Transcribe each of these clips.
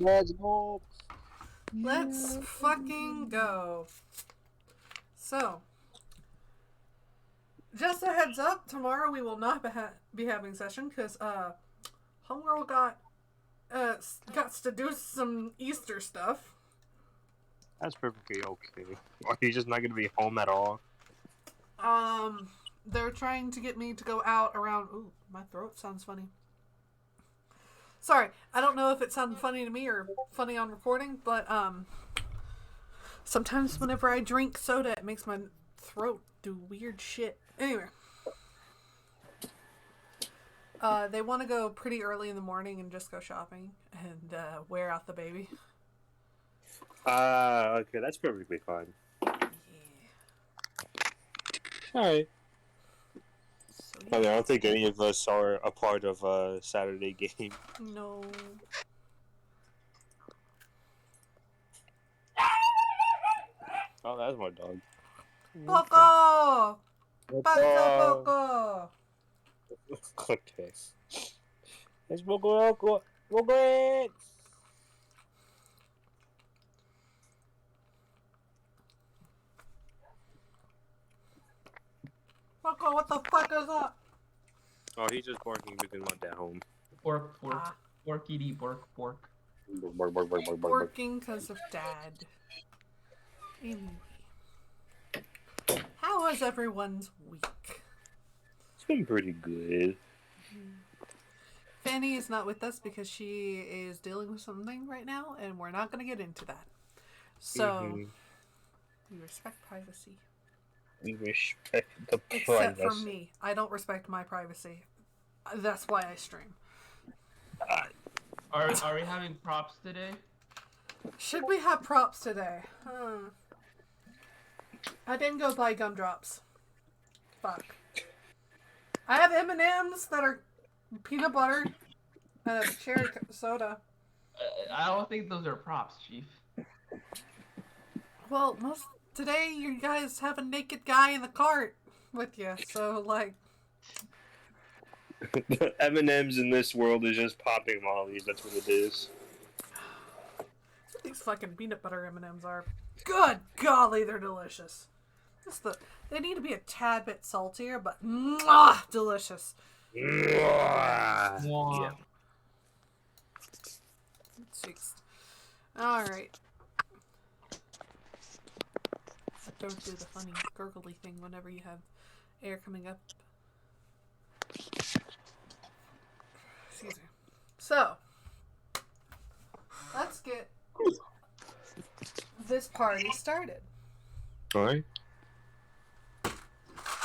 Let's go. Let's fucking go. So, just a heads up, tomorrow we will not be having session because Homegirl got to do some Easter stuff. That's perfectly okay. Are you just not going to be home at all? They're trying to get me to go out around... Ooh, my throat sounds funny. Sorry, I don't know if it sounded funny to me or funny on recording, but sometimes whenever I drink soda, it makes my throat do weird shit. Anyway. They want to go pretty early in the morning and just go shopping and wear out the baby. Okay, that's perfectly fine. Yeah. Alright. So, yeah. I mean, I don't think any of us are a part of a Saturday game. No. Oh, that's my dog. Poco! Poco! Okay. It's Poco. Poco! Poco, what the fuck is that? Oh, he's just barking because my dad home. Pork. Porkity, pork. Working because of dad. Anyway. How was everyone's week? It's been pretty good. Fanny is not with us because she is dealing with something right now, and we're not going to get into that. So, we respect privacy. We respect the privacy. Except for me. I don't respect my privacy. That's why I stream. Are we having props today? Should we have props today? I didn't go buy gumdrops. Fuck. I have M&Ms that are peanut butter and a cherry soda. I don't think those are props, Chief. Well, today you guys have a naked guy in the cart with you, so like... The M&M's in this world is just popping mollies. That's what it is. These fucking peanut butter M&Ms are. Good golly, they're delicious. They need to be a tad bit saltier, but delicious. Yeah. Alright. Don't do the funny gurgly thing whenever you have air coming up. Excuse me. So, let's get this party started. Alright.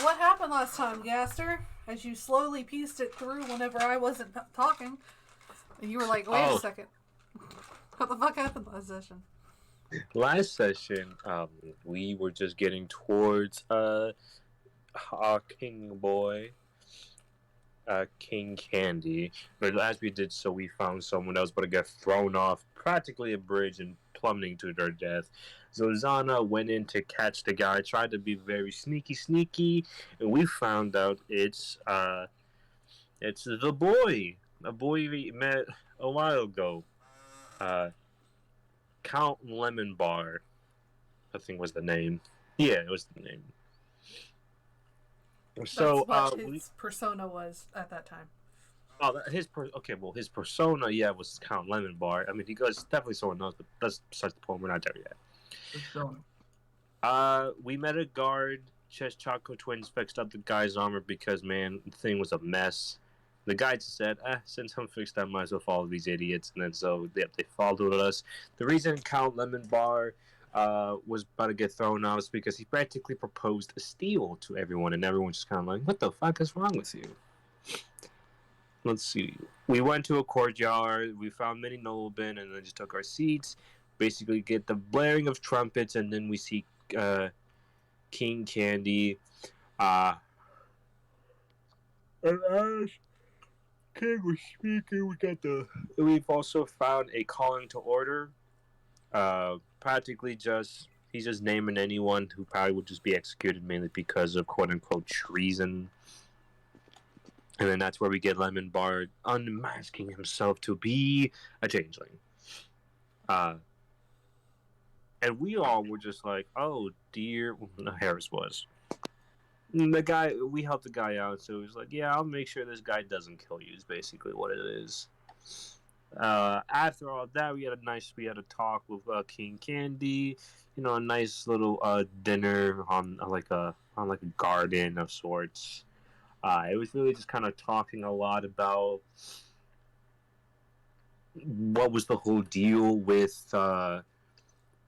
What happened last time, Gaster? As you slowly pieced it through whenever I wasn't talking. And you were like, wait a second. What the fuck happened last session? Last session, we were just getting towards our king boy, King Candy. But as we did so, we found someone else but get thrown off practically a bridge and plummeting to their death. So Zana went in to catch the guy, tried to be very sneaky, and we found out it's the boy we met a while ago, Count Lemon Bar, I think was the name. Yeah, it was the name. So that's what his persona was at that time. Oh, his persona, was Count Lemon Bar. I mean, he goes definitely someone else, but that's besides the point. We're not there yet. We met a guard. Chess Choco Twins fixed up the guy's armor because, man, the thing was a mess. The guy just said, since I'm fixed, I might as well follow these idiots. And then so they followed us. The reason Count Lemon Bar was about to get thrown out is because he practically proposed a steal to everyone, and everyone's just kind of like, what the fuck is wrong with you? Let's see. We went to a courtyard, we found many noblemen, and then just took our seats. Basically get the blaring of trumpets, and then we see King Candy. And as King was speaking, we've also found a calling to order. Practically he's just naming anyone who probably would just be executed mainly because of quote-unquote treason. And then that's where we get Lemon Bar unmasking himself to be a changeling. Uh, and we all were just like, "Oh dear," no, Harris was. The guy, we helped the guy out, so he was like, "Yeah, I'll make sure this guy doesn't kill you." Is basically what it is. After all that, we had a talk with King Candy. You know, a nice little dinner on like a garden of sorts. It was really just kind of talking a lot about what was the whole deal with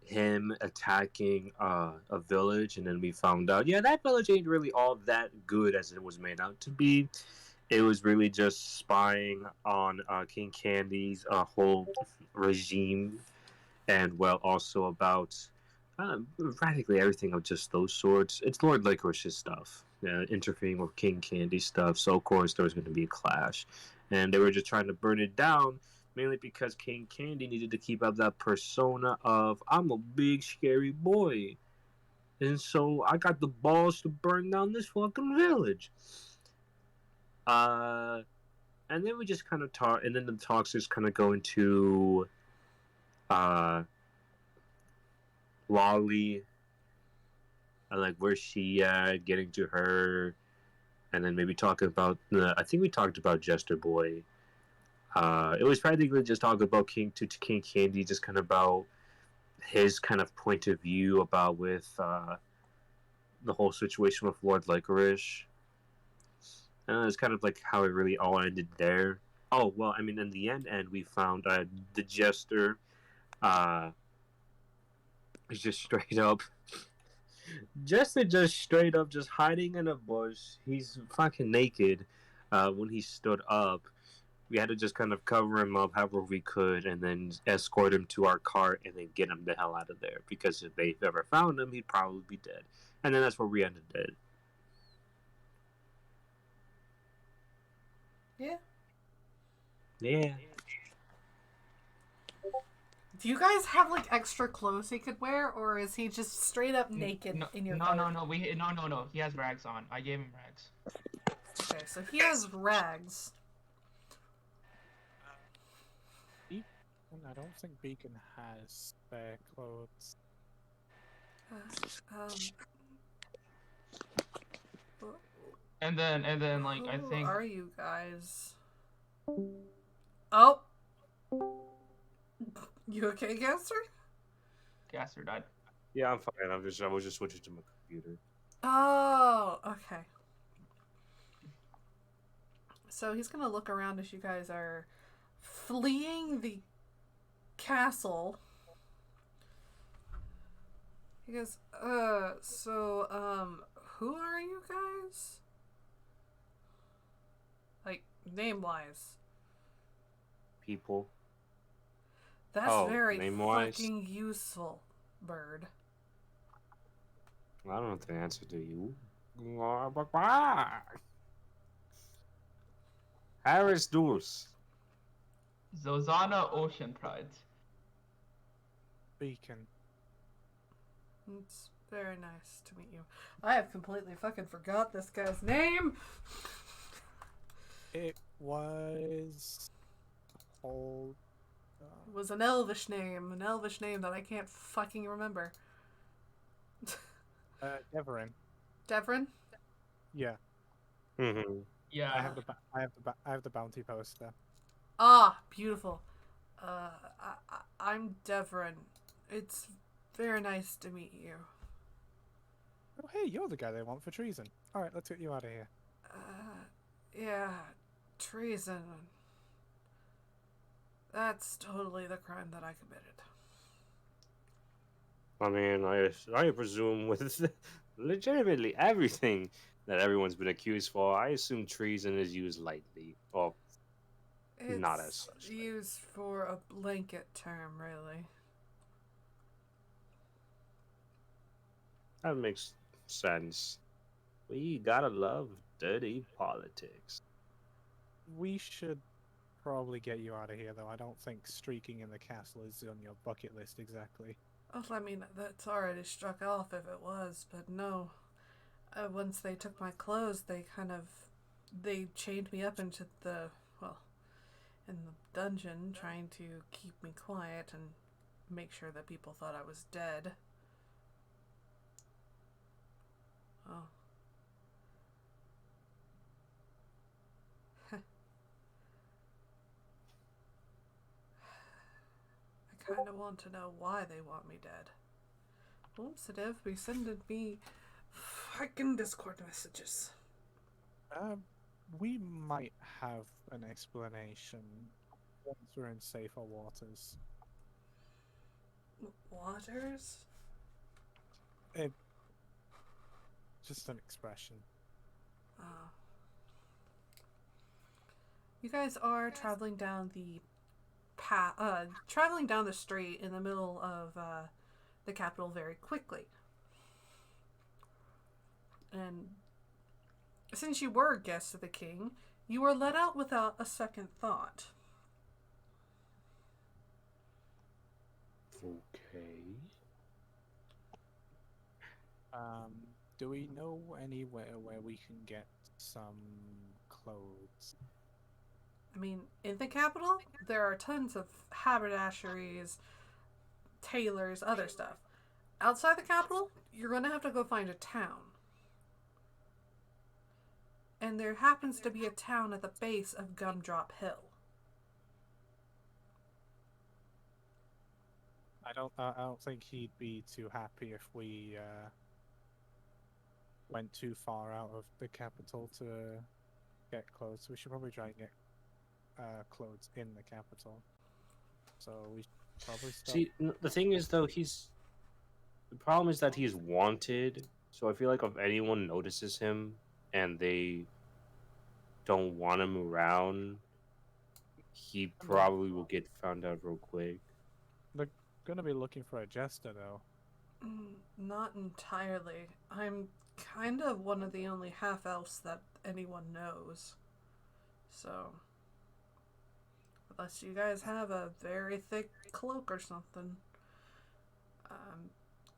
him attacking a village, and then we found out, yeah, that village ain't really all that good as it was made out to be. It was really just spying on King Candy's whole regime, and well, also about practically everything of just those sorts. It's Lord Licorice's stuff, interfering with King Candy stuff. So of course there was going to be a clash, and they were just trying to burn it down. Mainly because King Candy needed to keep up that persona of I'm a big scary boy, and so I got the balls to burn down this fucking village. Uh, and then we just kind of talk, and then the talks just kind of go into uh, Lolly, and like where's she at, getting to her, and then maybe talking about. I think we talked about Jester Boy. It was practically just talking about King Candy, just kind of about his kind of point of view about with the whole situation with Lord Licorice. And it's kind of like how it really all ended there. Oh well, I mean, in the end, we found the Jester is just straight up. Jester just straight up just hiding in a bush. He's fucking naked when he stood up. We had to just kind of cover him up however we could and then escort him to our car and then get him the hell out of there. Because if they ever found him, he'd probably be dead. And then that's where we ended it. Yeah. Yeah. Do you guys have like extra clothes he could wear, or is he just straight up naked in your car? No. He has rags on. I gave him rags. Okay, so he has rags. I don't think Beacon has spare clothes. And then like I Who think are you guys? Oh, you okay, Gaster? Gaster died. Yeah, I'm fine. I was just switching to my computer. Oh, okay. So he's gonna look around as you guys are fleeing the castle. He goes, who are you guys? Like, name-wise. People. That's very name-wise? fucking useful, bird. I don't know the answer to you. Harris Deuce. Zozana Ocean Pride. Beacon. It's very nice to meet you. I have completely fucking forgot this guy's name. It was called. It was an elvish name that I can't fucking remember. Deverin. Devrin? Yeah. Mm-hmm. Yeah. I have the bounty poster. Ah, beautiful. I'm Devrin. It's very nice to meet you. Oh, hey, you're the guy they want for treason. All right, let's get you out of here. Yeah, treason. That's totally the crime that I committed. I mean, I presume with legitimately everything that everyone's been accused for, I assume treason is used lightly. Well, It's not as such. used for a blanket term, really. That makes sense. We gotta love dirty politics. We should probably get you out of here, though. I don't think streaking in the castle is on your bucket list exactly. Well, I mean, that's already struck off if it was, but no. Once they took my clothes, they chained me up into in the dungeon, trying to keep me quiet, and make sure that people thought I was dead. Oh. I kind of want to know why they want me dead. Oops, it have be sending me fucking Discord messages. We might have an explanation once we're in safer waters. Waters? Just an expression. You guys are traveling down the traveling down the street in the middle of the capital very quickly. And since you were guests of the king, you were let out without a second thought. Okay. Do we know anywhere where we can get some clothes? I mean, in the capital, there are tons of haberdasheries, tailors, other stuff. Outside the capital, you're going to have to go find a town. And there happens to be a town at the base of Gumdrop Hill. I don't think he'd be too happy if we went too far out of the capital to get clothes. We should probably try and get clothes in the capital. So we should probably start. See, the thing is though, the problem is that he's wanted. So I feel like if anyone notices him and they don't want him around, he probably will get found out real quick. They're gonna be looking for a jester though. Not entirely. I'm kind of one of the only half-elves that anyone knows. So, unless you guys have a very thick cloak or something,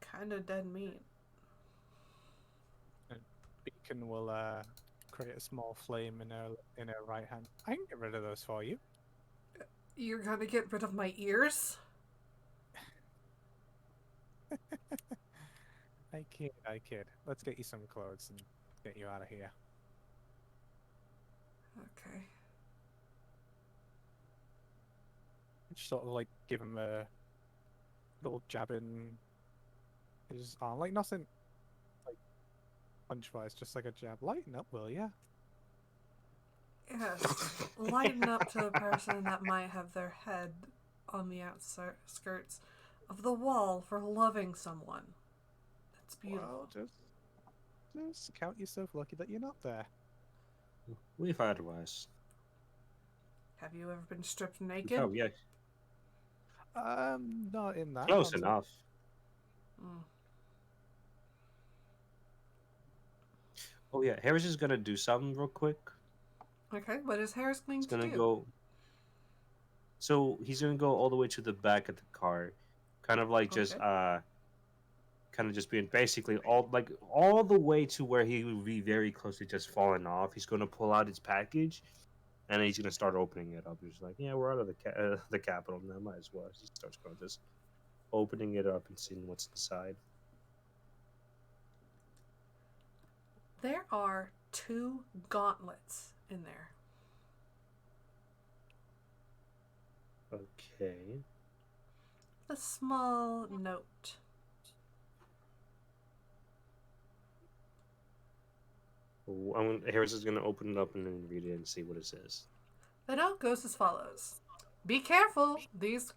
kind of dead meat. And Beacon will create a small flame in her right hand. I can get rid of those for you. You're gonna get rid of my ears? I kid. Let's get you some clothes and get you out of here. Okay. Just sort of like give him a little jab in his arm, like nothing like punch-wise, just like a jab. Lighten up, will ya? Yes. Lighten up to a person that might have their head on the outskirts of the wall for loving someone. That's beautiful. Well, just count yourself lucky that you're not there. We've had worse. Have you ever been stripped naked? Oh yeah, Not in that close context. enough. Oh yeah, Harris is gonna do something real quick. Okay, what is Harris going He's to gonna do? go. So he's gonna go all the way to the back of the car, kind of like just Okay. kind of just being basically all the way to where he would be very close to just falling off. He's gonna pull out his package, and then he's gonna start opening it up. He's like, "Yeah, we're out of the capital now. Might as well." He starts going just opening it up and seeing what's inside. There are 2 gauntlets in there. Okay. A small note. Harris is gonna open it up and then read it and see what it says. The note goes as follows. Be careful. These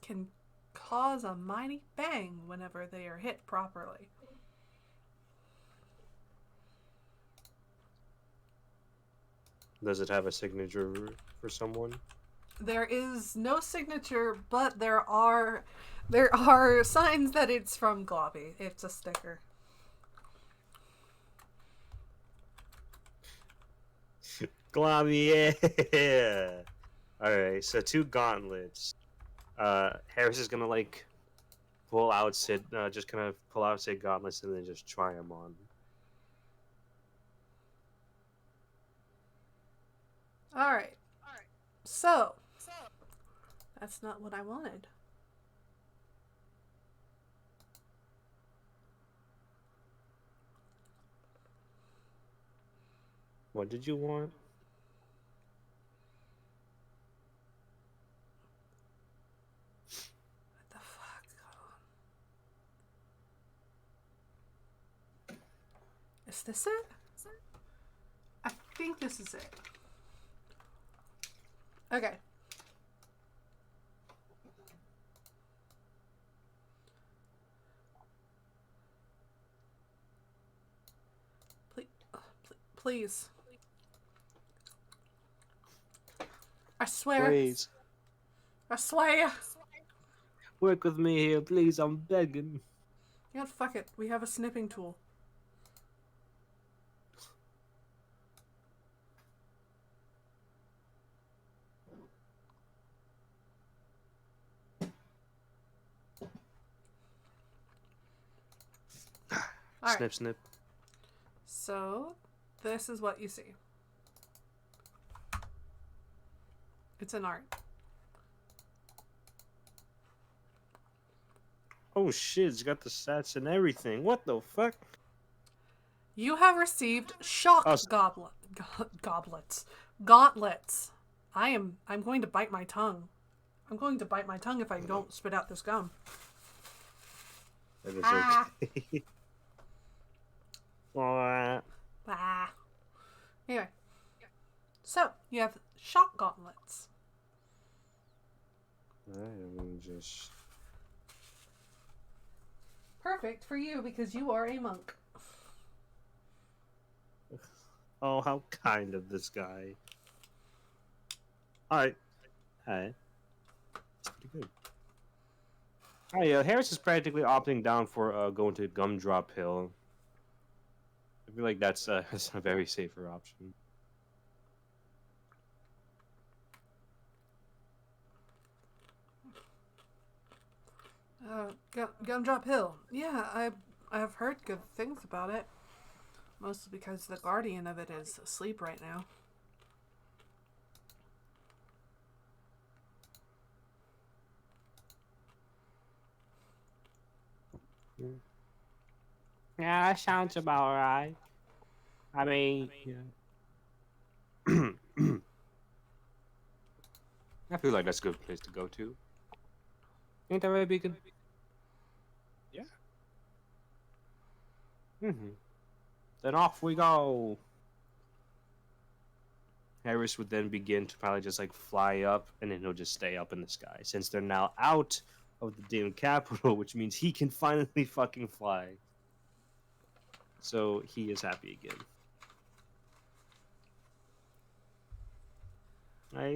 can cause a mighty bang whenever they are hit properly. Does it have a signature for someone? There is no signature, but there are signs that it's from Globby. It's a sticker. Globby, yeah. Alright, so 2 gauntlets. Harris is gonna like pull out just kind of pull out said gauntlets and then just try them on. Alright. So, that's not what I wanted. What did you want? What the fuck? Is this it? I think this is it. Okay. Please. I swear. Please. I swear. Work with me here, please. I'm begging. You know, fuck it. We have a snipping tool. All right. Snip, snip. So, this is what you see. It's an art. Oh shit, it's got the stats and everything. What the fuck? You have received shock Oh, goblets. Gauntlets. I'm going to bite my tongue. I'm going to bite my tongue if I don't spit out this gum. That is Ah. okay. Alright. Ah. Anyway. So, you have shock gauntlets. Let me just... Perfect for you because you are a monk. Oh, how kind of this guy. Alright. Alright. That's pretty good. Alright, Harris is practically opting down for going to Gumdrop Hill. I feel like that's a very safer option. Gumdrop Hill. Yeah, I've heard good things about it. Mostly because the guardian of it is asleep right now. Yeah, that sounds about right. I mean, yeah. I feel like that's a good place to go to. Ain't that right, Beacon? Yeah. Then off we go. Harris would then begin to probably just like fly up, and then he'll just stay up in the sky since they're now out of the damn capital, which means he can finally fucking fly. So he is happy again.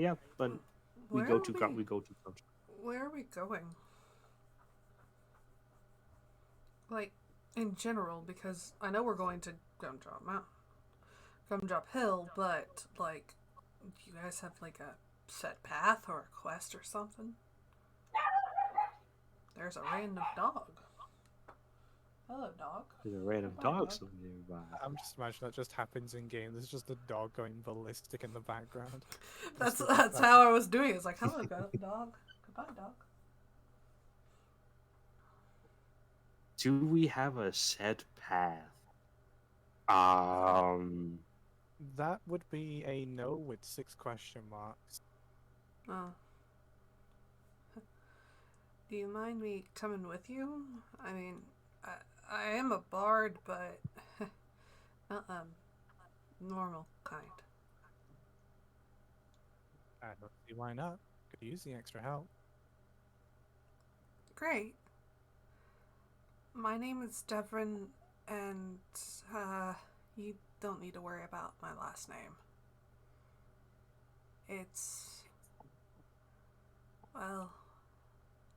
Yeah, but we go to country. Where are we going? Like, in general, because I know we're going to Gumdrop Hill, but like, do you guys have like a set path or a quest or something? There's a random dog. Hello, dog. There's a random Goodbye, dog dog. nearby. I'm just imagining that just happens in game. There's just a dog going ballistic in the background. That's Just how I was doing. It's like, hello, dog. Goodbye, dog. Do we have a set path? That would be a no with 6 question marks. Oh. Do you mind me coming with you? I mean, I am a bard, but not normal kind. I don't see why not. Could use the extra help. Great. My name is Devrin, and you don't need to worry about my last name. It's, well,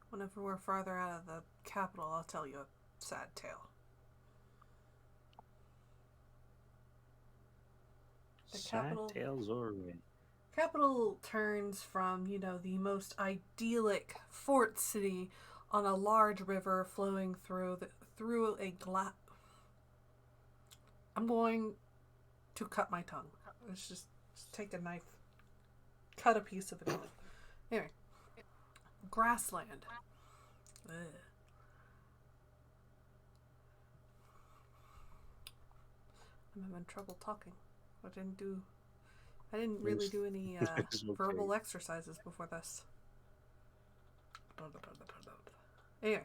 whenever we're farther out of the capital, I'll tell you a sad tale. The capital Tales or capital turns from, the most idyllic fort city on a large river flowing through a glass. I'm going to cut my tongue. Let's just take a knife, cut a piece of it off. Anyway, grassland. Ugh. I'm having trouble talking. I didn't really do any It's okay. verbal exercises before this. Anyway.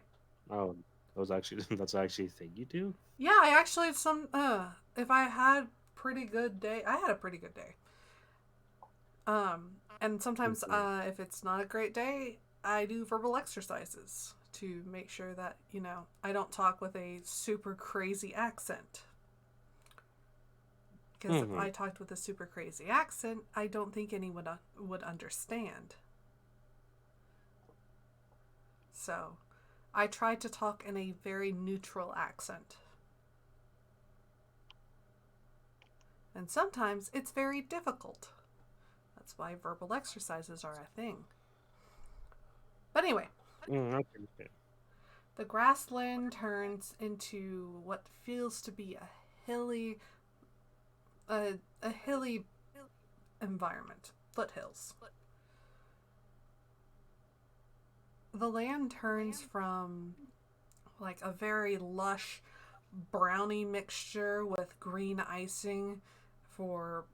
Oh, that's actually a thing you do? Yeah, I actually if I had pretty good day, I had a pretty good day. And sometimes if it's not a great day, I do verbal exercises to make sure that, I don't talk with a super crazy accent. Because if I talked with a super crazy accent, I don't think anyone would understand. So, I try to talk in a very neutral accent. And sometimes it's very difficult. That's why verbal exercises are a thing. But anyway, Okay. the grassland turns into what feels to be a hilly environment, foothills. The land turns from like a very lush brownie mixture with green icing for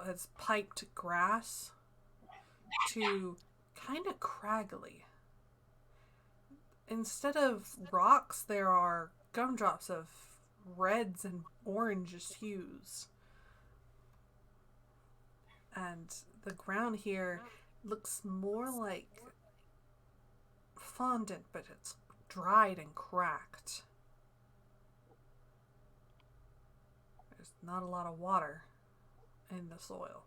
its piped grass to kind of craggly. Instead of rocks, there are gumdrops of reds and oranges hues. And the ground here looks more like fondant, but it's dried and cracked. There's not a lot of water in the soil.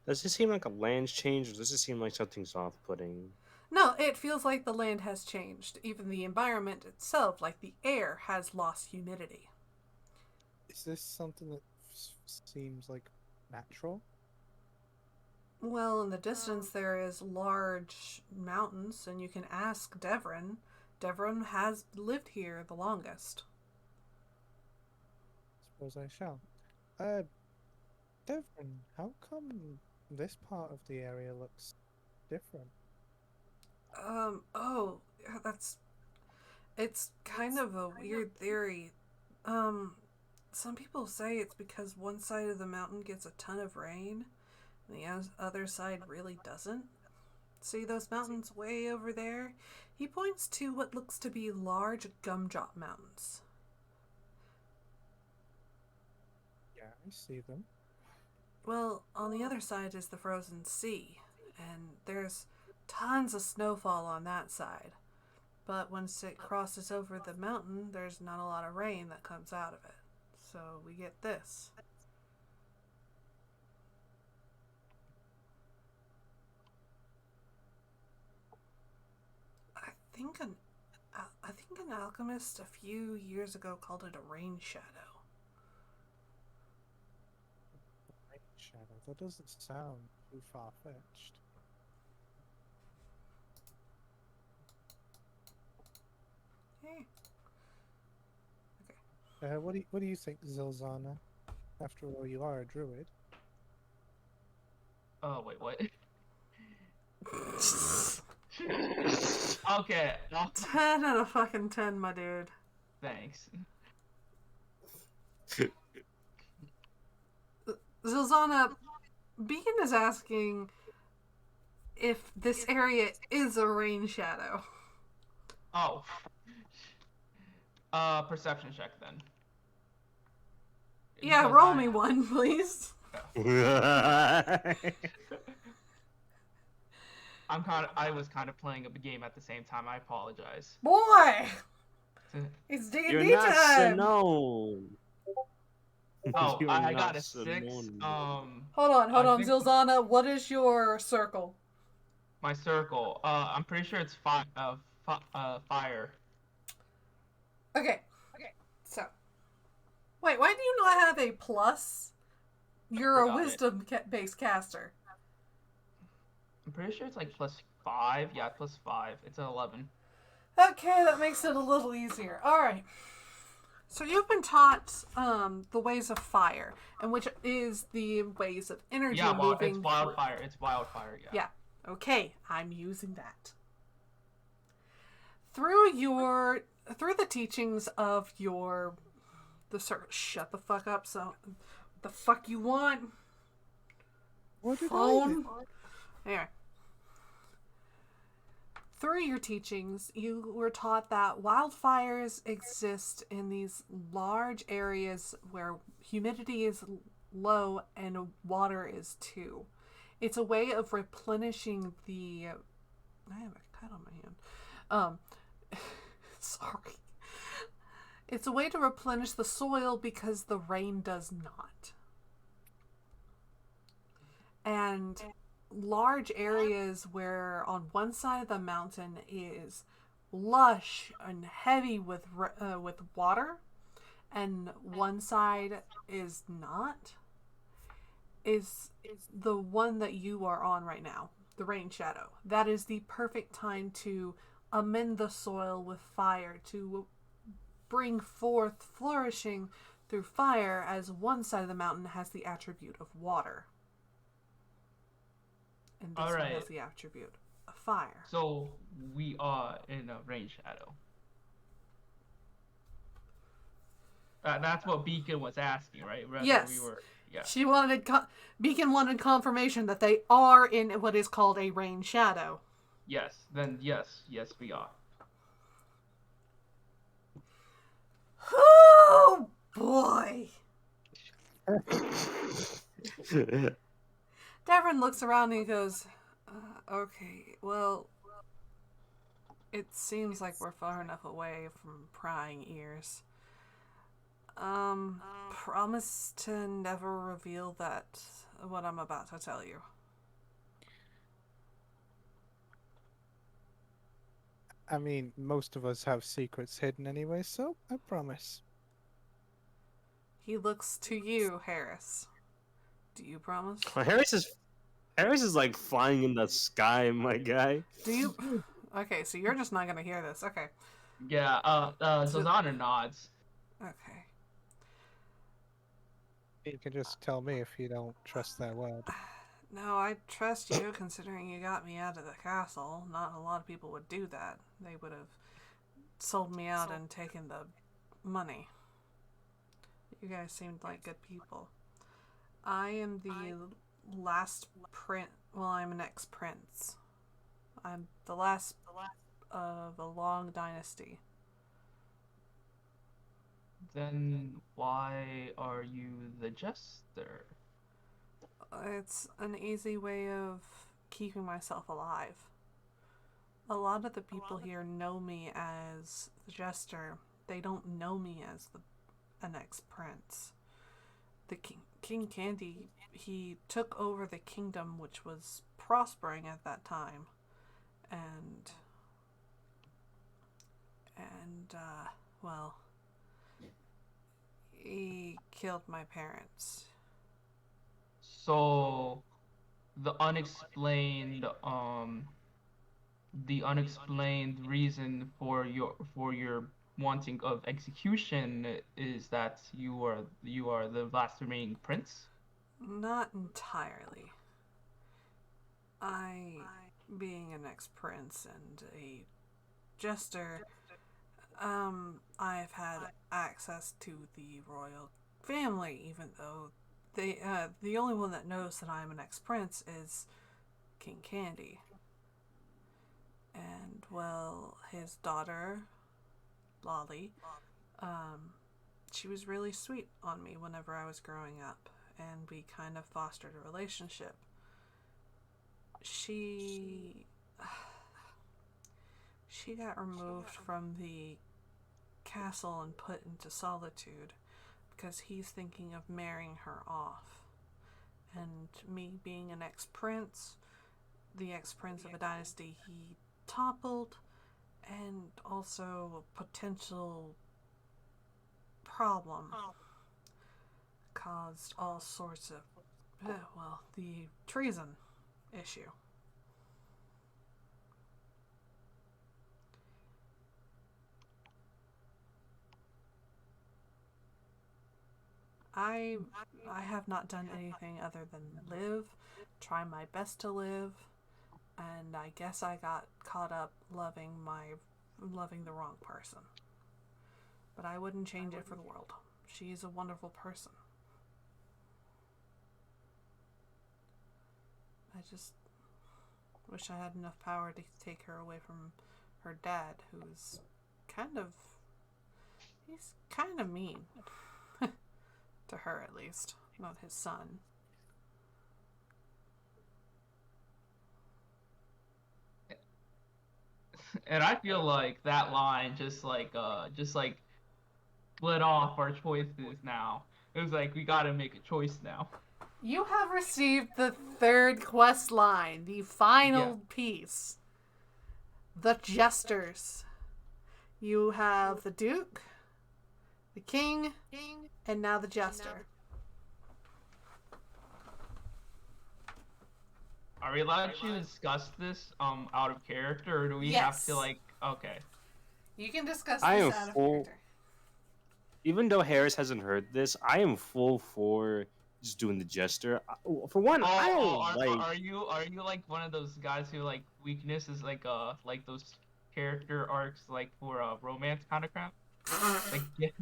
Does it seem like a land's change, or does it seem like something's off-putting? No, it feels like the land has changed. Even the environment itself, like the air, has lost humidity. Is this something that seems like natural? Well, in the distance there is large mountains, and you can ask Devrin. Devrin has lived here the longest. Suppose I shall. Devon, how come this part of the area looks different? It's kind of a weird theory. Some people say it's because one side of the mountain gets a ton of rain, and the other side really doesn't. See those mountains way over there? He points to what looks to be large gumdrop mountains. Yeah, I see them. Well, on the other side is the frozen sea, and there's tons of snowfall on that side. But once it crosses over the mountain, there's not a lot of rain that comes out of it. So we get this. I think an alchemist a few years ago called it a rain shadow. Rain shadow. That doesn't sound too far-fetched. Hey. What do you think, Zilzana? After all, you are a druid. Oh wait, what? Okay. 10 out of fucking 10, my dude. Thanks. Zilzana, Beacon is asking if this area is a rain shadow. Oh. Perception check then. Yeah, Because roll me one, please. I was kind of playing a game at the same time. I apologize. Boy! It's D&D You're not time! Sinone. Oh, You're I not got a 6. Sinone. Hold on, I think- Zilzana. What is your circle? My circle. I'm pretty sure it's fire. Okay. So. Wait, why do you not have a plus? You're a Forgot it. wisdom-based caster. I'm pretty sure it's like +5. Yeah, +5. It's an 11. Okay, that makes it a little easier. Alright. So you've been taught the ways of fire, and which is the ways of energy Yeah, well, moving. it's wildfire. It's wildfire. Yeah. Yeah. Okay, I'm using that. through the teachings of shut the fuck up. So, the fuck you want? What did Phone. Anyway, through your teachings, you were taught that wildfires exist in these large areas where humidity is low and water is too. It's a way of replenishing the. I have a cut on my hand. Sorry. It's a way to replenish the soil because the rain does not. And large areas where on one side of the mountain is lush and heavy with water, and one side is not, is the one that you are on right now, the rain shadow. That is the perfect time to amend the soil with fire, to bring forth flourishing through fire, as one side of the mountain has the attribute of water. And this one has the attribute of fire. So we are in a rain shadow. That's what Beacon was asking, right? Whether yes. Yeah. She wanted Beacon wanted confirmation that they are in what is called a rain shadow. Yes. Then yes, we are. Oh boy. Devin looks around and he goes, okay, well, it seems like we're far enough away from prying ears. Promise to never reveal what I'm about to tell you. I mean, most of us have secrets hidden anyway, so I promise. He looks to you, Harris. Do you promise? Harris is like flying in the sky, my guy. Do you? Okay, so you're just not gonna hear this. Okay. Yeah. Zazana nods. Okay. You can just tell me if you don't trust that word. No, I trust you, considering you got me out of the castle. Not a lot of people would do that. They would have sold me out and taken the money. You guys seemed like good people. I am the last prince. Well, I'm an ex-prince. I'm the last of a long dynasty. Then why are you the jester? It's an easy way of keeping myself alive. A lot of the people here know me as the jester. They don't know me as an ex-prince. The King Candy, he took over the kingdom, which was prospering at that time, and well, he killed my parents. So the unexplained reason for your wanting of execution is that you are the last remaining prince? Not entirely. Being an ex-prince and a jester, I've had access to the royal family, even though the only one that knows that I'm an ex-prince is King Candy. And, well, his daughter, Lolly, she was really sweet on me whenever I was growing up, and we kind of fostered a relationship. She got removed from the castle and put into solitude because he's thinking of marrying her off. And me being an ex-prince, the ex-prince of a dynasty he toppled, and also a potential problem caused all sorts of, the treason issue. I have not done anything other than live, try my best to live, and I guess I got caught up loving my and loving the wrong person. But I wouldn't change it for the world. She's a wonderful person. I just wish I had enough power to take her away from her dad, who's he's kind of mean. To her, at least. Not his son. And I feel like that line just split off our choices now. It was like we gotta make a choice now. You have received the third quest line, the final piece. The Jesters. You have the Duke, the King, and now the Jester. Are we allowed to discuss this out of character, or do we have to okay? You can discuss I this am out of full- character. Even though Harris hasn't heard this, I am full for just doing the Jester. For one, I don't like. Are you like one of those guys who like weakness is like those character arcs like for romance kind of crap? Like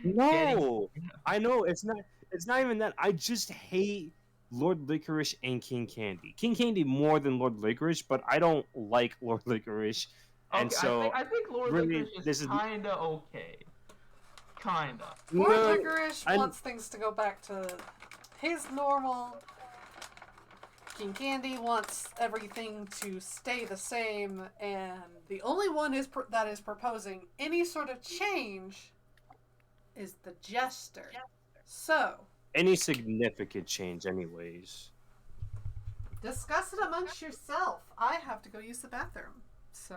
No, I know it's not. It's not even that. I just hate Lord Licorice and King Candy. King Candy more than Lord Licorice, but I don't like Lord Licorice, and Okay, so I think Lord really, Licorice this is is kinda okay. Kinda. Lord no, Licorice wants things to go back to his normal. King Candy wants everything to stay the same, and the only one that is proposing any sort of change is the Jester. So, any significant change, anyways. discuss it amongst yourself. I have to go use the bathroom, so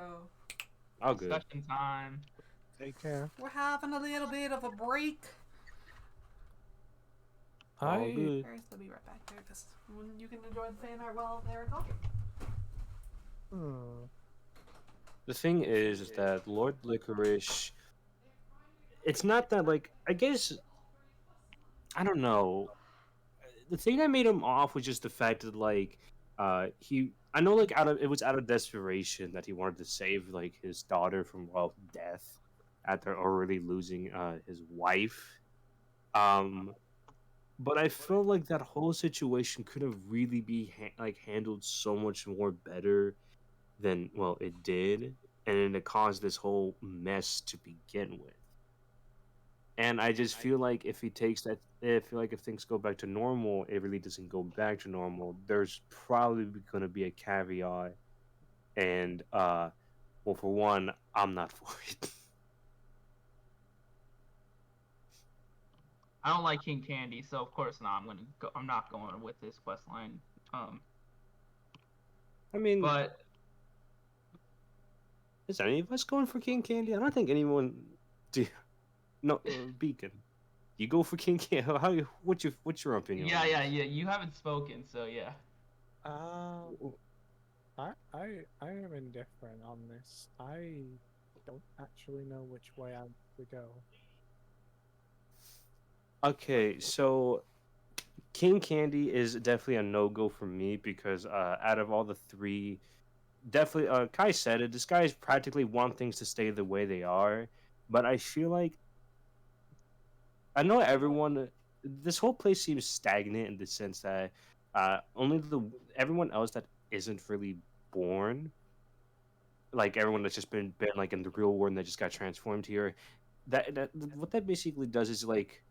All good. Discussion time. Take care. we're having a little bit of a break. All good. Harris, they'll be right back there. Just you can enjoy the fan art while they're talking. The thing is that Lord Licorice, it's not that like I guess I don't know. The thing that made him off was just the fact that like I know like it was out of desperation that he wanted to save like his daughter from death after already losing his wife. But I feel like that whole situation could have really be handled so much more better than it did, and then it caused this whole mess to begin with. And I just feel like if he takes that, I feel like if things go back to normal, it really doesn't go back to normal. There's probably going to be a caveat, and well, for one, I'm not for it. I don't like King Candy, so of course not. I'm not going with this quest line. I mean, But is any of us going for King Candy? I don't think anyone. No, Beacon. You go for King Candy. What's your opinion? yeah. You haven't spoken, so yeah. I am indifferent on this. I don't actually know which way I'm to go. Okay, so King Candy is definitely a no-go for me because out of all the three, definitely Kai said it. This guy is practically want things to stay the way they are, but I feel like I know everyone. This whole place seems stagnant in the sense that only everyone else that isn't really born, like everyone that's just been like in the real world and that just got transformed here. That what that basically does is like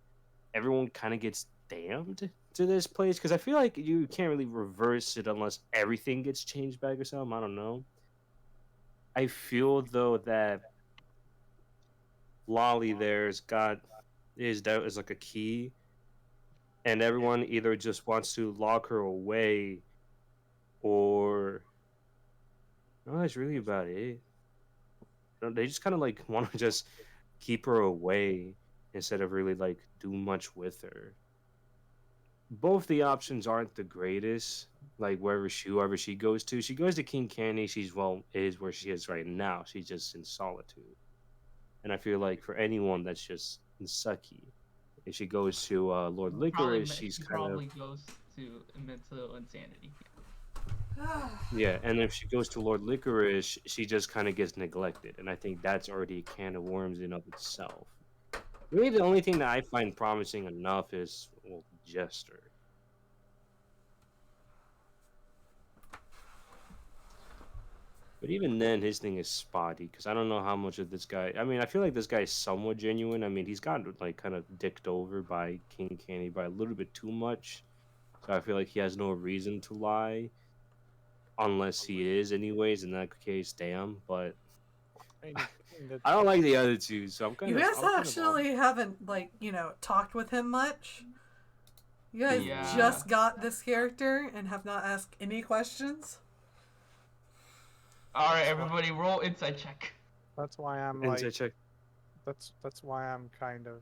everyone kind of gets damned to this place because I feel like you can't really reverse it unless everything gets changed back or something. I don't know. I feel though that Lolly there's got is like a key, and everyone either just wants to lock her away, or no, that's really about it. They just kind of like want to just keep her away instead of really like do much with her. Both the options aren't the greatest. Like whoever she goes to King Candy. Is where she is right now. She's just in solitude, and I feel like for anyone that's just sucky. If she goes to Lord Licorice, she's she kind of probably goes to mental insanity. Yeah, and if she goes to Lord Licorice, she just kind of gets neglected, and I think that's already a can of worms in of itself. Really, the only thing that I find promising enough is well, Jester. But even then, his thing is spotty because I don't know how much of this guy. I mean, I feel like this guy is somewhat genuine. I mean, he's got like kind of dicked over by King Candy by a little bit too much. So I feel like he has no reason to lie, unless he is, anyways. In that case, damn. But I mean, the I don't like the other two, so You guys I'm kind of actually haven't, like, talked with him much. You guys Yeah. just got this character and have not asked any questions. All right, everybody, roll insight check. that's why I'm Inside like, check. that's why I'm kind of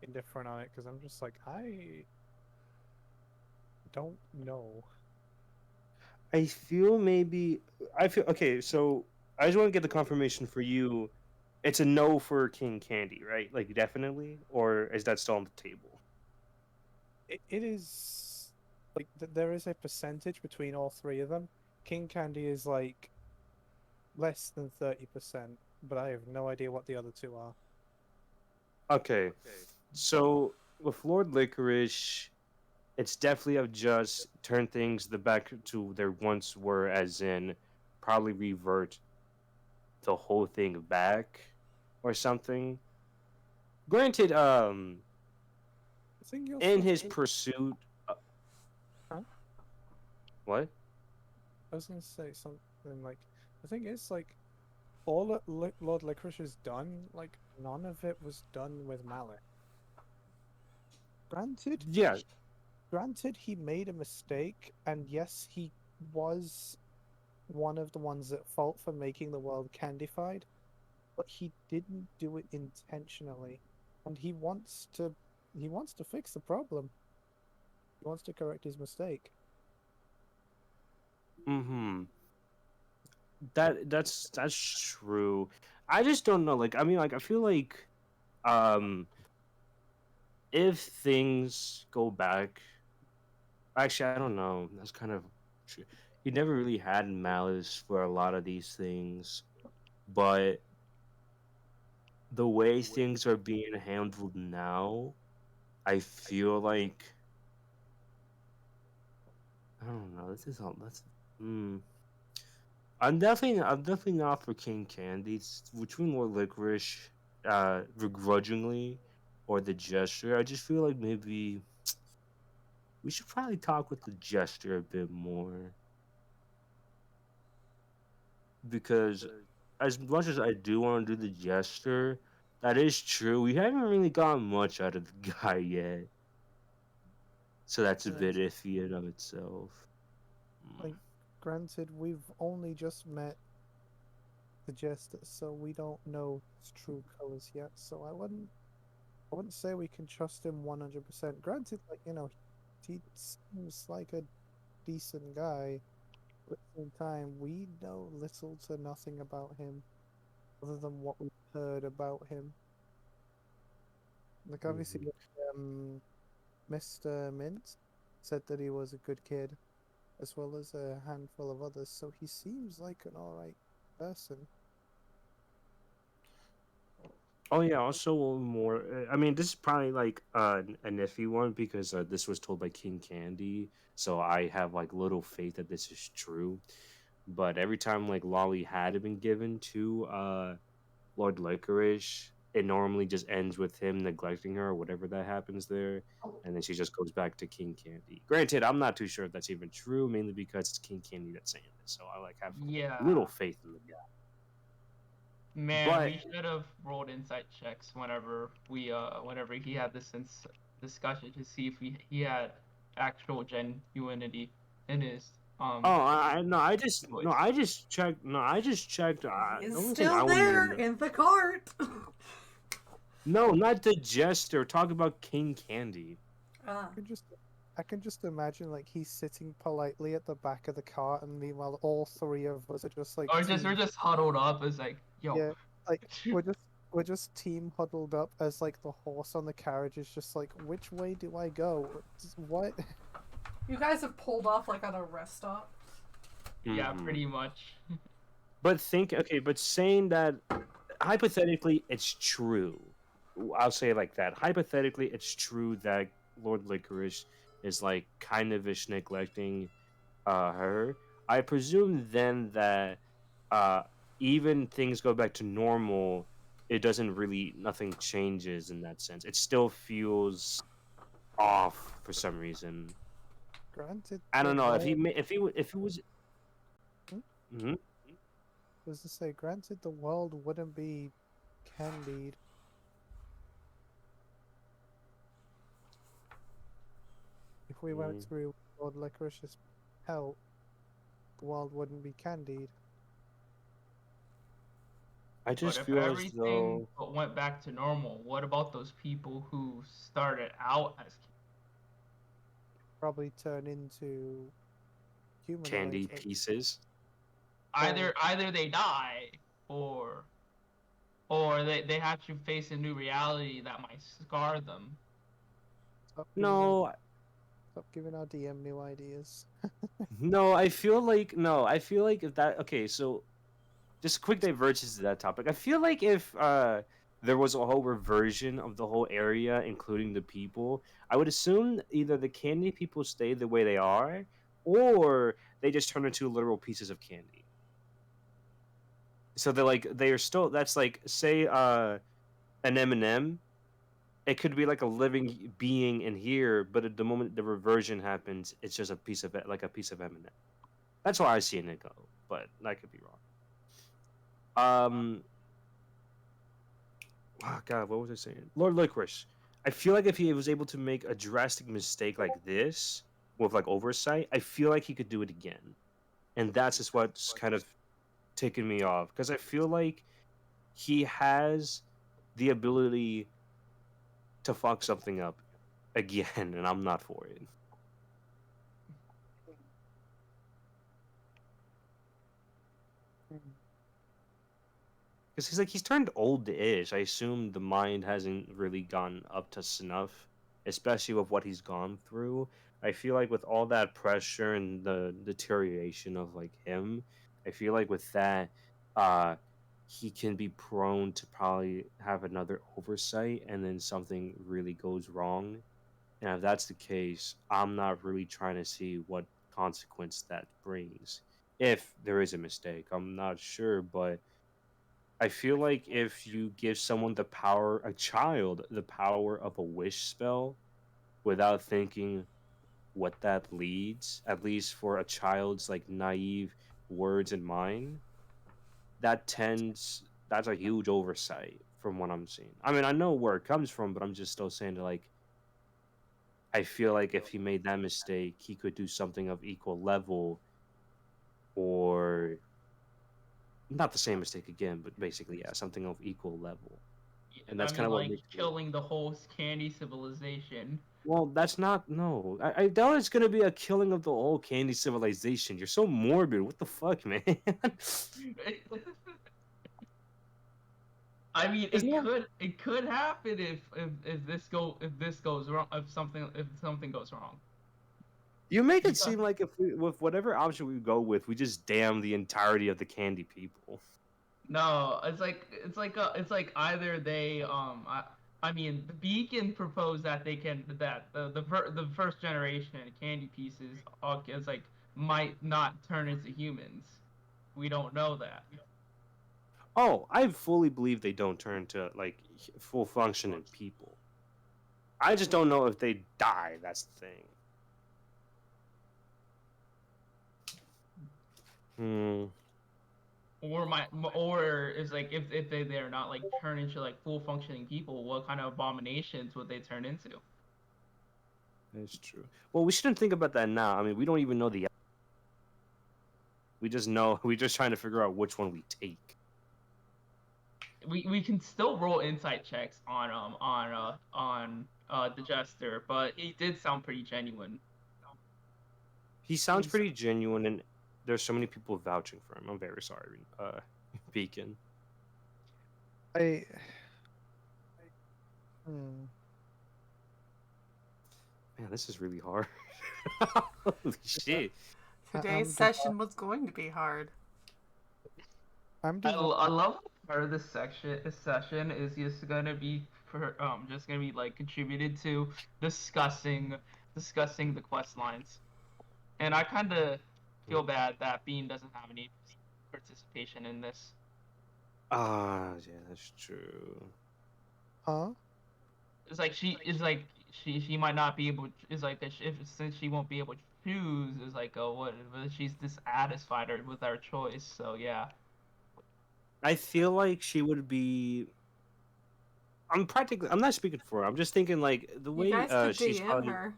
indifferent on it because I'm just like I don't know. I feel maybe I feel okay. So I just want to get the confirmation for you. It's a no for King Candy, right? Like definitely, or is that still on the table? It is like there is a percentage between all three of them. King Candy is like less than 30%, but I have no idea what the other two are. Okay, so with Lord Licorice, it's definitely of just turn things the back to their once were, as in probably revert the whole thing back or something. Granted, I think you're in supposed his to. pursuit, Huh? what? I was gonna say something like the thing is like all that Lord Licorice has done, like none of it was done with malice. Granted, Yeah, granted, he made a mistake, and yes, he was one of the ones at fault for making the world candified, but he didn't do it intentionally, and he wants to fix the problem. He wants to correct his mistake. mm-hmm. That's true. I just don't know. Like, I mean, like, I feel like, um, if things go back, actually, I don't know. That's kind of true. He never really had malice for a lot of these things, but the way things are being handled now, I feel like I don't know. This is all. That's. Hmm. I'm definitely not for King Candy. It's between Lord Licorice, begrudgingly, or the Gesture. I just feel like maybe we should probably talk with the Gesture a bit more because as much as I do want to do the Gesture, that is true. We haven't really gotten much out of the guy yet, so that's a bit Yes. iffy in of itself. Like, granted, we've only just met the Jester, so we don't know his true colors yet. So I wouldn't say we can trust him 100%. Granted, like he seems like a decent guy, but at the same time, we know little to nothing about him other than what we've heard about him. Like obviously, Mhm. Mr. Mint said that he was a good kid, as well as a handful of others. So he seems like an alright person. Oh yeah. Also, more. I mean, this is probably like an iffy one because this was told by King Candy, so I have like little faith that this is true. But every time like Lolly had been given to Lord Licorice, it normally just ends with him neglecting her or whatever that happens there, and then she just goes back to King Candy. Granted, I'm not too sure if that's even true, mainly because it's King Candy that's saying this, so I like have little Yeah. faith in the guy. Man, But we should have rolled insight checks whenever he had this discussion to see if he had actual genuinity in his oh, no, choice. I just checked. No, I just checked. He The is only thing I still wanted to there know. in the cart. No, not the jester. Talk about King Candy. Ah. I can just I can just imagine like he's sitting politely at the back of the cart, and meanwhile all three of us are just like Or just we're team. just huddled up as like, yo. Yeah, like we're just team huddled up as like the horse on the carriage is just like, which way do I go? What? You guys have pulled off like on a rest stop. Yeah, Mhm. pretty much. But but saying that hypothetically it's true. I'll say it like that. Hypothetically, it's true that Lord Licorice is like kind of ish neglecting her. I presume then that uh even things go back to normal, it doesn't really nothing changes in that sense. It still feels off for some reason. Granted, I the don't know if world. if he was. Hmm? Mhm. Was to say, granted, the world wouldn't be candied. If we went Mm. through Lord Licorice's hell, the world wouldn't be candied. I But just if feel as everything though went back to normal, what about those people who started out as Probably turn into candy humanoids. pieces. either they die or they have to face a new reality that might scar them. Stop giving our No, stop giving our DM new ideas. no, I feel like no, I feel like if that okay, so just a quick divergence to that topic. I feel like if there was a whole reversion of the whole area, including the people, I would assume either the candy people stay the way they are, or they just turn into literal pieces of candy. So they're like they are still that's like say an M&M. It could be like a living being in here, but at the moment the reversion happens, it's just a piece of it, like a piece of M&M. That's why I see it go, but I could be wrong. Um, oh God, what was I saying? Lord Licorice. I feel like if he was able to make a drastic mistake like this with like oversight, I feel like he could do it again, and that's just what's kind of taking me off because I feel like he has the ability to fuck something up again, and I'm not for it. Because he's turned old-ish. I assume the mind hasn't really gone up to snuff, especially with what he's gone through. I feel like with all that pressure and the deterioration of like him, I feel like with that, uh, he can be prone to probably have another oversight, and then something really goes wrong. And if that's the case, I'm not really trying to see what consequence that brings. If there is a mistake, I'm not sure, but I feel like if you give someone the power, a child, the power of a wish spell without thinking what that leads, at least for a child's like naive words and mind, that's a huge oversight from what I'm seeing. I mean, I know where it comes from, but I'm just still saying that like I feel like if he made that mistake, he could do something of equal level or not the same mistake again, but basically yeah, something of equal level. And I that's kind mean, of what like makes me. killing the whole candy civilization. Well, that's not no. I doubt it's gonna be a killing of the whole candy civilization. You're so morbid. What the fuck, man? I mean, It's not. it could happen if this goes wrong if something goes wrong. You make it Because seem like if we, with whatever option we go with, we just damn the entirety of the candy people. no, it's like either they I mean the Beacon proposed that they can that the first generation candy pieces is like might not turn into humans. We don't know that. Oh, I fully believe they don't turn to like full functioning people. I just don't know if they die. That's the thing. Hmm. Or is like if they're not like turn into like full functioning people, what kind of abominations would they turn into? That's true. Well, we shouldn't think about that now. I mean, we don't even know the. We just know. We're just trying to figure out which one we take. We can still roll insight checks on the jester, but he did sound pretty genuine. He sounds pretty genuine, and there's so many people vouching for him. I'm very sorry, Beacon. I. Hmm. Man, this is really hard. Holy shit. Today's I'm session was going to be hard. I'm I, just I love part of this section. This session is just gonna be like contributed to discussing the quest lines, and I kind of feel bad that Bean doesn't have any participation in this. Ah, yeah, that's true. huh? It's like she might not be able. It's like that if since she won't be able to choose. It's like what? She's dissatisfied with our choice. So yeah. I feel like she would be. I'm not speaking for her. I'm just thinking like the You way guys could she's DM probably. her.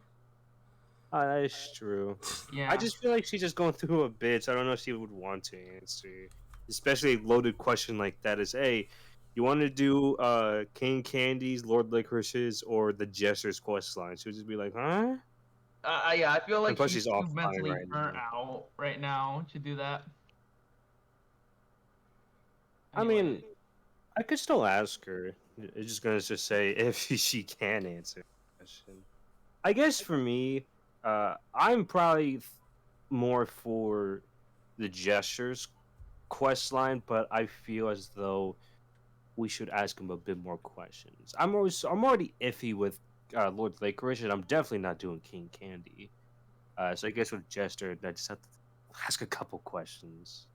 That is true. Yeah. I just feel like she's just going through a bitch. I don't know if she would want to answer, especially a loaded question like that. Is hey, you want to do King Candy's, Lord Licorice's, or the Jester's quest line? She would just be like, huh? Yeah, I feel And like plus, she's she's too offline mentally right burnt now. out right now to do that. I Anyway. mean, I could still ask her. It's just gonna just say if she can answer the question. I guess for me, I'm probably more for the Jester's quest line, but I feel as though we should ask him a bit more questions. I'm already iffy with Lord Licorice, and I'm definitely not doing King Candy. So I guess with Jester, I just have to ask a couple questions.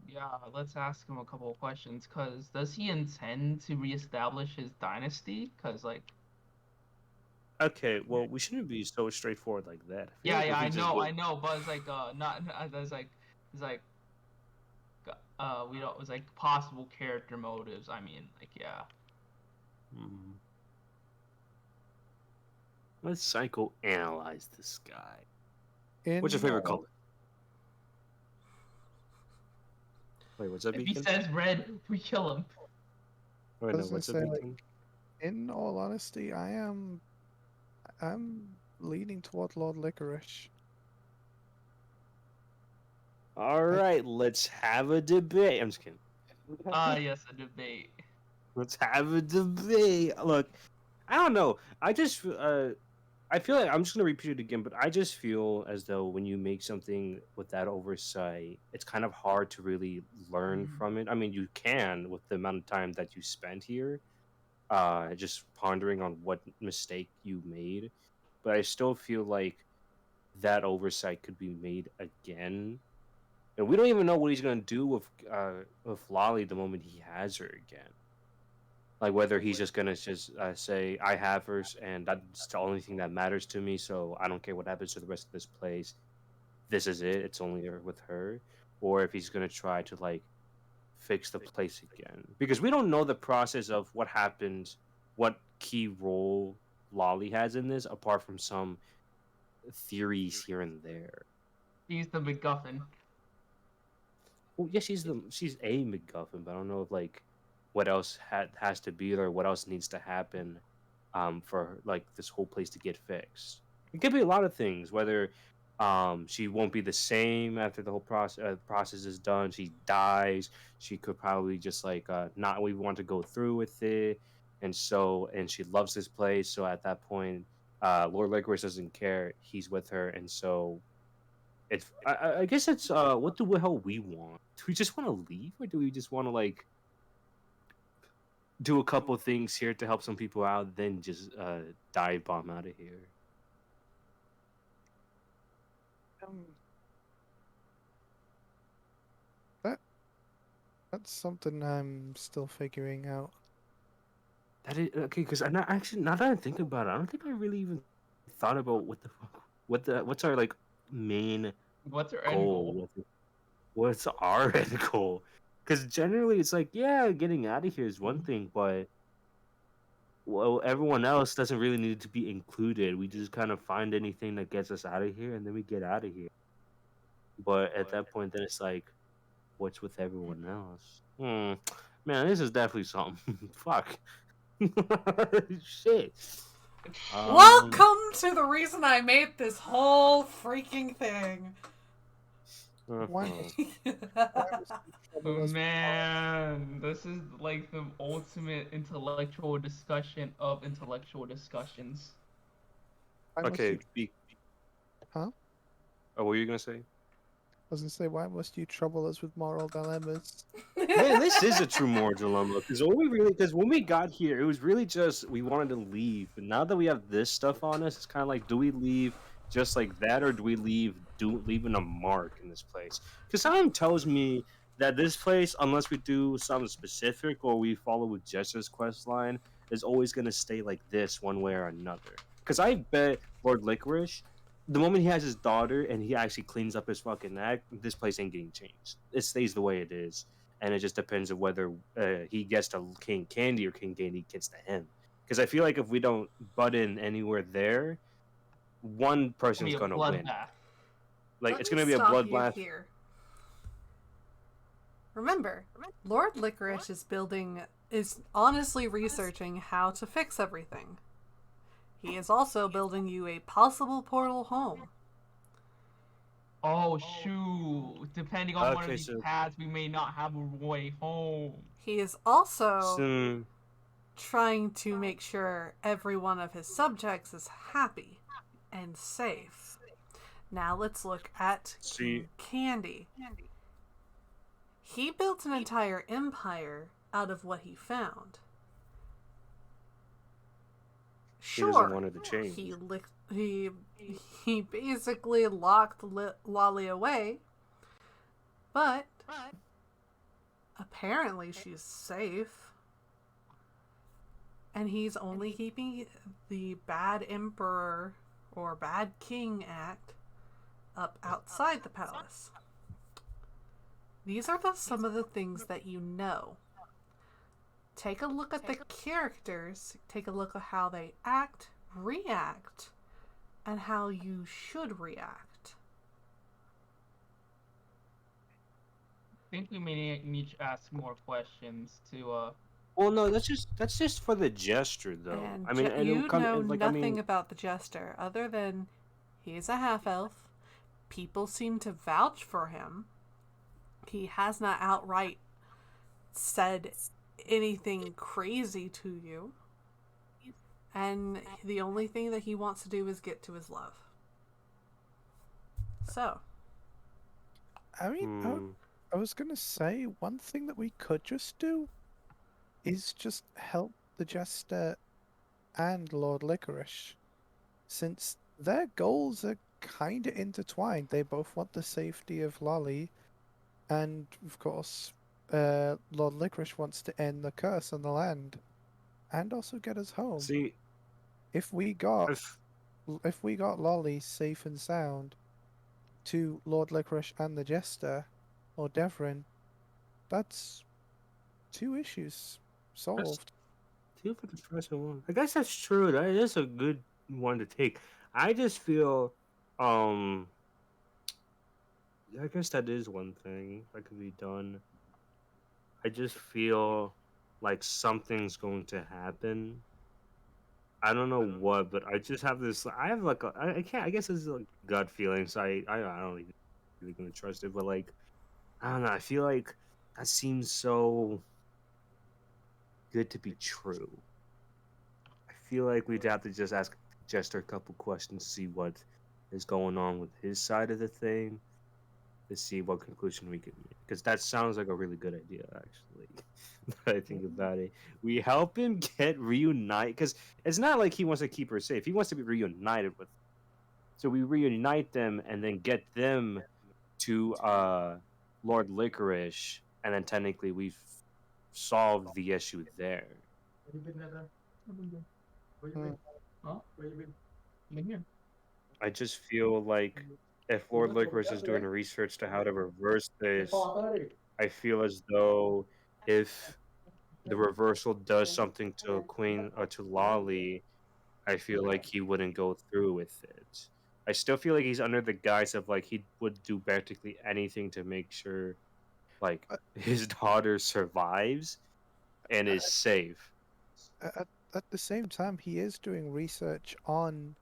Yeah, let's ask him a couple of questions. Cause does he intend to reestablish his dynasty? Cause like. Okay, well, we shouldn't be so straightforward like that. I feel Yeah, like we yeah, can just go- I know, but it's like not. It's like we don't. It's like possible character motives. I mean, like yeah. Hmm. Let's psychoanalyze this guy. What's your favorite color? Wait, what's that, If he Beacon? says red, we kill him. Wait, I no, was gonna what's that, say, like, Beacon? in all honesty, I'm leaning toward Lord Licorice. All right, let's have a debate. I'm just kidding. Yes, a debate. Let's have a debate. Look, I don't know. I feel like I'm just gonna repeat it again, but I just feel as though when you make something with that oversight, it's kind of hard to really learn from it. I mean, you can with the amount of time that you spent here, just pondering on what mistake you made. But I still feel like that oversight could be made again, and we don't even know what he's gonna do with Lolly the moment he has her again. Like whether he's just gonna just say I have her and that's the only thing that matters to me, so I don't care what happens to the rest of this place. This is it. It's only with her, or if he's gonna try to like fix the place again, because we don't know the process of what happens, what key role Lolly has in this, apart from some theories here and there. He's the MacGuffin. Well, yeah, she's a MacGuffin, but I don't know if like what else has to be there, what else needs to happen, for like this whole place to get fixed. It could be a lot of things. Whether she won't be the same after the whole process is done. She dies. She could probably just like not we want to go through with it, and she loves this place. So at that point, Lord Licorice doesn't care. He's with her, and so it's I guess it's what the hell we want? Do we just want to leave, or do we just want to like do a couple things here to help some people out, then just dive bomb out of here? Um, that that's something I'm still figuring out. That is okay, because I'm not actually, now that I think about it, I don't think I really even thought about what's our like main What's her end goal. goal? What's our end goal? Because generally it's like, yeah, getting out of here is one thing, but well, everyone else doesn't really need to be included. We just kind of find anything that gets us out of here, and then we get out of here. But at that point, then it's like, what's with everyone else? Man, this is definitely something. Fuck. Shit. Welcome to the reason I made this whole freaking thing. Why Uh-huh. must why must you trouble us with Man, this is like the ultimate intellectual discussion of intellectual discussions. why must you Okay, be. huh? Oh, what were you gonna say? I was gonna say, why must you trouble us with moral dilemmas? Man, this is a true moral dilemma because when we got here, it was really just we wanted to leave. But now that we have this stuff on us, it's kind of like, do we leave just like that, or do we leaving a mark in this place? Because something tells me that this place, unless we do something specific or we follow with Jester's quest line, is always gonna stay like this one way or another. Because I bet Lord Licorice, the moment he has his daughter and he actually cleans up his fucking act, this place ain't getting changed. It stays the way it is, and it just depends on whether he gets to King Candy or King Candy gets to him. Because I feel like if we don't butt in anywhere there, one It'll be person's a gonna win. bloodbath. Like Let it's me gonna be a stop you bloodbath. here. Remember, Lord Licorice is honestly researching how to fix everything. He is also building you a possible portal home. Oh shoot! Depending on one of Okay, these so, paths, we may not have a way home. He is also so trying to make sure every one of his subjects is happy and safe. Now let's look at see, King Candy. He built an entire empire out of what he found. he doesn't Sure, want it to change. he basically locked Lolly away, but apparently she's safe. And he's only keeping the bad emperor or bad king act up outside the palace. These are some of the things that you know. Take a look at the characters, take a look at how they act, react, and how you should react. I think we may need to ask more questions to Well, no, that's just for the gesture, though. And I mean, and you know like nothing about the jester other than he's a half elf. People seem to vouch for him. He has not outright said anything crazy to you. And the only thing that he wants to do is get to his love. So, I mean, I was gonna say one thing that we could just do is just help the Jester and Lord Licorice, since their goals are kind of intertwined. They both want the safety of Lolly, and of course, Lord Licorice wants to end the curse on the land, and also get us home. see, If we got if, if we got Lolly safe and sound to Lord Licorice and the Jester, or Devrin, that's 2 issues solved. two for the first one. I guess that's true. That is a good one to take. I just feel, um, I guess that is one thing that could be done. I just feel like something's going to happen. I don't know what, but I just have this. I have like I can't. I guess it's like gut feeling. So I don't even really gonna trust it. But like I don't know. I feel like that seems so good to be true. I feel like we'd have to just ask Jester a couple questions to see what is going on with his side of the thing, to see what conclusion we can make. Because that sounds like a really good idea, actually. Now I think about it. We help him get reunited, because it's not like he wants to keep her safe. He wants to be reunited with her. So we reunite them and then get them to Lord Licorice, and then technically we've solved the issue there. I just feel like if Lord Licorice is doing research to how to reverse this, I feel as though if the reversal does something to Queen or to Lolly, I feel like he wouldn't go through with it. I still feel like he's under the guise of like he would do practically anything to make sure like his daughter survives and is safe. At the same time, he is doing research on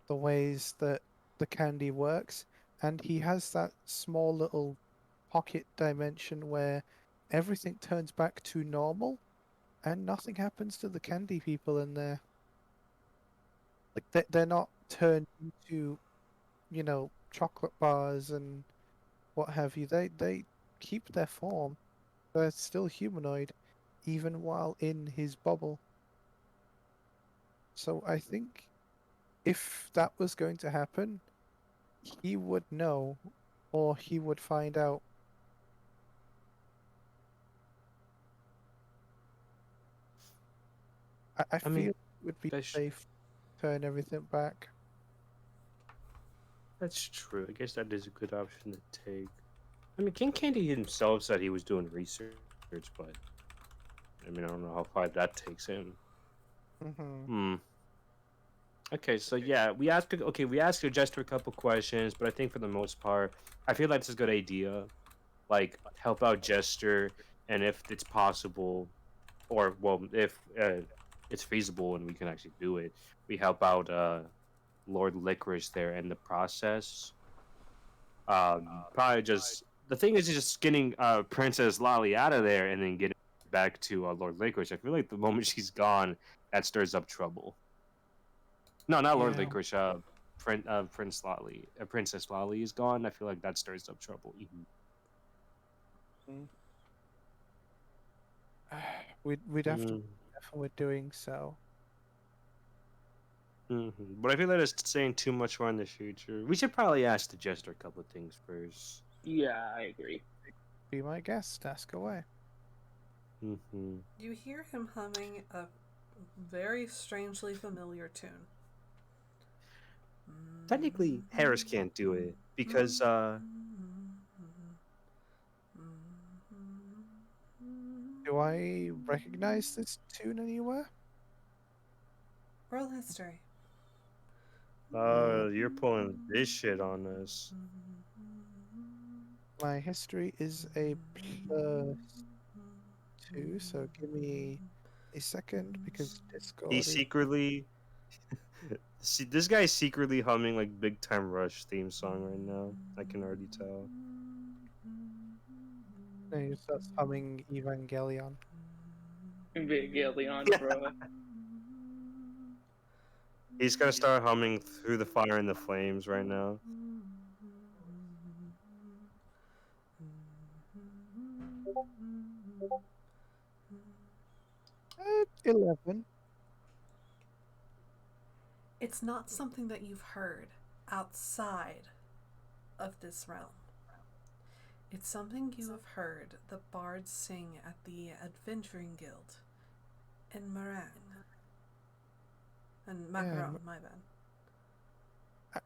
the ways that the candy works, and he has that small little pocket dimension where everything turns back to normal, and nothing happens to the candy people in there. Like they're not turned into, chocolate bars and what have you. They keep their form. They're still humanoid, even while in his bubble. So I think if that was going to happen, he would know, or he would find out. I I feel mean, it would be that's safe to turn everything back. that's true. I guess that is a good option to take. I mean, King Candy himself said he was doing research, but I mean, I don't know how far that takes him. Hmm. Hmm. Okay, so yeah, we asked the Jester a couple questions, but I think for the most part, I feel like it's a good idea. Like help out Jester, and if it's possible, or well, if it's feasible and we can actually do it, we help out Lord Licorice there in the process. Probably just the thing is just getting Princess Lolly out of there and then getting back to Lord Licorice. I feel like the moment she's gone, that stirs up trouble. No, not Lord Yeah. Licorice. Prince Lolly, Princess Lolly is gone. I feel like that stirs up trouble. Mm. We'd have to be Mm-hmm. careful with doing so. But I feel like it's saying too much more in the future. We should probably ask the Jester a couple of things first. Yeah, I agree. Be my guest. Ask away. Mm-hmm. You hear him humming a very strangely familiar tune. Technically, Harris can't do it because Do I recognize this tune anywhere? World history. you're pulling this shit on us. My history is a +2, so give me a second because He Discord is. secretly see this guy's secretly humming like Big Time Rush theme song right now. I can already tell. No, he starts humming Evangelion. Evangelion, bro. He's gonna start humming Through the Fire and the Flames right now. 11. It's not something that you've heard outside of this realm. It's something you have heard the bards sing at the Adventuring Guild in Marang. And Macaron, my bad.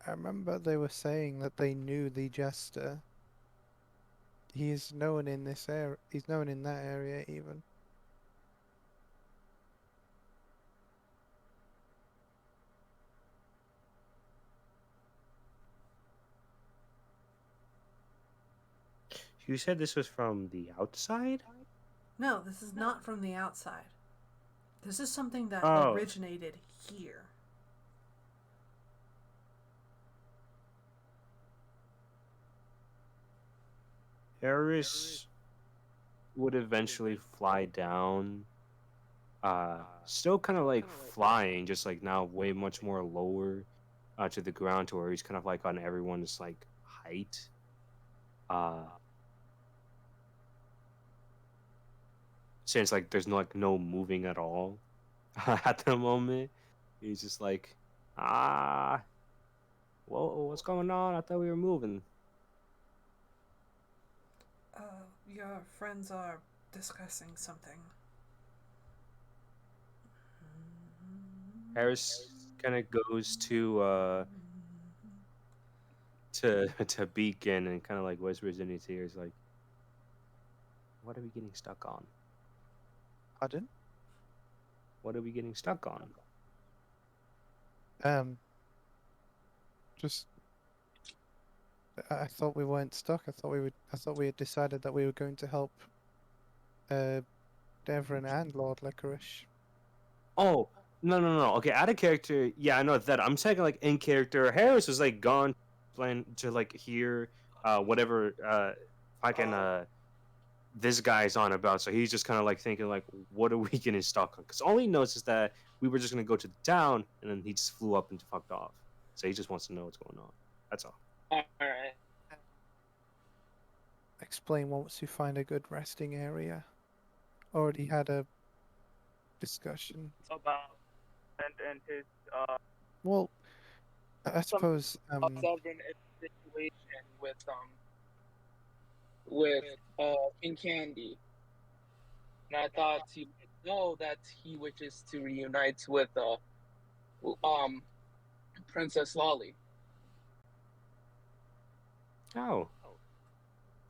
I remember they were saying that they knew the Jester. He's known in this area. He's known in that area even. You said this was from the outside? No, this is not from the outside. This is something that Oh. originated here. Harris would eventually fly down. Still kind of like flying, just like now way much more lower to the ground to where he's kind of like on everyone's like height. Since like there's no moving at all at the moment. He's just like, ah, whoa, what's going on? I thought we were moving. Your friends are discussing something. Harris kind of goes to Beacon and kind of like whispers in his ears like, "What are we getting stuck on? Pardon? What are we getting stuck on?" Just I thought we weren't stuck. I thought we had decided that we were going to help Devrin and Lord Licorice. Oh, no. Okay, out of character. Yeah, I know that. I'm saying like in character. Harris was like gone explain to like hear whatever fucking this guy's on about. So he's just kind of like thinking like, what are we getting stuck on? Because all he knows is that we were just gonna go to the town, and then he just flew up and fucked off. So he just wants to know what's going on. That's all. All right. Explain once you find a good resting area. Already had a discussion. About and his Well, I suppose stubborn situation with King Candy, and I thought he would know that he wishes to reunite with um Princess Lolly. Oh,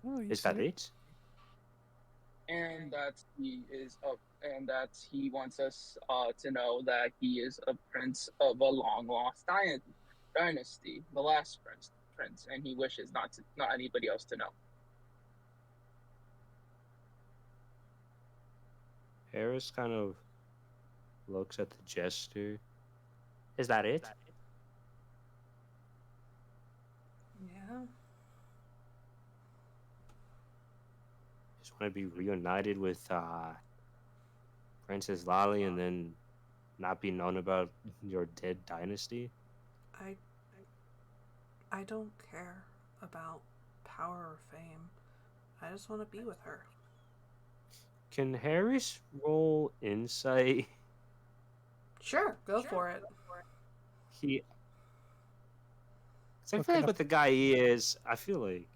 oh, you is that see? it? And that he wants us to know that he is a prince of a long lost dynasty, the last prince, and he wishes not anybody else to know. Harris kind of looks at the jester. Is that it? Yeah. Just want to be reunited with Princess Lolly and then not be known about your dead dynasty? I don't care about power or fame. I just want to be with her. Can Harris roll insight? Sure, go for it. He. Cause I Look feel it like up. with the guy he is, I feel like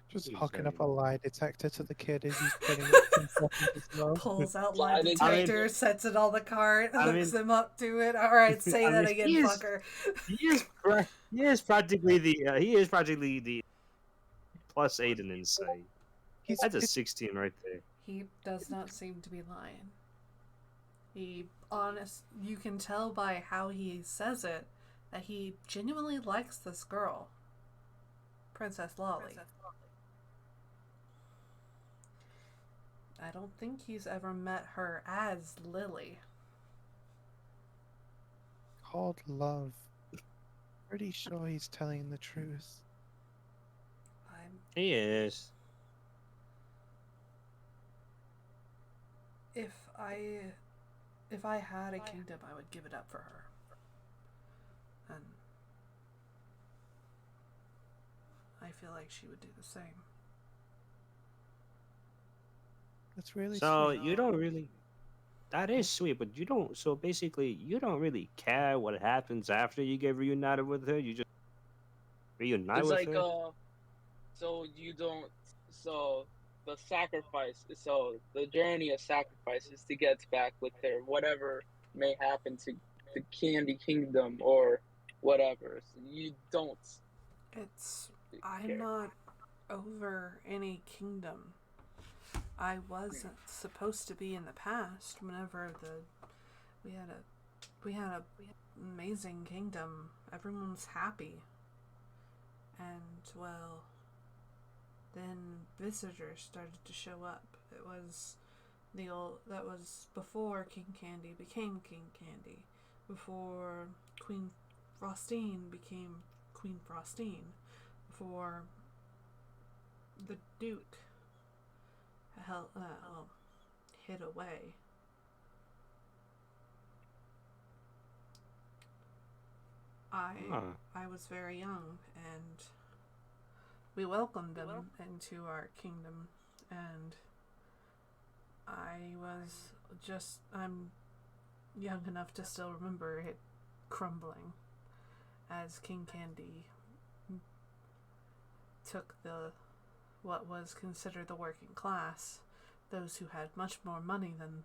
Just he's hooking up a very- lie detector to the kid as he's putting himself in his mouth. Pulls out lie I mean- detector, sets it on the cart, I hooks mean- him up to it. All right, say I that mean, again, he is- fucker. he is practically the +8 in insight. That's a It's 16 right there. He does not seem to be lying. You can tell by how he says it that he genuinely likes this girl, Princess Lolly. I don't think he's ever met her as Lily. called love. Pretty sure he's telling the truth. He is. If I had a kingdom, I would give it up for her. And I feel like she would do the same. That's really So sweet. you don't really. That is sweet, but you don't. So basically, you don't really care what happens after you get reunited with her. You just reunite It's with like her. so you don't so the sacrifice so the journey of sacrifice is to get back with her, whatever may happen to the Candy Kingdom or whatever. So you don't I'm care. not over any kingdom. I wasn't supposed to be in the past. Whenever we had a amazing kingdom. Everyone was happy, and well, then visitors started to show up. It was that was before King Candy became King Candy, before Queen Frostine became Queen Frostine, before the Duke hid away. I was very young, and we welcomed them into our kingdom, and I'm young enough to still remember it crumbling as King Candy took what was considered the working class, those who had much more money than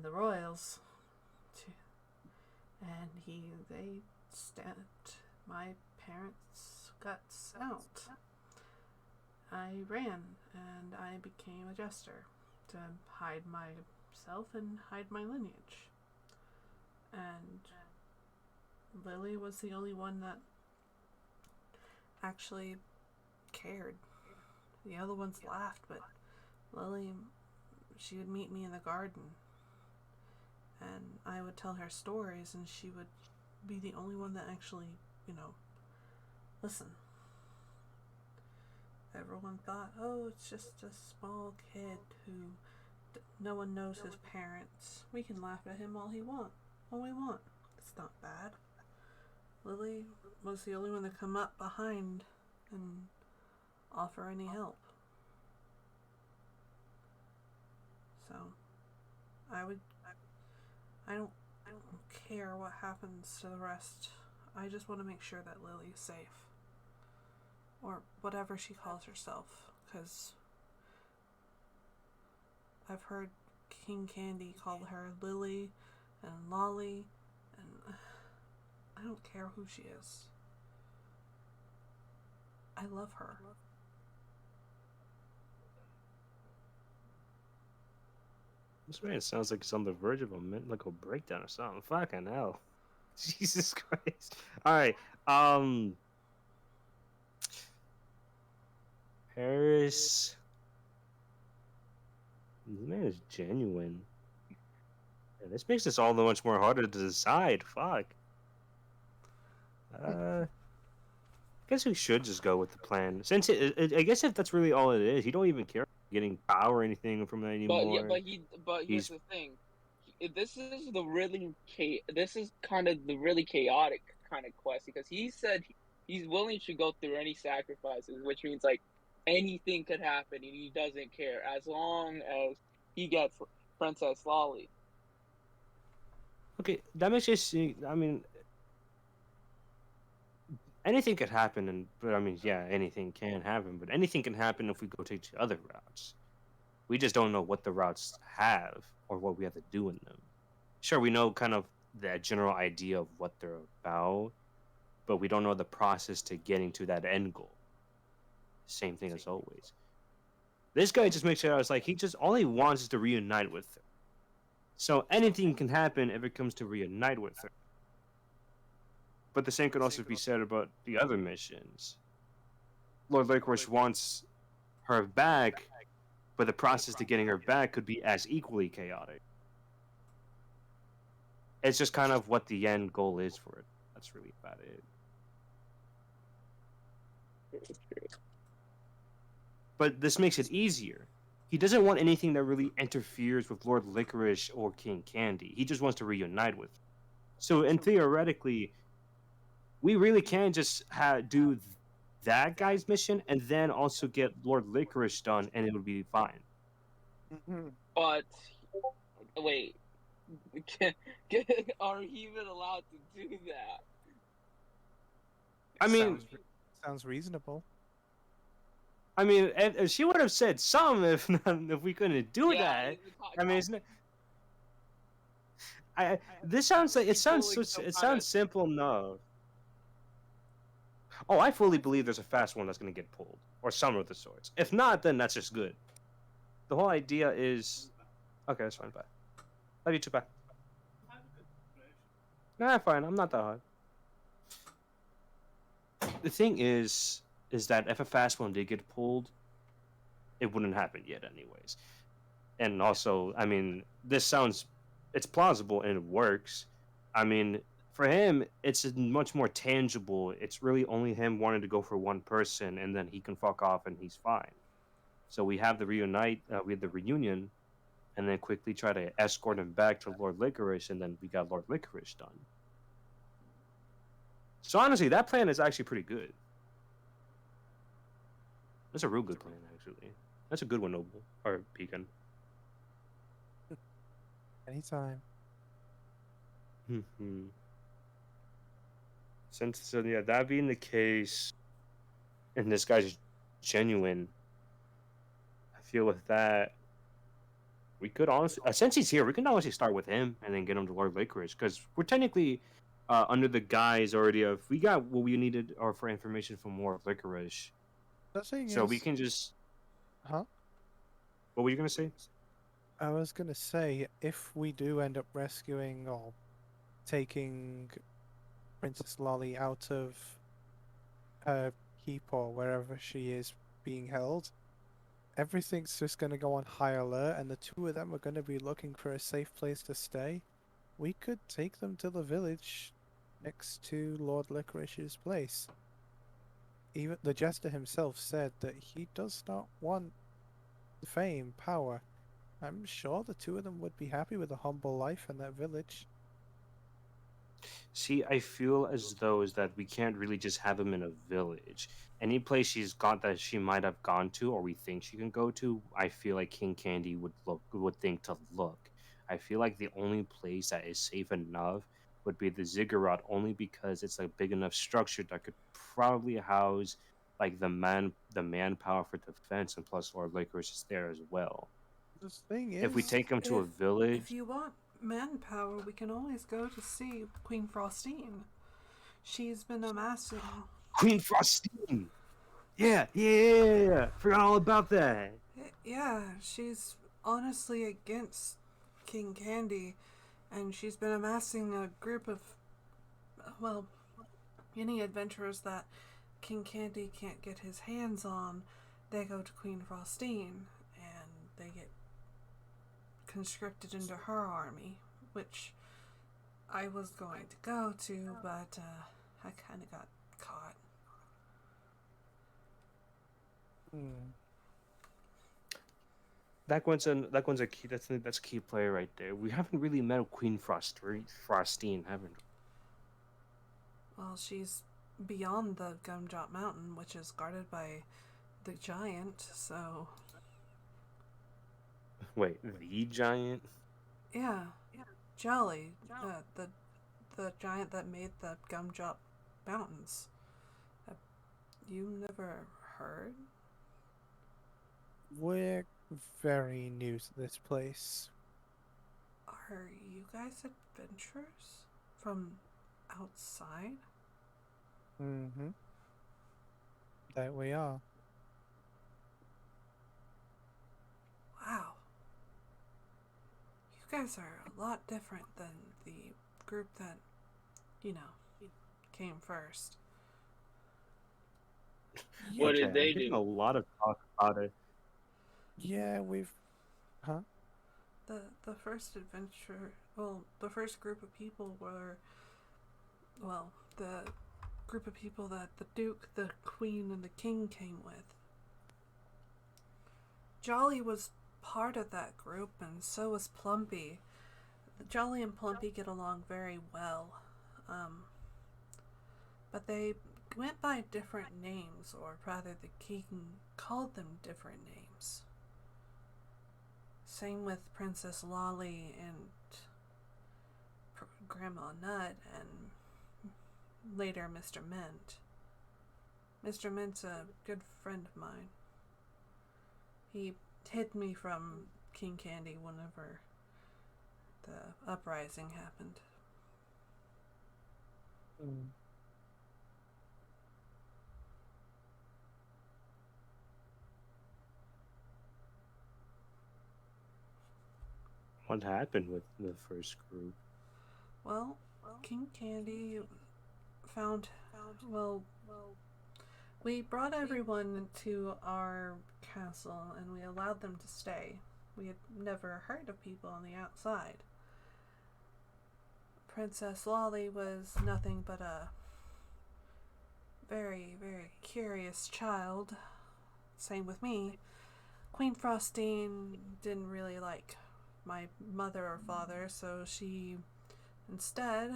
the royals, and they stamped my parents' guts out. I ran and I became a jester to hide myself and hide my lineage. And Lily was the only one that actually cared. The other ones laughed, but Lily, she would meet me in the garden, and I would tell her stories, and she would be the only one that actually, Listen, everyone thought, oh, it's just a small kid who no one knows his parents. We can laugh at him all we want. It's not bad. Lily was the only one to come up behind and offer any help. So, I don't care what happens to the rest. I just want to make sure that Lily's safe. Or whatever she calls herself, because I've heard King Candy call her Lily and Lolly, and I don't care who she is. I love her. This man sounds like he's on the verge of a mental breakdown or something. Fucking hell. Jesus Christ. Alright, Paris. This man is genuine. And this makes this all the much more harder to decide. Fuck. Guess we should just go with the plan. Since I guess if that's really all it is, he don't even care getting power or anything from that But anymore. but here's He's- the thing. This is the really this is kind of the really chaotic kind of quest because he said he's willing to go through any sacrifices, which means like anything could happen and he doesn't care as long as he gets Princess Lolly. Okay, that makes you see. I mean, anything could happen, but I mean, yeah, anything can happen. But anything can happen if we go take the other routes. We just don't know what the routes have or what we have to do in them. Sure, we know kind of the general idea of what they're about, but we don't know the process to getting to that end goal. Same thing as always. This guy just makes sure I was like, all he wants is to reunite with her. So anything can happen if it comes to reunite with her. But the same could also be said about the other missions. Lord Licorice wants her back, but the process to getting her back could be as equally chaotic. It's just kind of what the end goal is for it. That's really about it. But this makes it easier. He doesn't want anything that really interferes with Lord Licorice or King Candy. He just wants to reunite with them. So, and theoretically, we really can just do that guy's mission and then also get Lord Licorice done, and it would be fine. But wait, are we even allowed to do that? I mean, sounds reasonable. I mean, if she would have said some if we couldn't do that. I mean, it's not. This sounds like it sounds simple enough. Oh, I fully believe there's a fast one that's gonna get pulled, or some of the sorts. If not, then that's just good. The whole idea is, okay, that's fine. Bye. Love you too. Bye. Nah, fine. I'm not that hard. The thing is that if a fast one did get pulled, it wouldn't happen yet, anyways. And also, I mean, it's plausible and it works. I mean, for him, it's much more tangible. It's really only him wanting to go for one person, and then he can fuck off and he's fine. So we have the reunion, and then quickly try to escort him back to Lord Licorice, and then we got Lord Licorice done. So honestly, that plan is actually pretty good. That's a real good plan, actually. That's a good one, Noble. Or Pecan. Anytime. So yeah, that being the case, and this guy's genuine, I feel with that, we could honestly, since he's here, we can honestly start with him and then get him to Lord Licorice, because we're technically under the guise already of, we got what we needed or for information from Lord Licorice. So we can just... Huh? What were you going to say? I was going to say, if we do end up rescuing or taking Princess Lolly out of her keep or wherever she is being held, everything's just going to go on high alert, and the two of them are going to be looking for a safe place to stay. We could take them to the village next to Lord Licorice's place. even the jester himself said that he does not want fame, power. I'm sure the two of them would be happy with a humble life in that village. See, I feel as though is that we can't really just have him in a village. Any place she's got that she might have gone to, or we think she can go to, I feel like King Candy would think to look. I feel like the only place that is safe enough would be the ziggurat, only because it's a big enough structure that could probably house like the manpower for defense, and plus Lord Licorice is there as well. The thing If we is, take him to a If village, you want manpower, we can always go to see Queen Frostine. She's been amassing. Queen Frostine. Yeah. Forgot all about that. Yeah, she's honestly against King Candy, and she's been amassing a group of, well, any adventurers that King Candy can't get his hands on. They go to Queen Frostine, and they get conscripted into her army, which I was going to go to, but I kind of got caught. That one's a key. That's a key player right there. We haven't really met Queen Frostine, haven't we? Well, she's beyond the Gumdrop Mountain, which is guarded by the giant, so Wait, the giant? yeah, Jolly, the giant that made the Gumdrop Mountains. You never heard? we're very new to this place. Are you guys adventurers from outside? Mm-hmm. That we are. Wow. You guys are a lot different than the group that, came first. What Okay, did they I'm getting do? a lot of talk about it. Yeah, we've. Huh? The first adventure, well, the first group of people were, well, the group of people that the Duke, the Queen, and the King came with. Jolly was part of that group, and so was Plumpy. Jolly and Plumpy get along very well, but they went by different names, or rather, the King called them different names. Same with Princess Lolly and Grandma Nut, and later Mr. Mint. Mr. Mint's a good friend of mine. He hid me from King Candy whenever the uprising happened. What happened with the first group? Well, King Candy found, well, we brought everyone to our castle and we allowed them to stay. We had never heard of people on the outside. Princess Lolly was nothing but a very, very curious child. Same with me. Queen Frostine didn't really like my mother or father, so she, instead,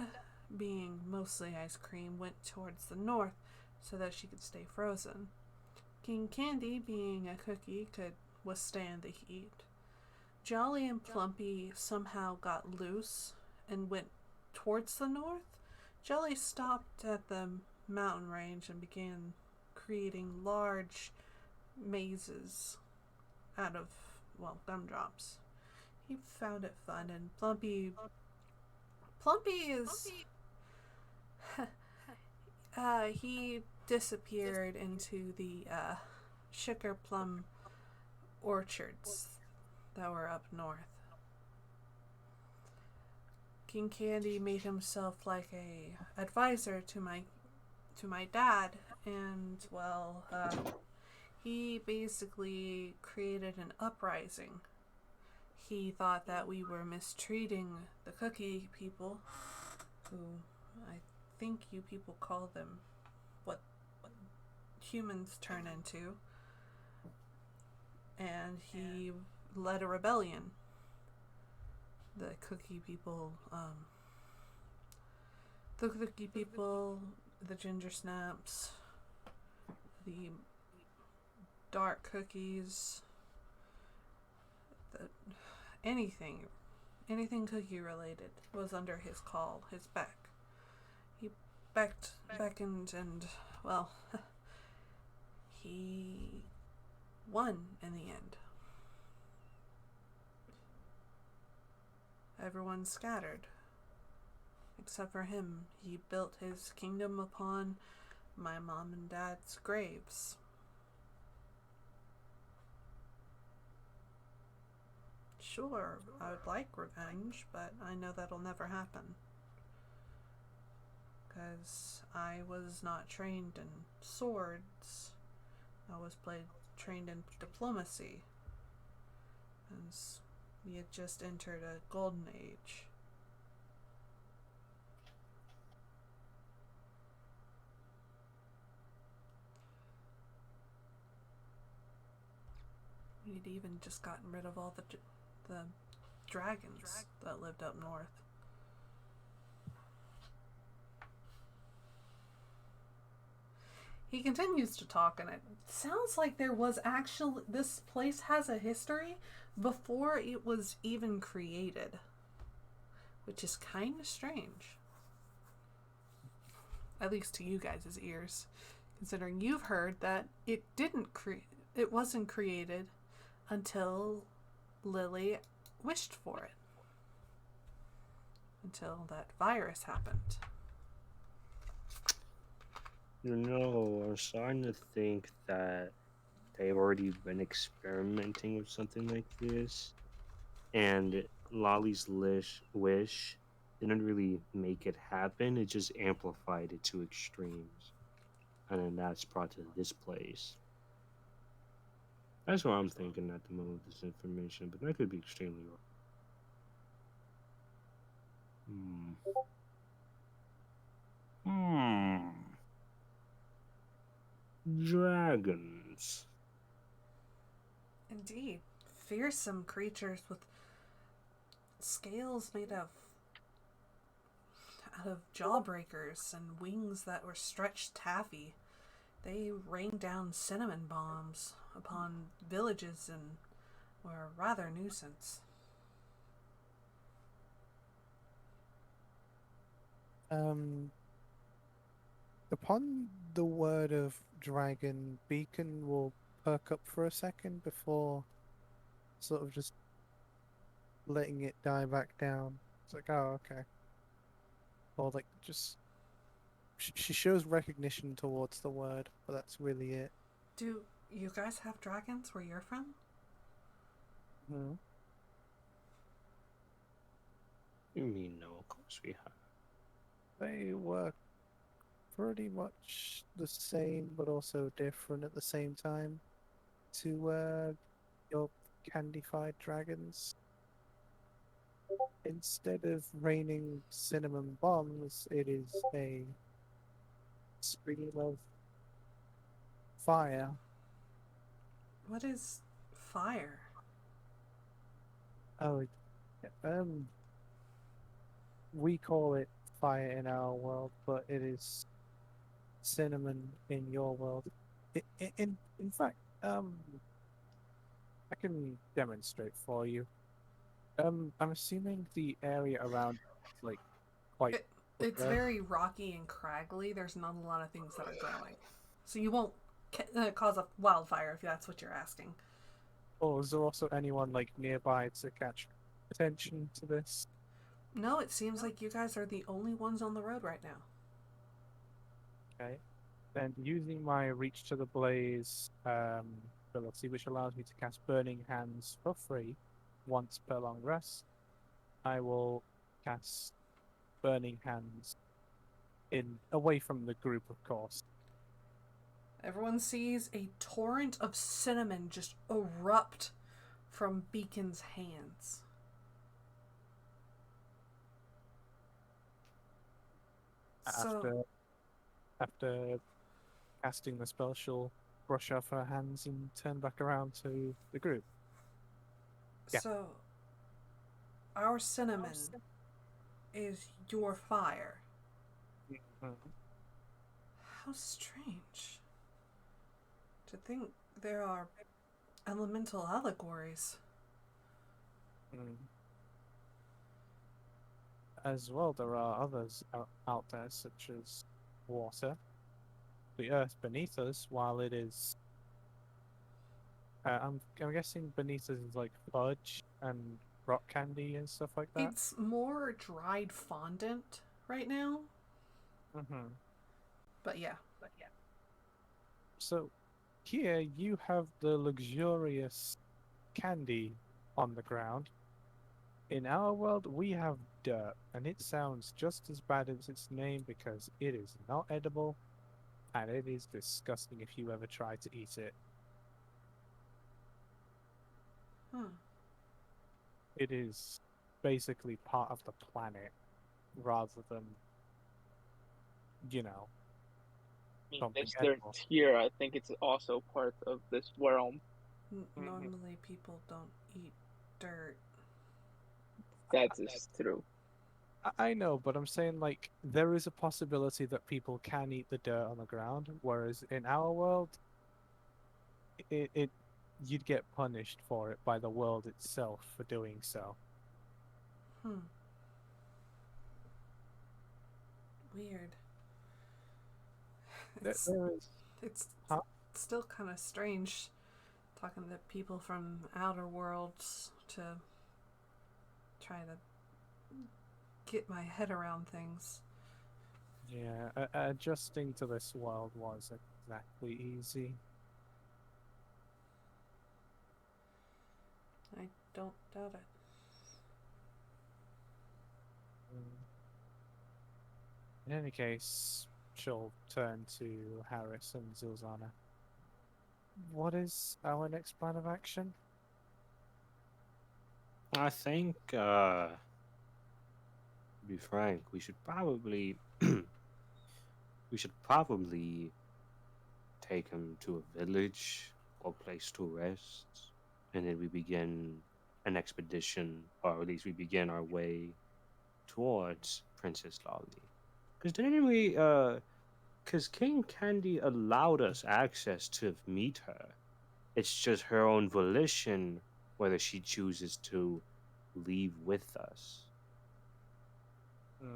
being mostly ice cream, went towards the north so that she could stay frozen. King Candy, being a cookie, could withstand the heat. Jolly and Plumpy somehow got loose and went towards the north. Jolly stopped at the mountain range and began creating large mazes out of, well, gumdrops. He found it fun, and Plumpy is he disappeared into the sugar plum orchards that were up north. King Candy made himself like a advisor to my dad, and well, he basically created an uprising. He thought that we were mistreating the cookie people, who I think you people call them what humans turn into, and he led a rebellion. The cookie people, the ginger snaps, the dark cookies, anything cookie related was under his call, his beck. He beckoned, and, well, he won in the end. Everyone scattered. Except for him. He built his kingdom upon my mom and dad's graves. Sure, I would like revenge, but I know that'll never happen. Because I was not trained in swords. I was trained in diplomacy. And we had just entered a golden age. We'd even just gotten rid of all the dragons that lived up north. He continues to talk, and it sounds like there was actually, this place has a history before it was even created, which is kind of strange, at least to you guys' ears, considering you've heard that it wasn't created until Lily wished for it, until that virus happened. You know, I'm starting to think that they've already been experimenting with something like this, and Lolly's wish didn't really make it happen, it just amplified it to extremes. And then that's brought to this place. That's what I'm thinking at the moment with this information, but that could be extremely wrong. Dragons. Indeed. Fearsome creatures with scales made out of jawbreakers and wings that were stretched taffy. They rained down cinnamon bombs upon villages and were a rather nuisance. Upon the word of dragon, Beacon will perk up for a second before sort of just letting it die back down. It's like, oh, okay. Or like, just... She shows recognition towards the word, but that's really it. Do you guys have dragons where you're from? Hmm. You mean no? Of course we have. They work pretty much the same, but also different at the same time to your candified dragons. Instead of raining cinnamon bombs, it is a stream of fire. What is fire? Oh, we call it fire in our world, but it is cinnamon in your world. In fact, I can demonstrate for you. I'm assuming the area around, like, quite. It's very rocky and craggly. There's not a lot of things that are growing, so you won't cause a wildfire if that's what you're asking. Or is there also anyone like nearby to catch attention to this? No, it seems like you guys are the only ones on the road right now. Okay. Then using my reach to the blaze ability, which allows me to cast Burning Hands for free once per long rest, I will cast Burning Hands away from the group, of course. Everyone sees a torrent of cinnamon just erupt from Beacon's hands. After casting the spell, she'll brush off her hands and turn back around to the group. Yeah. So, our cinnamon is your fire. Mhm. How strange. To think there are elemental allegories. Mm. As well, there are others out there, such as water, the earth beneath us, while it is. I'm guessing beneath us is like fudge and rock candy and stuff like that. It's more dried fondant right now, Mm-hmm. but yeah. So here you have the luxurious candy on the ground. In our world, we have dirt, and it sounds just as bad as its name because it is not edible, and it is disgusting if you ever try to eat it. Huh. It is basically part of the planet rather than, you know, I mean, something it's their edible. tier. I think it's also part of this realm. Normally people don't eat dirt. That is true. I know, but I'm saying like there is a possibility that people can eat the dirt on the ground, whereas in our world, it you'd get punished for it by the world itself for doing so. Hmm. Weird. It's There is, it's huh? still kind of strange talking to people from outer worlds to try to get my head around things. Yeah, adjusting to this world wasn't exactly easy. I don't doubt it. Mm. In any case, she'll turn to Harris and Zilzana. What is our next plan of action? I think, to be frank, we should probably take him to a village or place to rest, and then we begin an expedition, or at least we begin our way towards Princess Lolly. Because didn't we, because King Candy allowed us access to meet her. It's just her own volition whether she chooses to leave with us.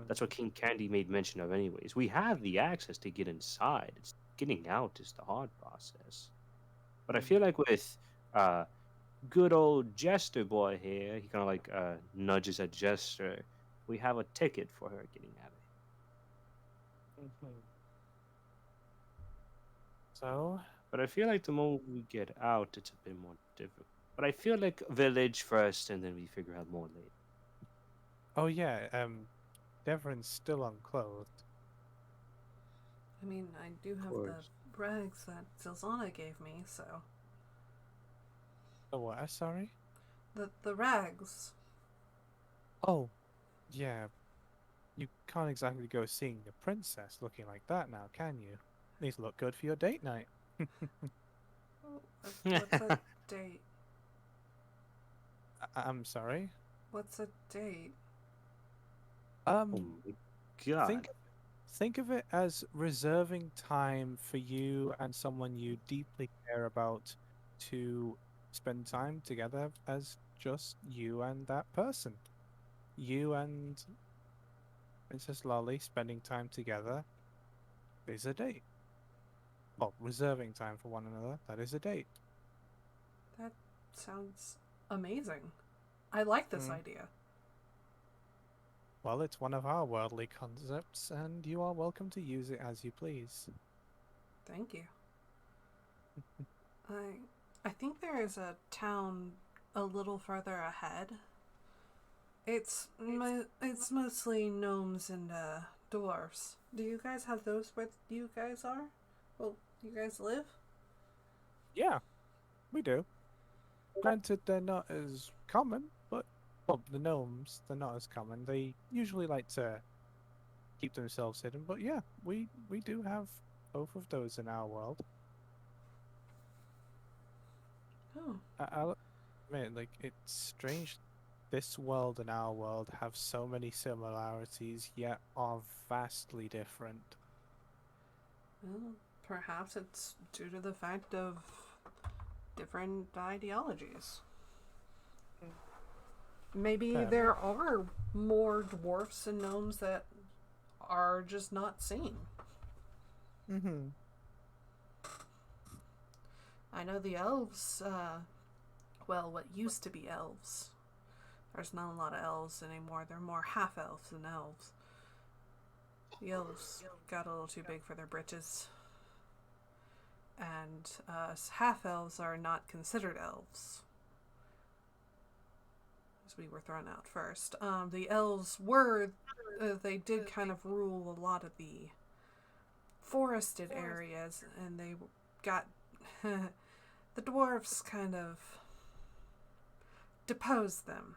That's what King Candy made mention of, anyways. We have the access to get inside. It's getting out is the hard process. But I feel like with good old Jester boy here, he kind of like nudges at Jester. We have a ticket for her getting out of it. Mhm. So, But I feel like the moment we get out, it's a bit more difficult. But I feel like village first, and then we figure out more later. oh yeah, Devrin's still unclothed. I mean, I do Of have the course. rags that Zilzana gave me, so The what? Sorry? the rags. Oh, yeah. You can't exactly go seeing the princess looking like that now, can you? Needs to look good for your date night. What's a date? I'm sorry. What's a date? Oh my god. Think of it as reserving time for you and someone you deeply care about to spend time together as just you and that person. You and Princess Lolly spending time together is a date. Well, reserving time for one another, that is a date. That sounds amazing. I like this Mm. idea. Well, it's one of our worldly concepts, and you are welcome to use it as you please. Thank you. I think there is a town a little further ahead. It's mostly gnomes and dwarves. Do you guys have those where you guys are? Well, you guys live? Yeah, we do. Granted, they're not as common, but well, the gnomes, they're not as common. They usually like to keep themselves hidden, but yeah, we do have both of those in our world. Oh. I'll admit, like, it's strange. This world and our world have so many similarities, yet are vastly different. Well, perhaps it's due to the fact of different ideologies. Maybe Fair. there are more dwarfs and gnomes that are just not seen. Mm-hmm. I know the elves, well, what used to be elves. There's not a lot of elves anymore. They're more half-elves than elves. The elves got a little too big for their britches. And half-elves are not considered elves. As we were thrown out first. The elves were, they did kind of rule a lot of the forested areas, and they got, the dwarves kind of deposed them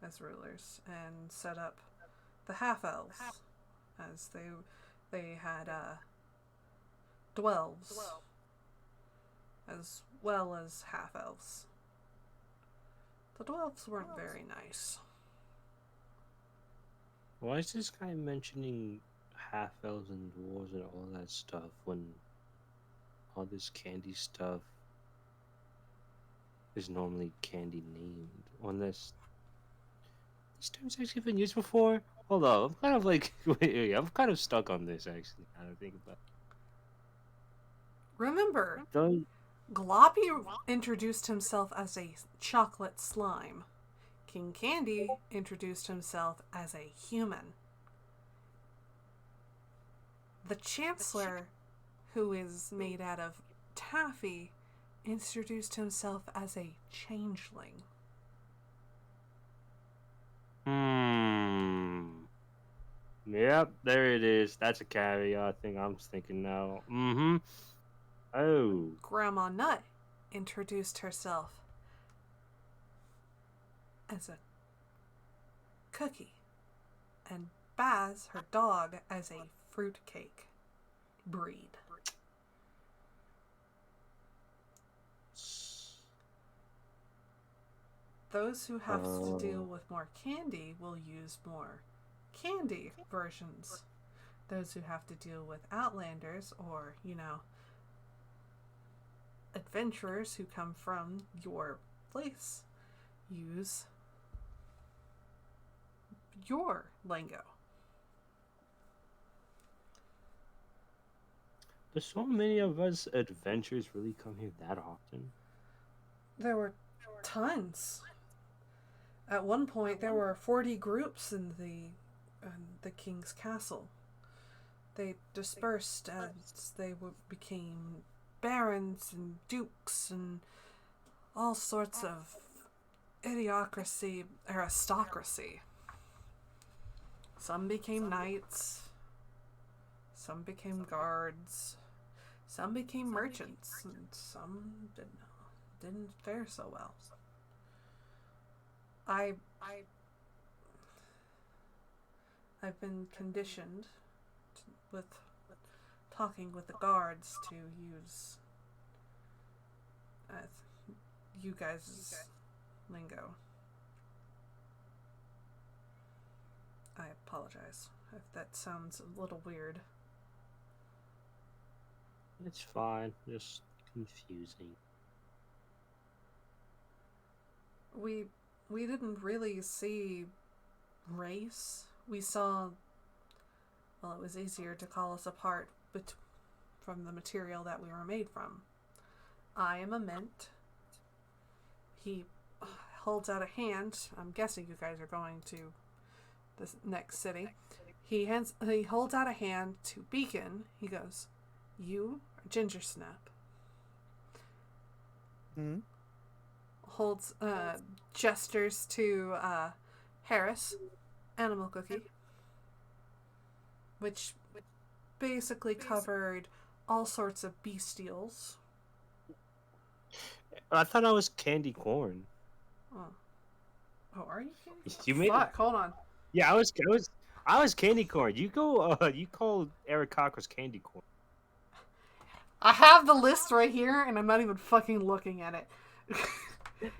as rulers and set up the half-elves as they had dwelves as well as half-elves. The dwarves weren't very nice. Why is this guy mentioning half elves and dwarves and all that stuff when all this candy stuff is normally candy named? Unless this term's actually been used before? Hold on, I'm kind of like, wait, I'm kind of stuck on this actually. I don't think about Remember, it. Gloppy introduced himself as a chocolate slime. King Candy introduced himself as a human. The Chancellor, who is made out of taffy, introduced himself as a changeling. Yep, there it is. That's a caveat thing I'm thinking now. Mm-hmm. Oh. Grandma Nut introduced herself as a cookie, and Baz, her dog, as a fruitcake breed. Those who have to deal with more candy will use more candy versions. Those who have to deal with outlanders or, adventurers who come from your place use your lingo. Do so many of us adventurers really come here that often? There were tons. At one point, there were 40 groups in the king's castle. They dispersed as they became barons and dukes and all sorts of aristocracy. Some became knights, some became guards, some became merchants, and some didn't fare so well. I've been conditioned with talking with the guards to use you guys' lingo. I apologize if that sounds a little weird. It's fine, just confusing. We didn't really see race. We saw, well, it was easier to call us apart from the material that we were made from. I am a mint. He holds out a hand. I'm guessing you guys are going to the next city. He holds out a hand to Beacon. He goes, "You are Ginger Snap." Hmm? Holds, gestures to Harris, Animal Cookie, which basically covered all sorts of bestials. I thought I was candy corn. Oh, are you kidding? You made Fuck, hold on. Yeah, I was I was candy corn. You go. You call Eric Cockroach candy corn. I have the list right here, and I'm not even fucking looking at it.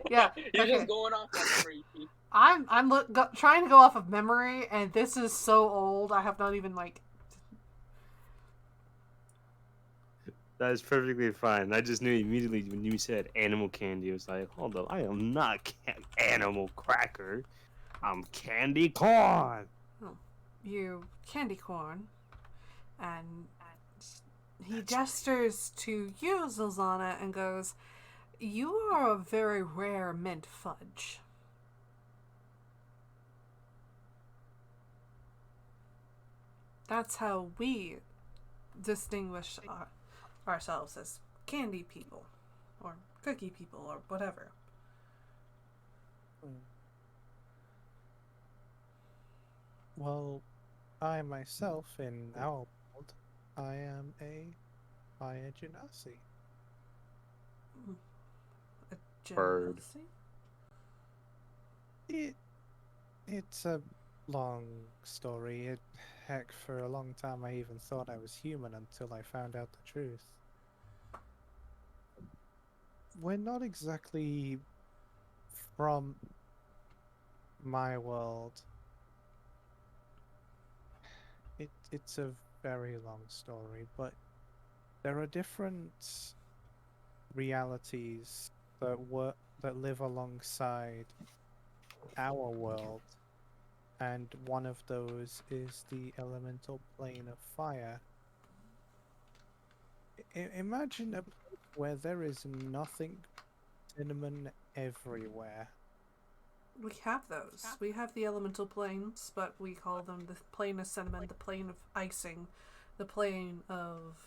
Yeah. You're Okay. just going off on memory. I'm trying to go off of memory, and this is so old. I have not even like. That is perfectly fine. I just knew immediately when you said animal candy. It was like, hold up, I am not animal cracker. I'm candy corn. You candy corn, and he gestures to you, Zilzana, and goes, "You are a very rare mint fudge." That's how we distinguish ourselves as candy people, or cookie people, or whatever. Well, I myself, in our world, I am a fire genasi. A Bird. genasi? It's a long story. Heck, for a long time I even thought I was human until I found out the truth. We're not exactly from my world. It's a very long story, but there are different realities that live alongside our world, and one of those is the elemental plane of fire. Imagine a place where there is nothing but cinnamon everywhere. We have those. We have the elemental planes, but we call them the plane of cinnamon, the plane of icing, the plane of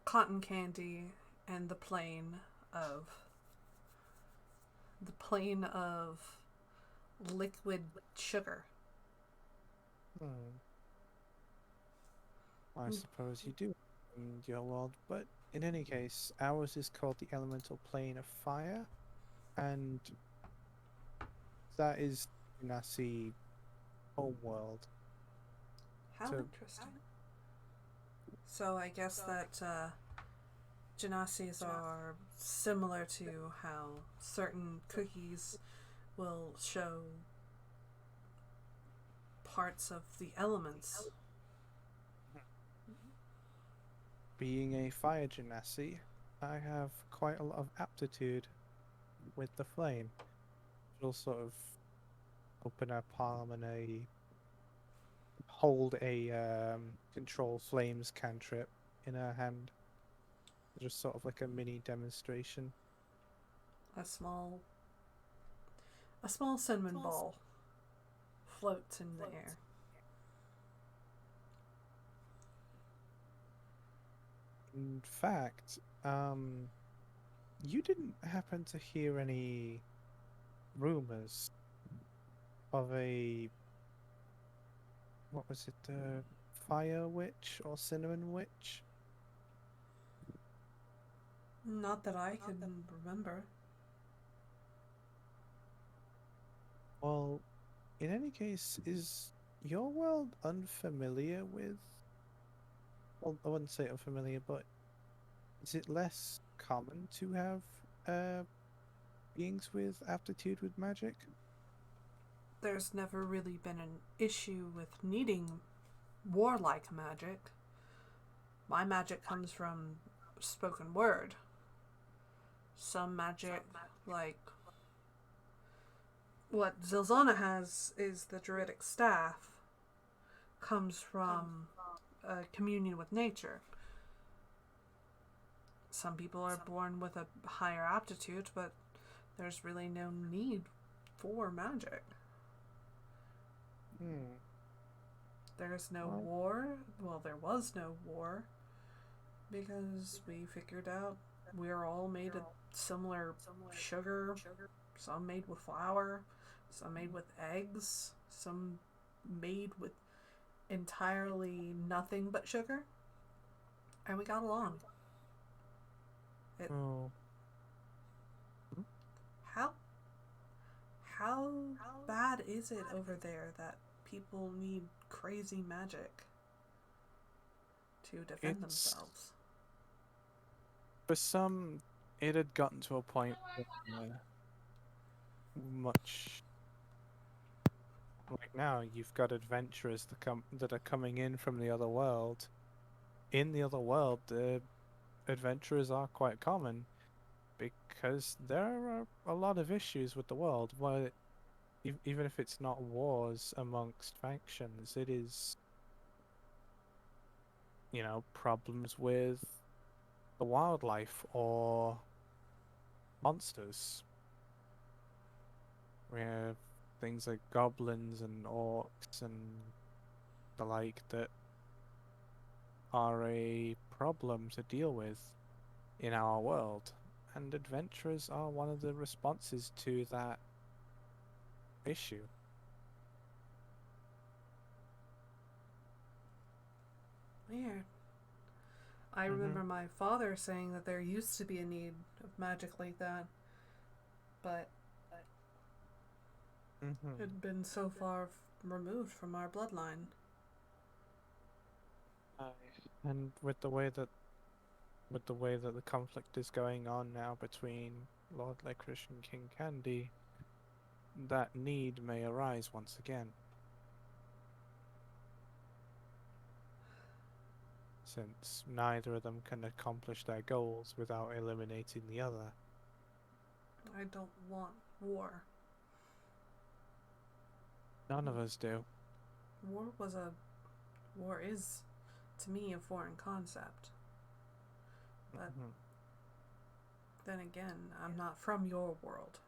cotton candy, and the plane of liquid sugar. I suppose you do in your world, but in any case, ours is called the elemental plane of fire, and that is Genasi homeworld. How interesting. So I guess that Genasis are similar to how certain cookies will show parts of the elements. Being a fire genasi, I have quite a lot of aptitude with the flame. She'll sort of open her palm and hold a control flames cantrip in her hand. Just sort of like a mini demonstration. A small cinnamon ball floats in the air. In fact, you didn't happen to hear any rumors of what was it, fire witch or cinnamon witch? Not that I can remember. Well, in any case, is your world unfamiliar with... Well, I wouldn't say unfamiliar, but is it less common to have beings with aptitude with magic? There's never really been an issue with needing warlike magic. My magic comes from spoken word. Some magic, like what Zilzana has is the druidic staff, comes from a communion with nature. Some people are born with a higher aptitude, but there's really no need for magic. There's no war. Well, there was no war because we figured out we're all made of similar sugar. Some made with flour, some made with eggs, some made with entirely nothing but sugar, and we got along. how bad is it over there that people need crazy magic to defend themselves? For some, it had gotten to a point where much like now you've got adventurers that are coming in from the other world. In the other world, the adventurers are quite common because there are a lot of issues with the world. Where even if it's not wars amongst factions, it is, problems with the wildlife or monsters. We have things like goblins and orcs and the like that are a problem to deal with in our world. And adventurers are one of the responses to that issue. Weird. I remember my father saying that there used to be a need of magic like that, but it had been so far removed from our bloodline. And with the way that the conflict is going on now between Lord Licorice and King Candy, that need may arise once again. Since neither of them can accomplish their goals without eliminating the other. I don't want war. None of us do. War is, to me, a foreign concept. But then again, I'm not from your world.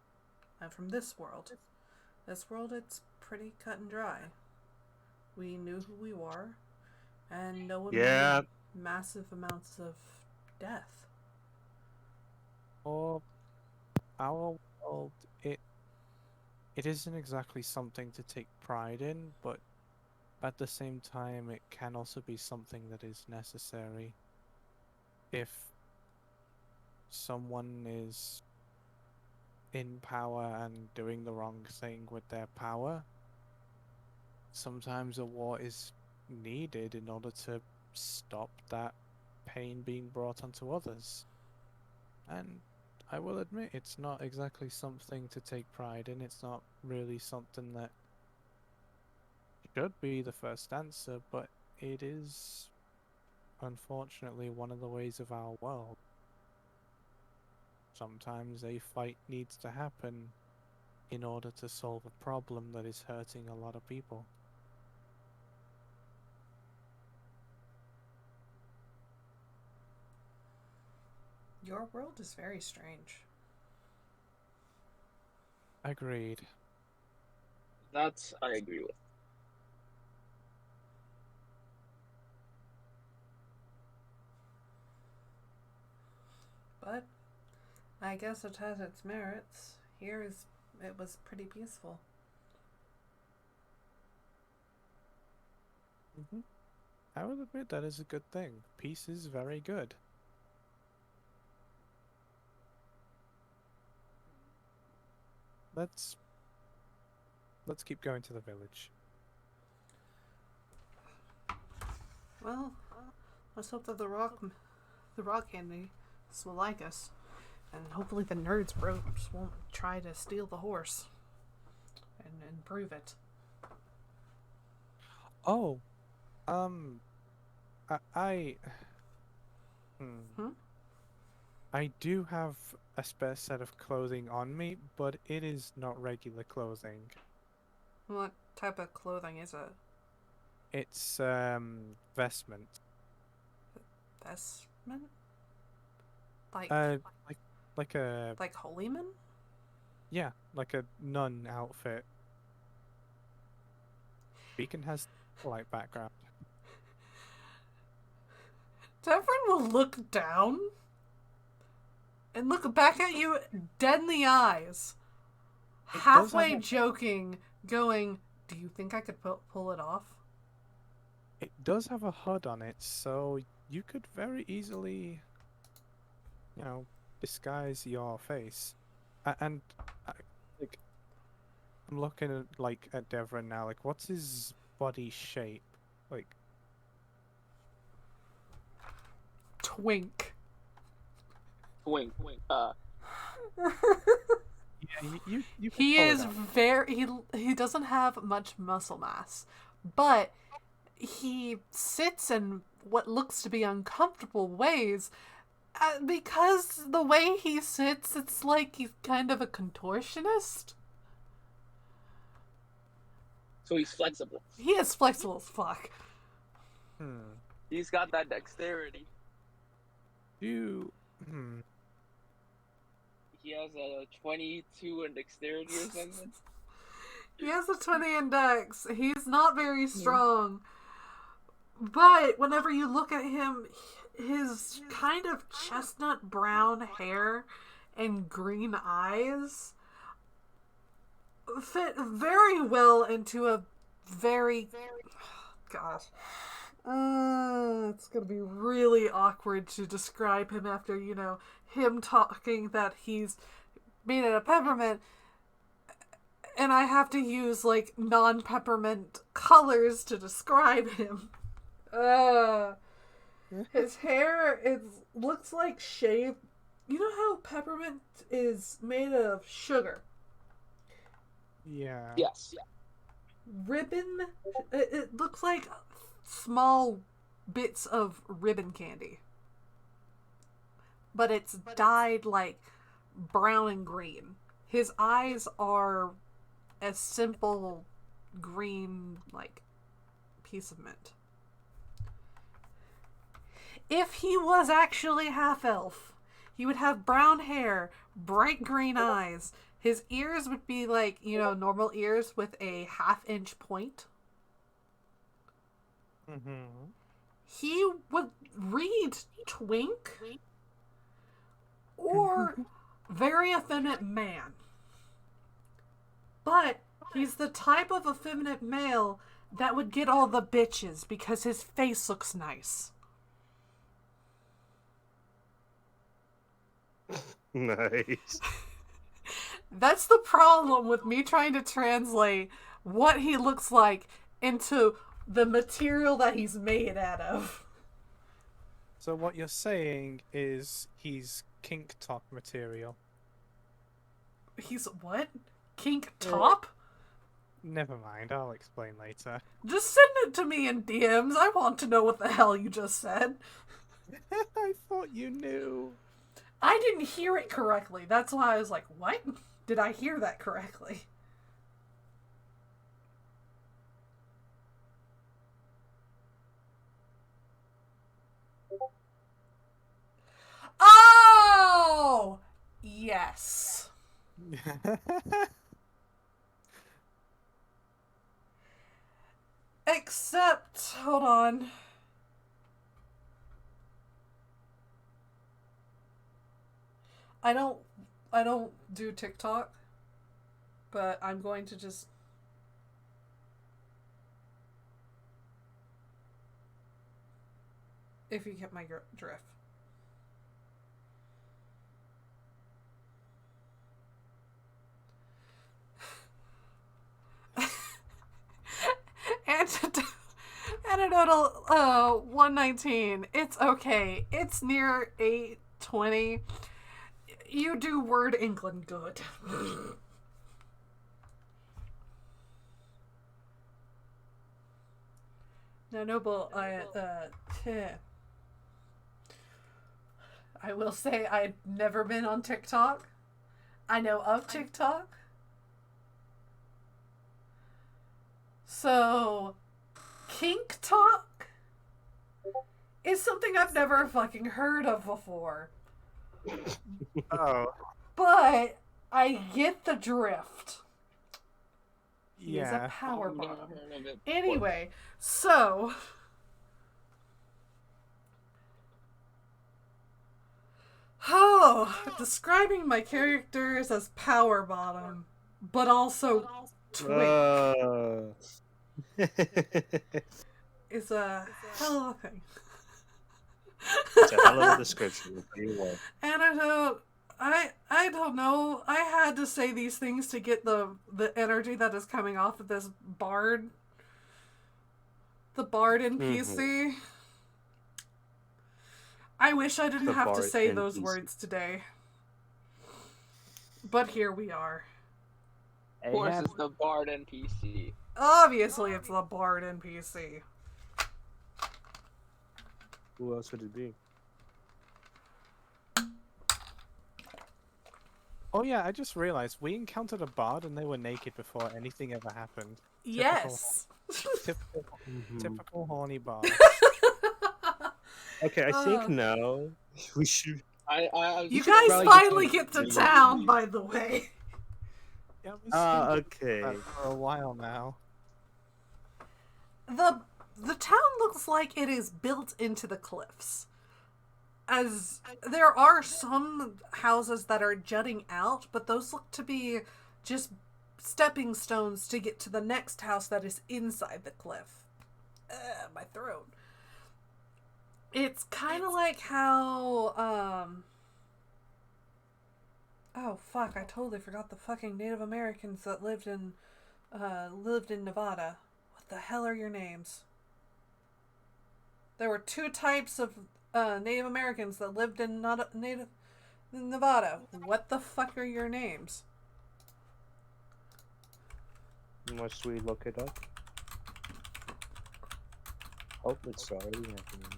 I'm from this world. This world, it's pretty cut and dry. We knew who we were, and no one wanted massive amounts of death. For our world, it isn't exactly something to take pride in, but at the same time, it can also be something that is necessary. If someone is in power and doing the wrong thing with their power, sometimes a war is needed in order to stop that pain being brought onto others. And I will admit, it's not exactly something to take pride in. It's not really something that should be the first answer, but it is unfortunately one of the ways of our world. Sometimes a fight needs to happen in order to solve a problem that is hurting a lot of people. Your world is very strange. Agreed. That's I agree with. But I guess it has its merits. It was pretty peaceful. I will admit that is a good thing. Peace is very good. Let's keep going to the village. Well, let's hope that the rock candy will like us, and hopefully the nerds bros won't try to steal the horse and improve it. Oh, I do have a spare set of clothing on me, but it is not regular clothing. What type of clothing is it? It's vestment. Vestment? Like like a like holyman? yeah, like a nun outfit. Beacon has a light background. Devrin will look down and look back at you dead in the eyes, halfway joking, going, "Do you think I could pull it off?" It does have a hood on it, so you could very easily, disguise your face. And like, I'm looking at at Devran now. Like, what's his body shape? Like, Twink. Wink. yeah, you can He pull it is off. he doesn't have much muscle mass, but he sits in what looks to be uncomfortable ways because the way he sits, it's like he's kind of a contortionist. So he's flexible. He is flexible as fuck. He's got that dexterity. He has a 22 in dexterity or something. He has a 20 in dex. He's not very strong. But whenever you look at him, his kind of chestnut brown hair and green eyes fit very well into a very... Gosh. It's gonna be really awkward to describe him after, him talking that he's made out of peppermint, and I have to use, non-peppermint colors to describe him. His hair, looks like shaved. You know how peppermint is made of sugar? Yeah. Yes. Ribbon, it looks like small bits of ribbon candy. But it's dyed brown and green. His eyes are a simple green, piece of mint. If he was actually half-elf, he would have brown hair, bright green eyes. His ears would be normal ears with a half-inch point. He would read twink or very effeminate man. But he's the type of effeminate male that would get all the bitches because his face looks nice. Nice. That's the problem with me trying to translate what he looks like into the material that he's made out of. So what you're saying is he's kink top material. He's what? Kink top? Never mind, I'll explain later. Just send it to me in DMs. I want to know what the hell you just said. I thought you knew. I didn't hear it correctly. That's why I was like, what? Did I hear that correctly? Oh! Yes. Except, hold on. I don't do TikTok, but I'm going to just... If you get my drift. Antidotal 119. It's okay. It's near 8:20. You do Word England good. Now, Noble, I will say I've never been on TikTok. I know of TikTok. So, kink talk is something I've never fucking heard of before. Oh. But I get the drift. He is a Yeah. power I've never bottom. heard of it. Anyway, so... Oh, describing my characters as power bottom, but also twink, is a hell of a thing. It's a hell of a description. I'll tell you what. Antidote I don't know. I had to say these things to get the energy that is coming off of this bard. The bard NPC. I wish I didn't The have to bard say those NPC. words today. But here we are. Of course, it's the Bard NPC. Obviously, it's the bard NPC. Who else would it be? Oh yeah, I just realized we encountered a bard and they were naked before anything ever happened. Yes. Typical horny bard. Okay, I think no. We should. You guys finally get to town, by the way. Yeah, we've seen Okay. that for a while now. The town looks like it is built into the cliffs. As there are some houses that are jutting out, but those look to be just stepping stones to get to the next house that is inside the cliff. My throat. It's kind of like how, oh fuck, I totally forgot the fucking Native Americans that lived in Nevada. What the hell are your names? There were two types of Native Americans that lived in Nevada. What the fuck are your names? Must we look it up? Oh, it's already happening.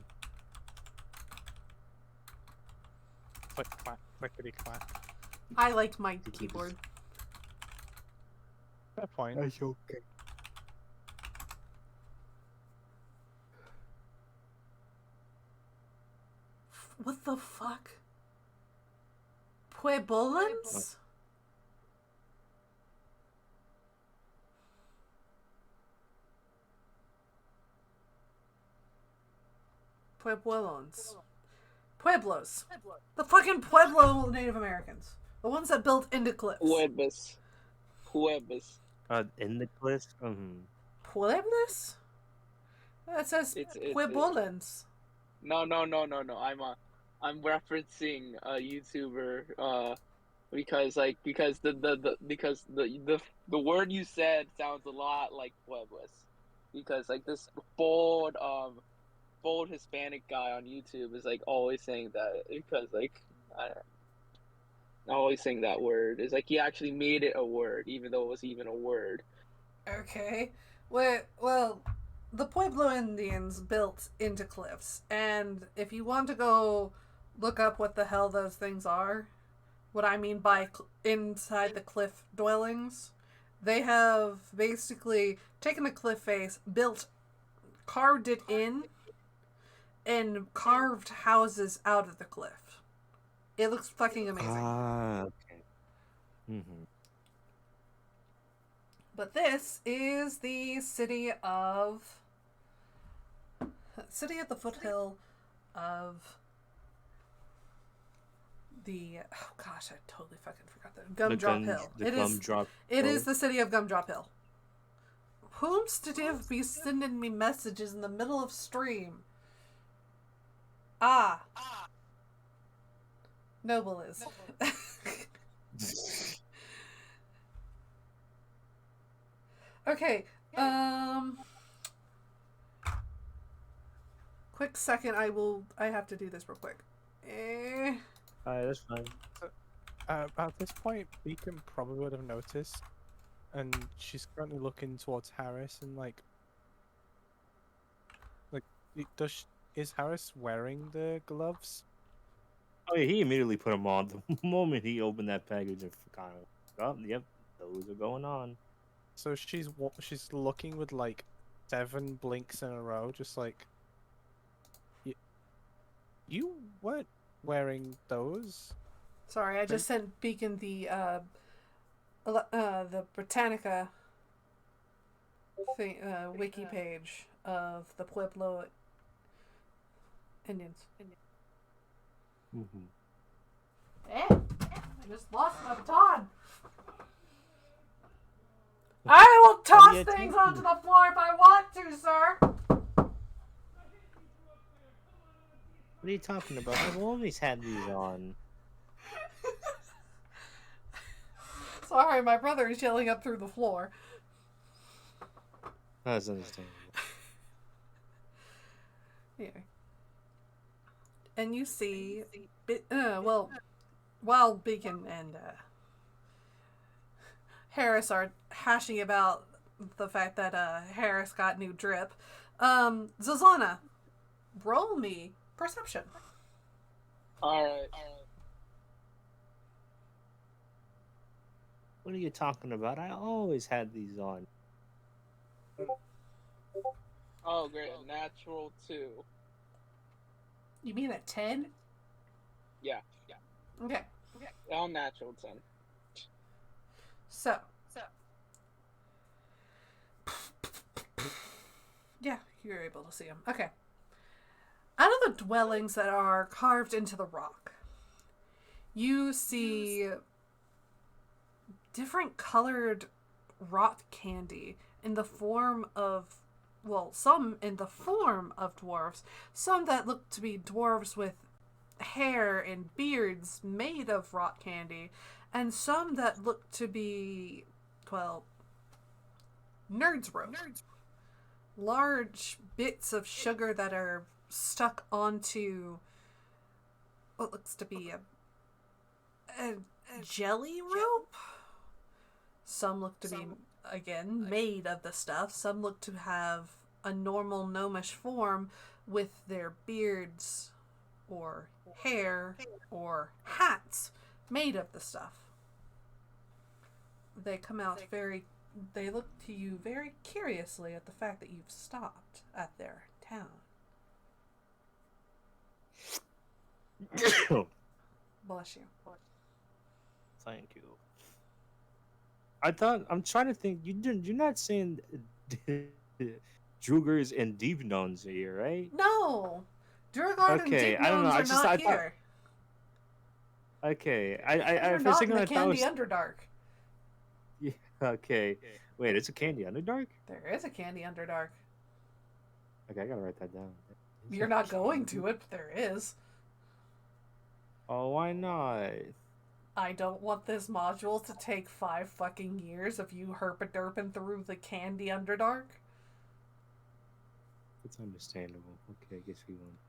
Click clack, clickety clack. I like my keyboard. Fair point. Okay. What the fuck? Pueblans? Pueblos. The fucking Pueblo Native Americans. The ones that built into cliffs. Pueblos. In the cliffs? Pueblos? It says Pueblans. No. I'm referencing a YouTuber because the word you said sounds a lot like Pueblos, because like this bold Hispanic guy on YouTube is like always saying that, because like always saying that word is like he actually made it a word even though it was even a word. Okay. Well, the Pueblo Indians built into cliffs, and if you want to go look up what the hell those things are, what I mean by inside the cliff dwellings, they have basically taken a cliff face, carved it in, and carved houses out of the cliff. It looks fucking amazing. Okay. But this is the city at the foothill of the, oh gosh, I totally fucking forgot that. Gumdrop Hill. It is the city of Gumdrop Hill. Whom's to be sending me messages in the middle of stream? Noble is. Okay, quick second, I have to do this real quick. Alright, that's fine. At this point, Beacon probably would have noticed, and she's currently looking towards Harris and like, is Harris wearing the gloves? Oh yeah, he immediately put them on the moment he opened that package and kind of, oh, yep, those are going on. So she's looking with like 7 blinks in a row, just like, you weren't wearing those. Sorry, I just sent Beacon the Britannica thing, wiki page of the Pueblo Indians. I just lost my baton. I will toss things onto the floor if I want to, sir. What are you talking about? I've always had these on. Sorry, my brother is yelling up through the floor. That's understandable. Yeah. And you see, well, while Beacon and Harris are hashing about the fact that Harris got new drip, Zazana, roll me perception. All right. What are you talking about? I always had these on. Oh, great. A natural 2. You mean a 10? Yeah. Okay. Natural 10. So. Yeah, you're able to see them. Okay. Out of the dwellings that are carved into the rock, you see different colored rot candy in the form of, well, some in the form of dwarves, some that look to be dwarves with hair and beards made of rot candy, and some that look to be, well, nerds rope. Large bits of sugar that are stuck onto what looks to be a jelly rope. Some look to be, again, made of the stuff. Some look to have a normal gnomish form with their beards or hair or hats made of the stuff. They come out they look to you very curiously at the fact that you've stopped at their town. Bless you. Thank you. I'm trying to think. You're not saying Drugers and Deepnons are here, right? No! Durgard Okay, and I don't know. Dignomes are not I here. Okay, They're for a not in second the I thought it Candy was. Underdark. Yeah, okay. Wait, it's a Candy Underdark? There is a Candy Underdark. Okay, I gotta write that down. You're not going to it, but there is. Oh, why not? I don't want this module to take 5 fucking years of you herpa-derping through the Candy Underdark. It's understandable. Okay, I guess we won't.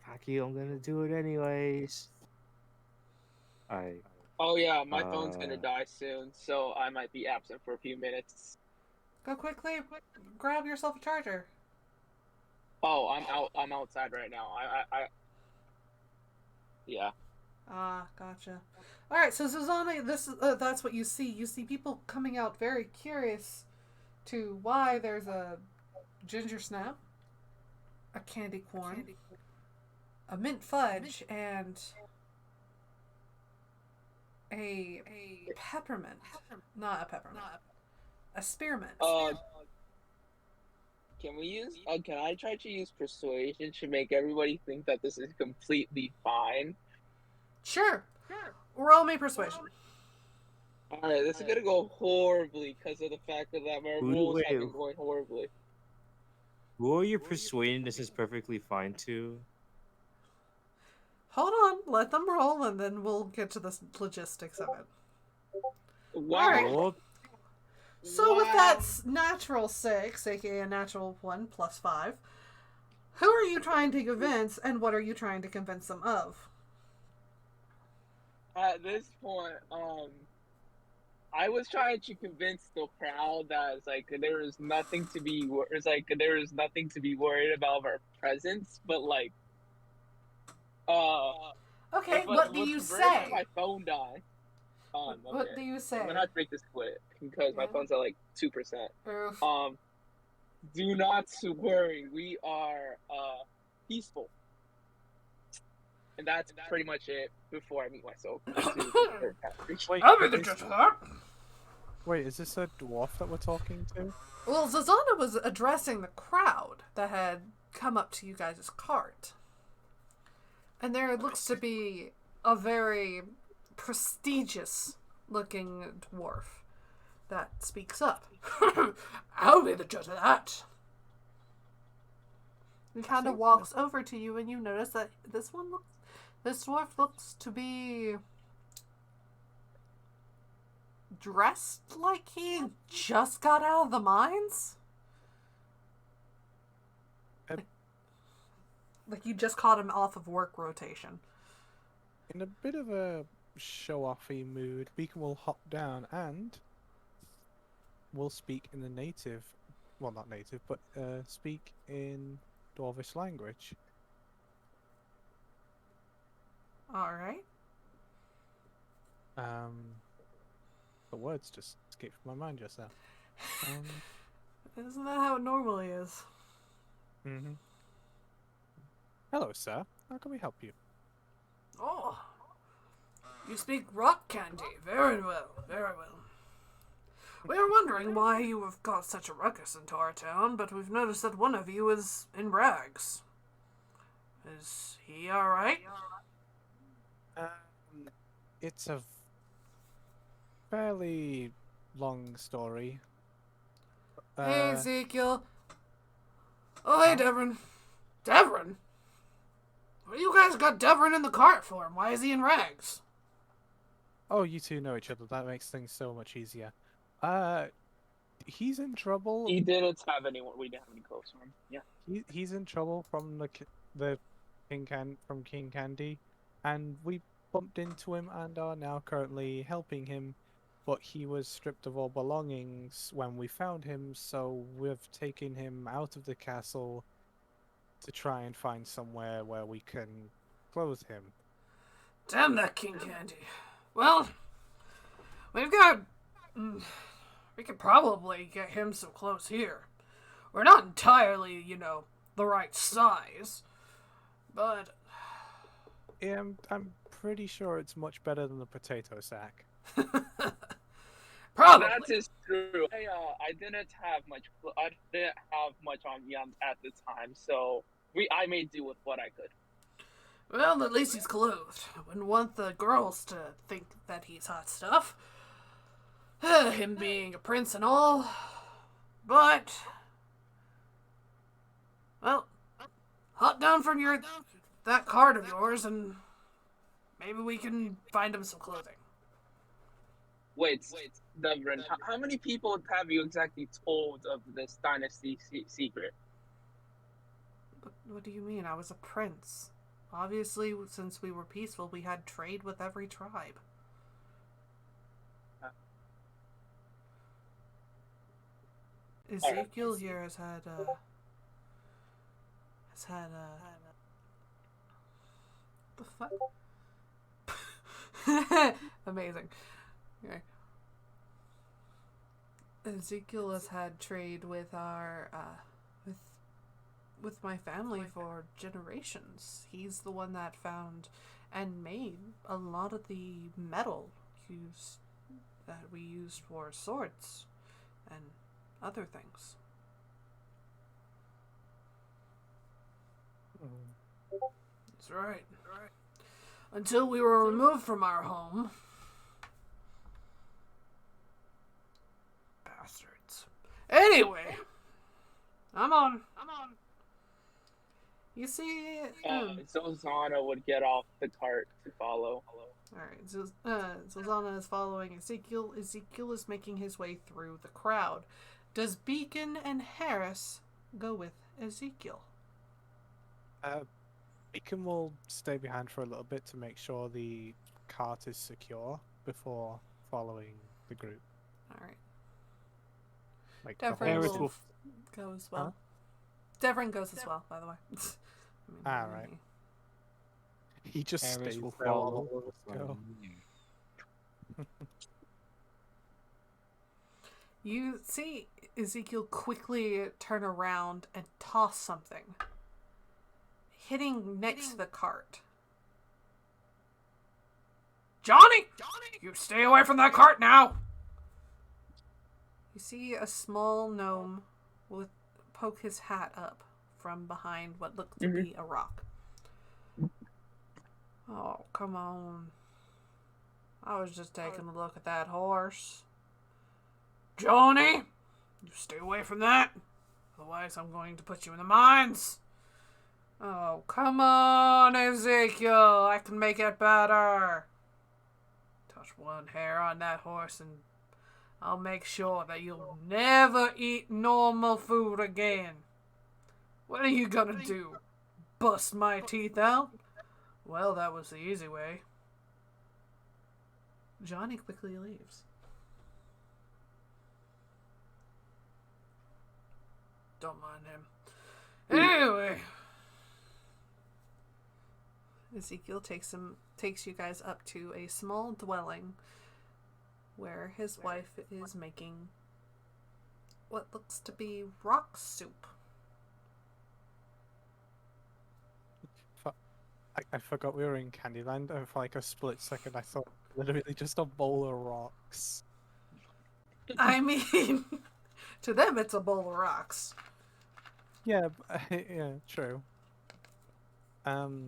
Fuck you, I'm gonna do it anyways. Alright. Oh yeah, my phone's gonna die soon, so I might be absent for a few minutes. Go quickly, grab yourself a charger. Oh, I'm outside right now. Yeah. Ah, gotcha. Alright, so Zuzana, that's what you see. You see people coming out very curious to why there's a ginger snap, a candy corn, a mint fudge, and a peppermint. Not a peppermint. A spearmint. Can we use? Can I try to use persuasion to make everybody think that this is completely fine? Sure. Roll me persuasion. Alright, this is gonna go horribly because of the fact that my rolls have been going horribly. Who are you persuading this is perfectly fine to? Hold on, let them roll, and then we'll get to the logistics of it. Wow. Alright. So with that natural 6, aka a natural 1 plus 5, who are you trying to convince, and what are you trying to convince them of? At this point, I was trying to convince the crowd that it's like there is nothing to be worried about our presence, but like, okay, but what do you say? My phone died. What do you say? I'm gonna have to break this split because my phone's at like 2%. Oof. Do not worry. We are peaceful, and that's pretty much it. Before I meet myself. Wait, is this a dwarf that we're talking to? Well, Zazana was addressing the crowd that had come up to you guys' cart. And there looks to be a very prestigious looking dwarf that speaks up. I'll be the judge of that. He kind of walks over to you, and you notice that this dwarf looks to be dressed like he just got out of the mines? Like you just caught him off of work rotation. In a bit of a show-offy mood, Beacon will hop down and will speak in the native, well, not native, but speak in Dwarvish language. Alright. The words just escaped from my mind just now. Isn't that how it normally is? Mm-hmm. Hello, sir. How can we help you? Oh, you speak rock candy. Very well, very well. We are wondering why you have caused such a ruckus into our town, but we've noticed that one of you is in rags. Is he alright? It's a fairly long story. Hey, Ezekiel. Oh, hey, Devrin. Devrin? What do you guys got Devrin in the cart for? And why is he in rags? Oh, you two know each other. That makes things so much easier. He's in trouble. He didn't have anyone. We didn't have any close one. Yeah. He's in trouble from the King Candy, and we bumped into him and are now currently helping him. But he was stripped of all belongings when we found him, so we've taken him out of the castle to try and find somewhere where we can clothe him. Damn that King Candy. Well, we've got... we could probably get him some clothes here. We're not entirely, the right size, but... Yeah, I'm pretty sure it's much better than the potato sack. Probably. That is true. I didn't have much. I didn't have much on me at the time, so I made do with what I could. Well, at least he's clothed. I wouldn't want the girls to think that he's hot stuff. Him being a prince and all. But, well, hop down from that cart of yours and maybe we can find him some clothing. Wait, Devrin, how many people have you exactly told of this dynasty secret? What do you mean? I was a prince. Obviously, since we were peaceful, we had trade with every tribe. Ezekiel here has had the fuck? Amazing. Okay. Ezekiel has had trade with our with my family for generations. He's the one that found and made a lot of the metal that we used for swords and other things. That's right. Until we were removed from our home. Bastards. Anyway, I'm on. You see, Zozana would get off the cart to follow. Alright, Zozana is following Ezekiel. Ezekiel is making his way through the crowd. Does Beacon and Harris go with Ezekiel? Beacon will stay behind for a little bit to make sure the cart is secure before following the group. Alright. Like Devrin will go as well. Huh? Devrin goes as well, by the way. Right. He just Harris stays will there follow. while the others go. You see Ezekiel quickly turn around and toss something, hitting next to the cart. Johnny! You stay away from that cart now! You see a small gnome poke his hat up from behind what looked to be a rock. Oh, come on. I was just taking a look at that horse. Johnny! You stay away from that. Otherwise I'm going to put you in the mines. Oh, come on, Ezekiel. I can make it better. Touch one hair on that horse and I'll make sure that you'll never eat normal food again. What are you gonna do? Bust my teeth out? Well, that was the easy way. Johnny quickly leaves. Don't mind him. Anyway, Ezekiel takes you guys up to a small dwelling where his wife is making what looks to be rock soup. I forgot we were in Candyland, and for like a split second I thought literally just a bowl of rocks. I mean, to them it's a bowl of rocks. Yeah, yeah, true. But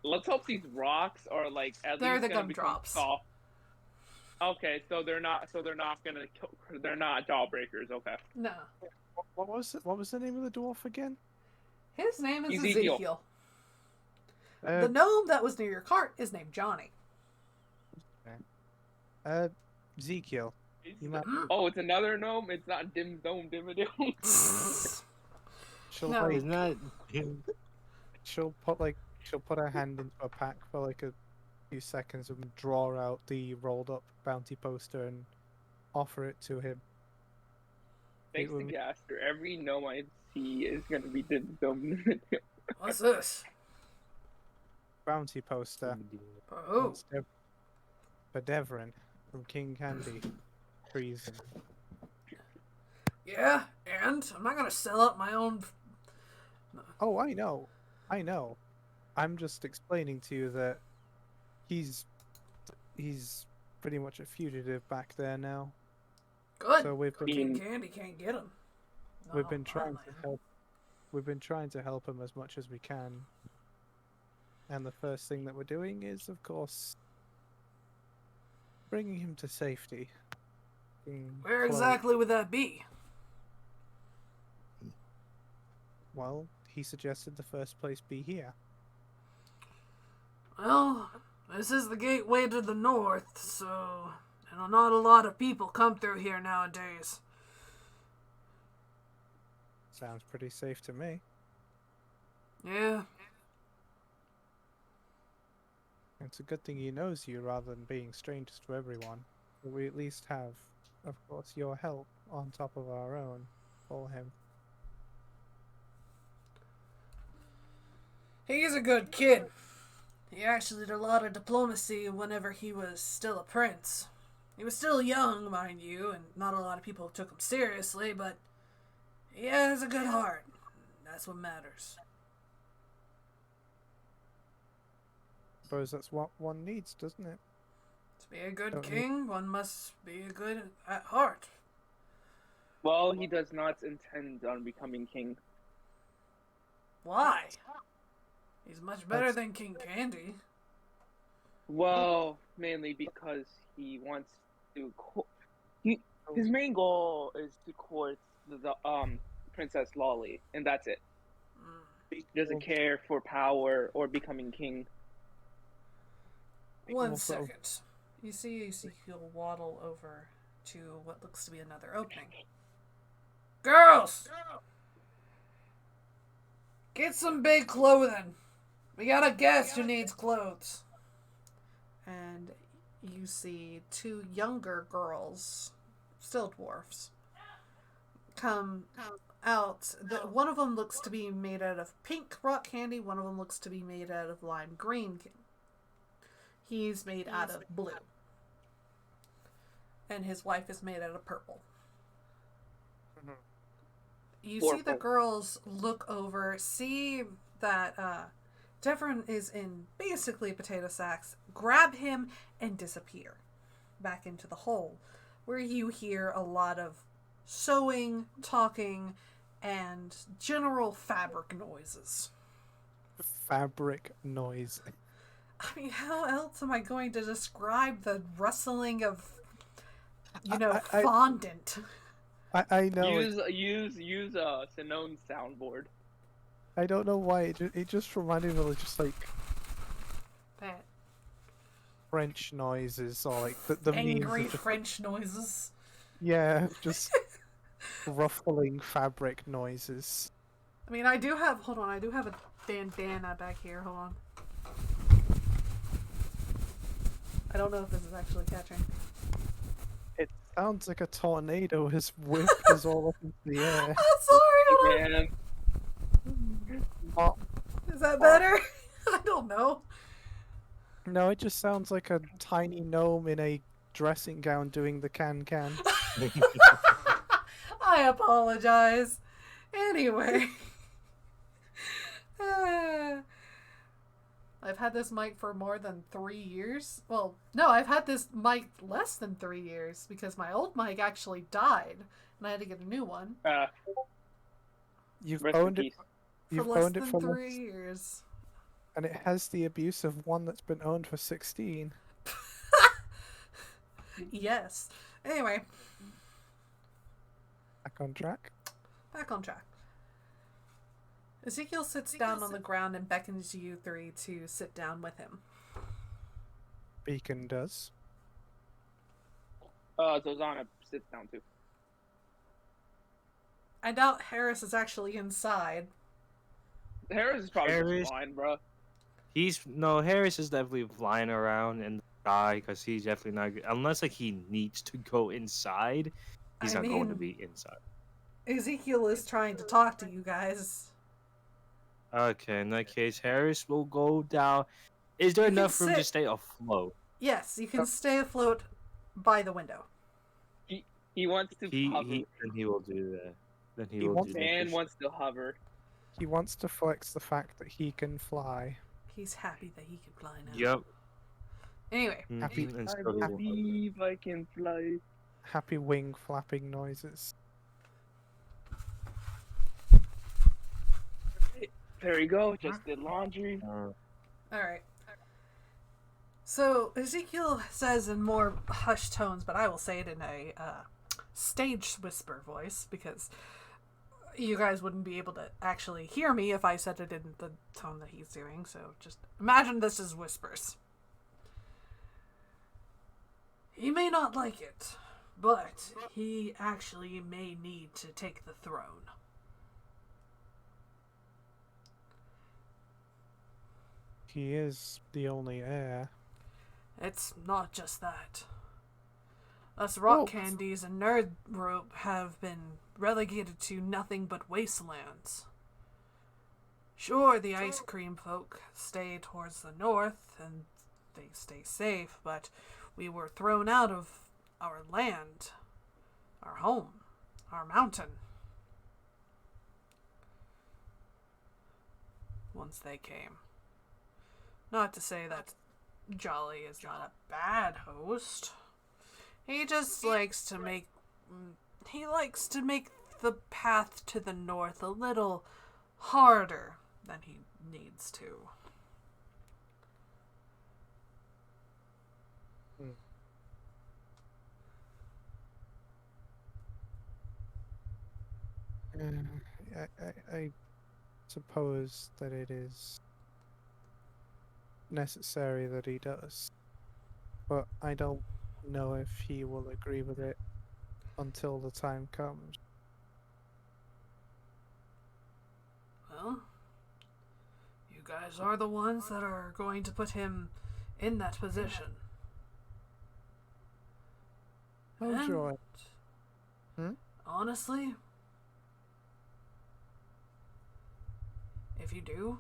let's hope these rocks are like at They're least the gonna become gumdrops. soft. Okay, so they're not they're not jawbreakers. Okay. No. What was the name of the dwarf again? His name is Ezekiel. Ezekiel. The gnome that was near your cart is named Johnny. Ezekiel. You might... Oh, it's another gnome. It's not Dim Dome Dimmadome. She'll No. like, It's not him. she'll put her hand into a pack for like a few seconds and draw out the rolled up bounty poster and offer it to him. Thanks to Gaster, every gnome I see is gonna be Dim Dome Dimmadome. What's this? Bounty poster. Oh. It's for Devrin from King Candy. Treason. Yeah, and I'm not gonna sell out my own. Oh, I know. I'm just explaining to you that he's pretty much a fugitive back there now. Good. So we've been King Candy can't get him. we've been trying to help. We've been trying to help him as much as we can. And the first thing that we're doing is, of course, bringing him to safety. Where exactly would that be? Well, he suggested the first place be here. Well, this is the gateway to the north, so not a lot of people come through here nowadays. Sounds pretty safe to me. Yeah. It's a good thing he knows you rather than being strangers to everyone. But we at least have, of course, your help on top of our own for him. He's a good kid. He actually did a lot of diplomacy whenever he was still a prince. He was still young, mind you, and not a lot of people took him seriously, but he has a good heart. That's what matters. Suppose that's what one needs, doesn't it? To be a good Don't king, one must be a good at heart. Well, he does not intend on becoming king. Why? He's much better than King Candy. Well, mainly because he wants to. His main goal is to court the Princess Lolly, and that's it. He doesn't care for power or becoming king. One second. You see Ezekiel waddle over to what looks to be another opening. Girls! Get some big clothing. We got a guest who needs clothes. And you see two younger girls, still dwarfs, come out. One of them looks to be made out of pink rock candy. One of them looks to be made out of lime green. He's made out of blue. And his wife is made out of purple. You see the girls look over, see that Devrin is in basically potato sacks, grab him, and disappear back into the hole, where you hear a lot of sewing, talking, and general fabric noises. Fabric noise. I mean, how else am I going to describe the rustling of, fondant? I know. Use a Sinone soundboard. I don't know why. It just reminded me of just like That. French noises, or like the memes Angry of just, French noises. yeah, just ruffling fabric noises. I mean, I do have. Hold on, I do have a bandana back here. Hold on. I don't know if this is actually catching. It sounds like a tornado has whipped us all up into the air. I'm sorry. Hold on. Man, Oh, Is that better? I don't know. no, it just sounds like a tiny gnome in a dressing gown doing the can-can. I apologize. Anyway. I've had this mic for more than 3 years. Well, no, I've had this mic less than 3 years because my old mic actually died and I had to get a new one You've rest in owned it. peace. for You've less owned it than for 3 years. and it has the abuse of one that's been owned for 16. Yes. Anyway, Back on track. back on track. Ezekiel sits down on the ground and beckons you three to sit down with him. Beacon does. Zozana sits down too. I doubt Harris is actually inside. Harris is probably Harris- just fine, bro. Harris is definitely flying around in the sky because he's definitely not unless like he needs to go inside. He's I not going to mean- be inside. Ezekiel is trying to talk to you guys. Okay, in that case, Harris will go down. Is there You can enough room to sit. stay afloat? Yes, you can stay afloat by the window. He wants to hover. Then he will do that. Then he He will wants- do that. Man for wants to hover. He wants to flex the fact that he can fly. He's happy that he can fly now. sure. Yep. Anyway, Happy- Mhm, and I so he will. believe I can fly. Happy wing flapping noises. There you go. Just did laundry. alright. So, Ezekiel says in more hushed tones, but I will say it in a stage whisper voice because you guys wouldn't be able to actually hear me if I said it in the tone that he's doing. So, just imagine this as whispers. He may not like it, but he actually may need to take the throne. He is the only heir. It's not just that. Us rock Well- candies and nerd rope have been relegated to nothing but wastelands. Sure, the ice cream folk stay towards the north and they stay safe, but we were thrown out of our land, our home, our mountain. Once they came. Not to say that Jolly is not a bad host. He just likes to make the path to the north a little harder than he needs to. I suppose that it is necessary that he does, but I don't know if he will agree with it until the time comes. Well, you guys are the ones that are going to put him in that position. Oh, And joy. honestly, if you do,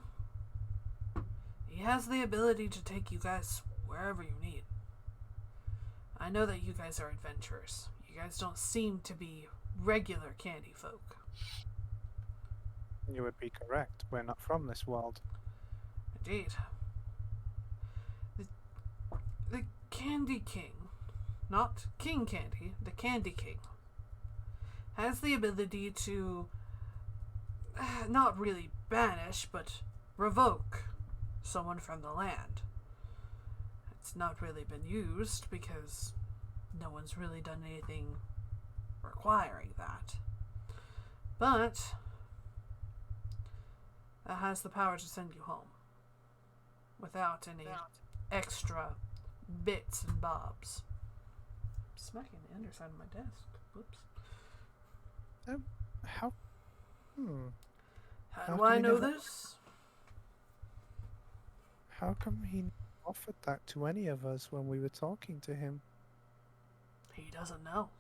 he has the ability to take you guys wherever you need. I know that you guys are adventurers. You guys don't seem to be regular candy folk. You would be correct. We're not from this world. Indeed. The Candy King, not King Candy, the Candy King, has the ability to not really banish, but revoke someone from the land. It's not really been used because no one's really done anything requiring that. But it has the power to send you home without any extra bits and bobs. Smacking the underside of my desk. Whoops. How? How How do can I he know never- this? How come he offered that to any of us when we were talking to him? He doesn't know.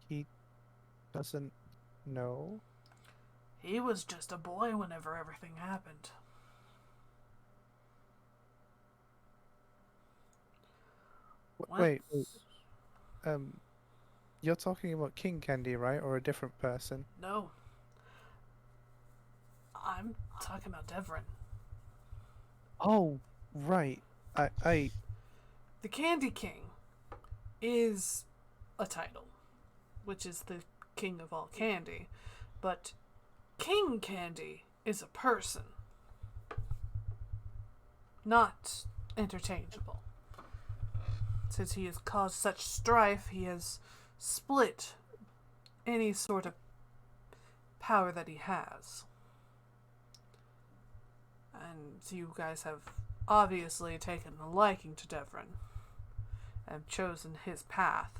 He doesn't know. He was just a boy whenever everything happened. Wait. You're talking about King Candy, right, or a different person? No. I'm talking about Devrin. Oh, right. I. The Candy King is a title, which is the king of all candy, but King Candy is a person, not interchangeable. Since he has caused such strife, he has split any sort of power that he has. And you guys have obviously taken a liking to Devrin and chosen his path.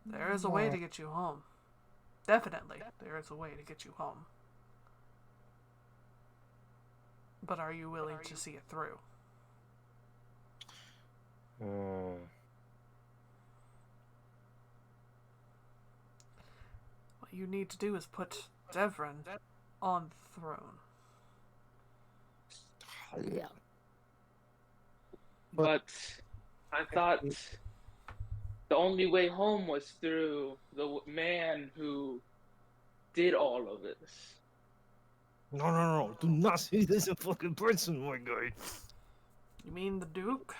There is a way to get you home. Definitely, there is a way to get you home. But are you willing to see it through? What you need to do is put Devrin on the throne. But I thought the only way home was through the man who did all of this. No. Do not say this in fucking person, my guy. You mean the Duke?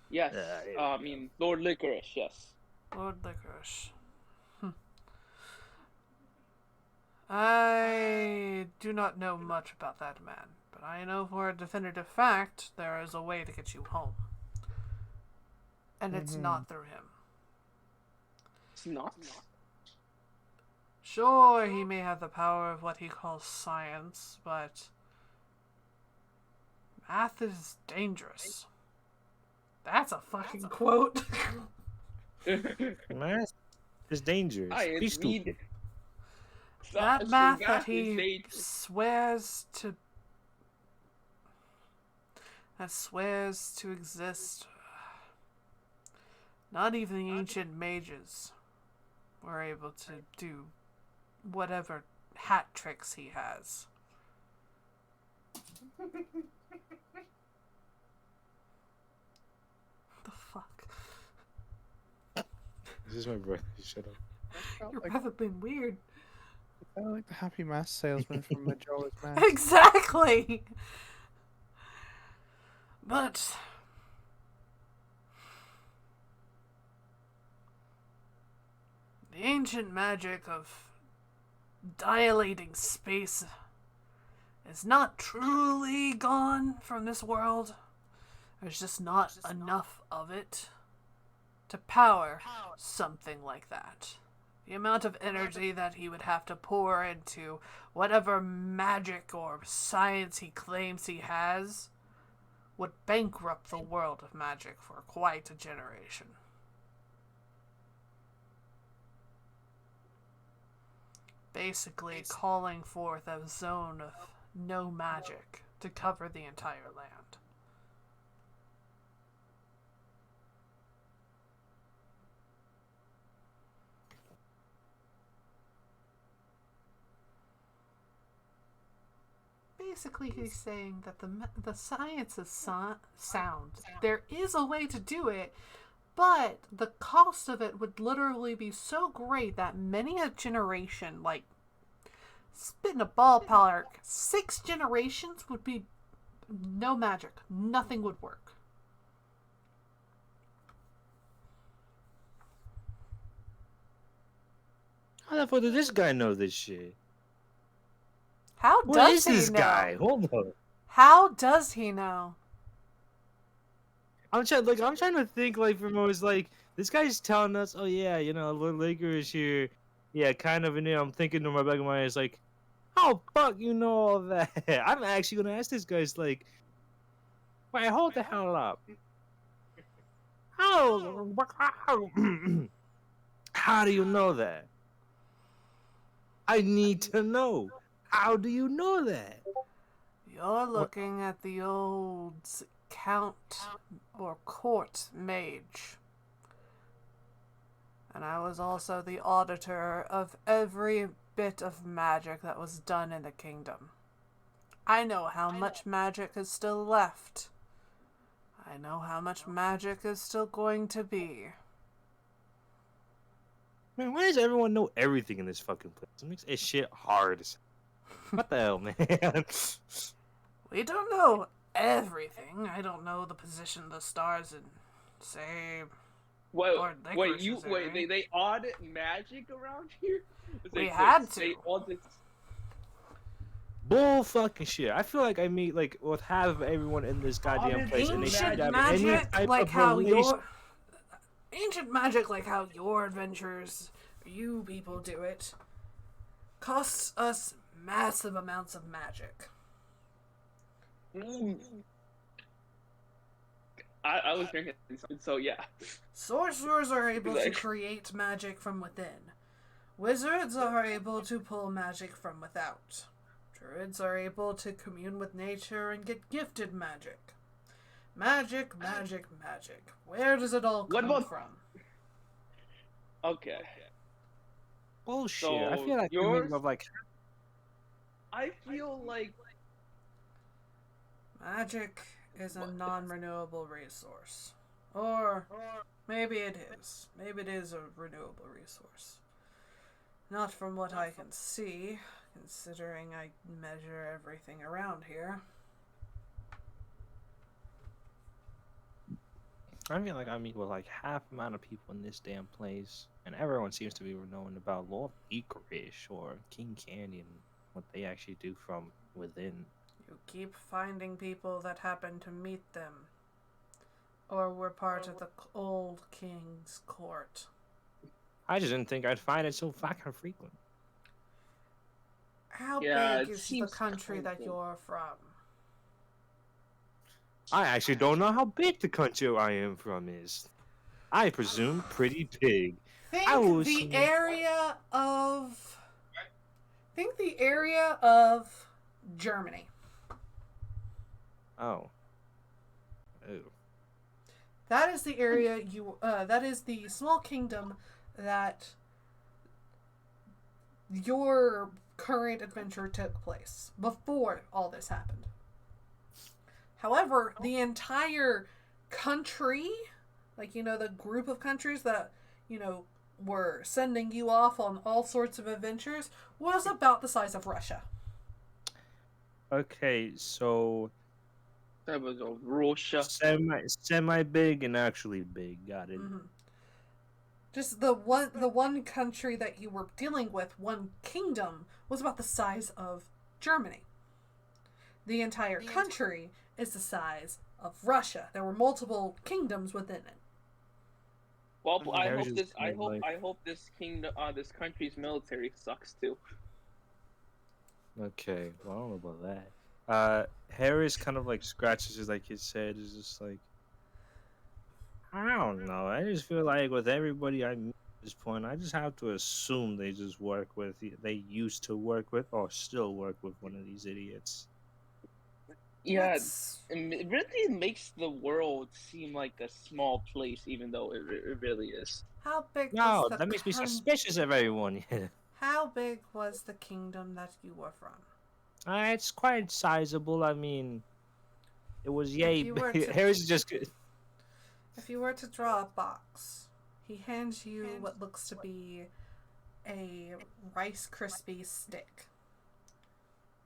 Yes, Yeah, I mean Lord Licorice. Yes. Lord Licorice. I do not know much about that man, but I know for a definitive fact there is a way to get you home. And it's not through him. It's not. Sure, he may have the power of what he calls science, but math is dangerous. That's a fucking quote. Math is dangerous. I Be stupid. That math that he swears to exist. Not even the ancient mages were able to do whatever hat tricks he has. The fuck? This is my brother. Shut up. Your brother been weird. I like the Happy Mask salesman from Majora's Mask. Exactly! But the ancient magic of dilating space is not truly gone from this world. There's just not enough of it to power something like that. The amount of energy that he would have to pour into whatever magic or science he claims he has would bankrupt the world of magic for quite a generation. Basically calling forth a zone of no magic to cover the entire land. Basically, he's saying that the science is sound. There is a way to do it, but the cost of it would literally be so great that many a generation, like, spitting a ballpark, 6 generations would be no magic. Nothing would work. How the fuck did this guy know this shit? How What does is he this know? guy? Hold on. How does he know? I'm trying to think like from always like this guy's telling us, oh yeah, Lord Laker is here Yeah, kind of. And I'm thinking to my back of my head, it's like, how fuck you know all that? I'm actually gonna ask this guy's like, wait, hold the hell up. How? How do you know that? I need to know. How do you know that? You're looking at the old count or court mage. And I was also the auditor of every bit of magic that was done in the kingdom. I know how much magic is still left. I know how much magic is still going to be. Man, why does everyone know everything in this fucking place? It makes this shit hard. What the hell, man? We don't know everything. I don't know the position of the stars in, say, Lord Licorice's area. they audit magic around here? We had to. They audit. Bull fucking shit. I feel like I meet like with half of everyone in this goddamn place, and they Ancient should have any magic, type like of how relation. your adventures, you people do it, costs us massive amounts of magic. I was drinking something, so yeah. Sorcerers are able to Like- create magic from within. Wizards are able to pull magic from without. Druids are able to commune with nature and get gifted magic. Magic, magic, magic. Where does it all What come about- from? Okay. Bullshit. So, I feel like yours- of like I feel like Magic is a non-renewable resource. Or maybe it is. Maybe it is a renewable resource. Not from what I can see, considering I measure everything around here. I feel like I meet with like half the amount of people in this damn place, and everyone seems to be knowing about Lord Licorice or King Candy and what they actually do from within. You keep finding people that happen to meet them, or were part of the old king's court. I just didn't think I'd find it so fucking frequent. How Yeah, big it is the seems country that kinda- you're from? I actually don't know how big the country I am from is. I presume pretty big. Think I was- the area of. Think the area of Germany. Oh. Ew. That is the area you. That is the small kingdom that your current adventure took place before all this happened. However, the entire country, like the group of countries that were sending you off on all sorts of adventures, was about the size of Russia. Okay, so that was a Russia. semi big and actually big. Got it. Mm-hmm. Just the one country that you were dealing with, one kingdom, was about the size of Germany. The entire country is the size of Russia. There were multiple kingdoms within it. Well, I Harry's hope just this. I kinda hope. like- I hope this kingdom. This country's military sucks too. Okay, well I don't know about that. Harris kind of like scratches his head is just like I don't know. I just feel like with everybody I meet at this point, I just have to assume they just work with they used to work with or still work with one of these idiots. Yeah, That's- it really makes the world seem like a small place, even though it really is. How big No, was the that makes me coun- suspicious of everyone. How big was the kingdom that you were from? It's quite sizable. I mean, it was yay. you were big. to- Harris is just good. If you were to draw a box, he hands you what looks to be a Rice Krispie stick.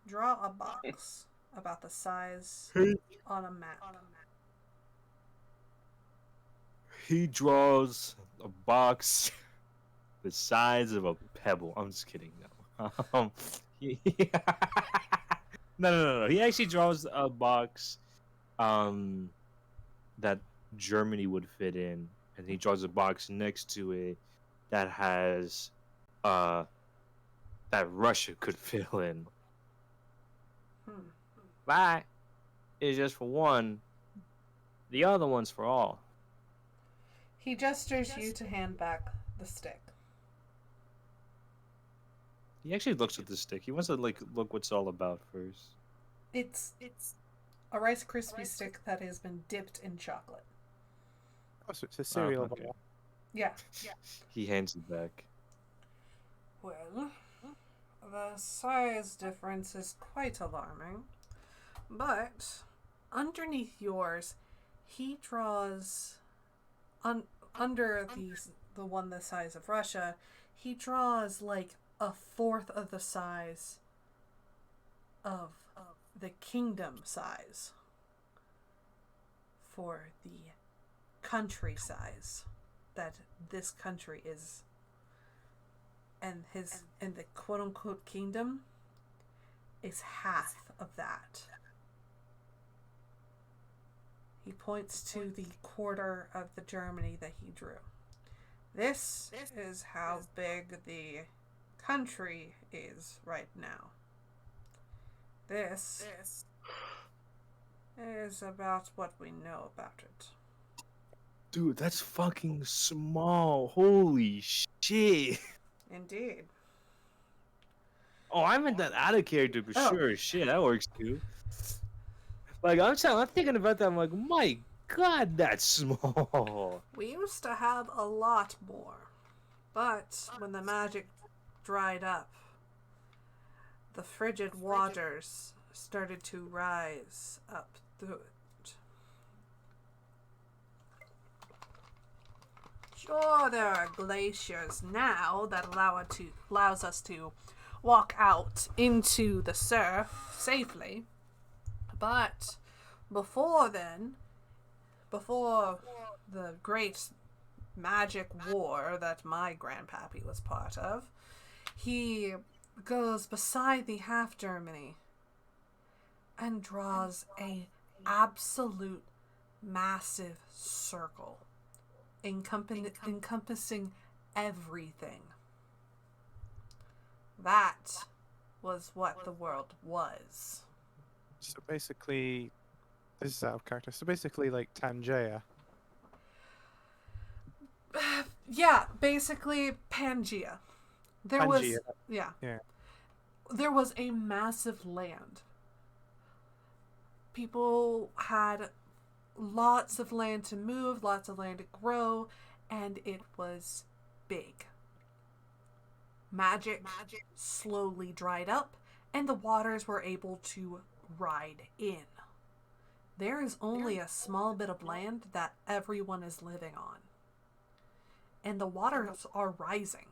Draw a box about the size on a map. He draws a box the size of a pebble. I'm just kidding. No. No. He actually draws a box that Germany would fit in, and he draws a box next to it that has that Russia could fill in. Hmm. That is just for one. The other one's for all. He gestures you to hand back the stick. He actually looks at the stick. He wants to look what's all about first. It's a Rice Krispie stick that has been dipped in chocolate. Oh, so it's a cereal okay. ball. Yeah. He hands it back. Well, the size difference is quite alarming. But underneath yours, he draws under the one the size of Russia, he draws like a fourth of the size of the kingdom size for the country size that this country is, and the quote unquote kingdom is half of that. He points to the quarter of the Germany that he drew. This is how big the country is right now. This is about what we know about it. Dude, that's fucking small. Holy shit. Indeed. Oh, I meant that out of character for Oh. sure. Shit, that works too. Like, I'm thinking about that. I'm like, my god, that's small. We used to have a lot more, but when the magic dried up, the frigid waters started to rise up through it. Sure, there are glaciers now that allows us to walk out into the surf safely, but before then, before the great magic war that my grandpappy was part of, he goes beside the half Germany and draws a absolute massive circle encompassing everything. That was what the world was. So basically, this is out of character. So basically, like Tangier. Yeah, basically Pangea. Pangea. Yeah. Yeah. There was a massive land. People had lots of land to move, lots of land to grow, and it was big. Magic slowly dried up, and the waters were able to ride in. There is only a small bit of land that everyone is living on. And the waters are rising.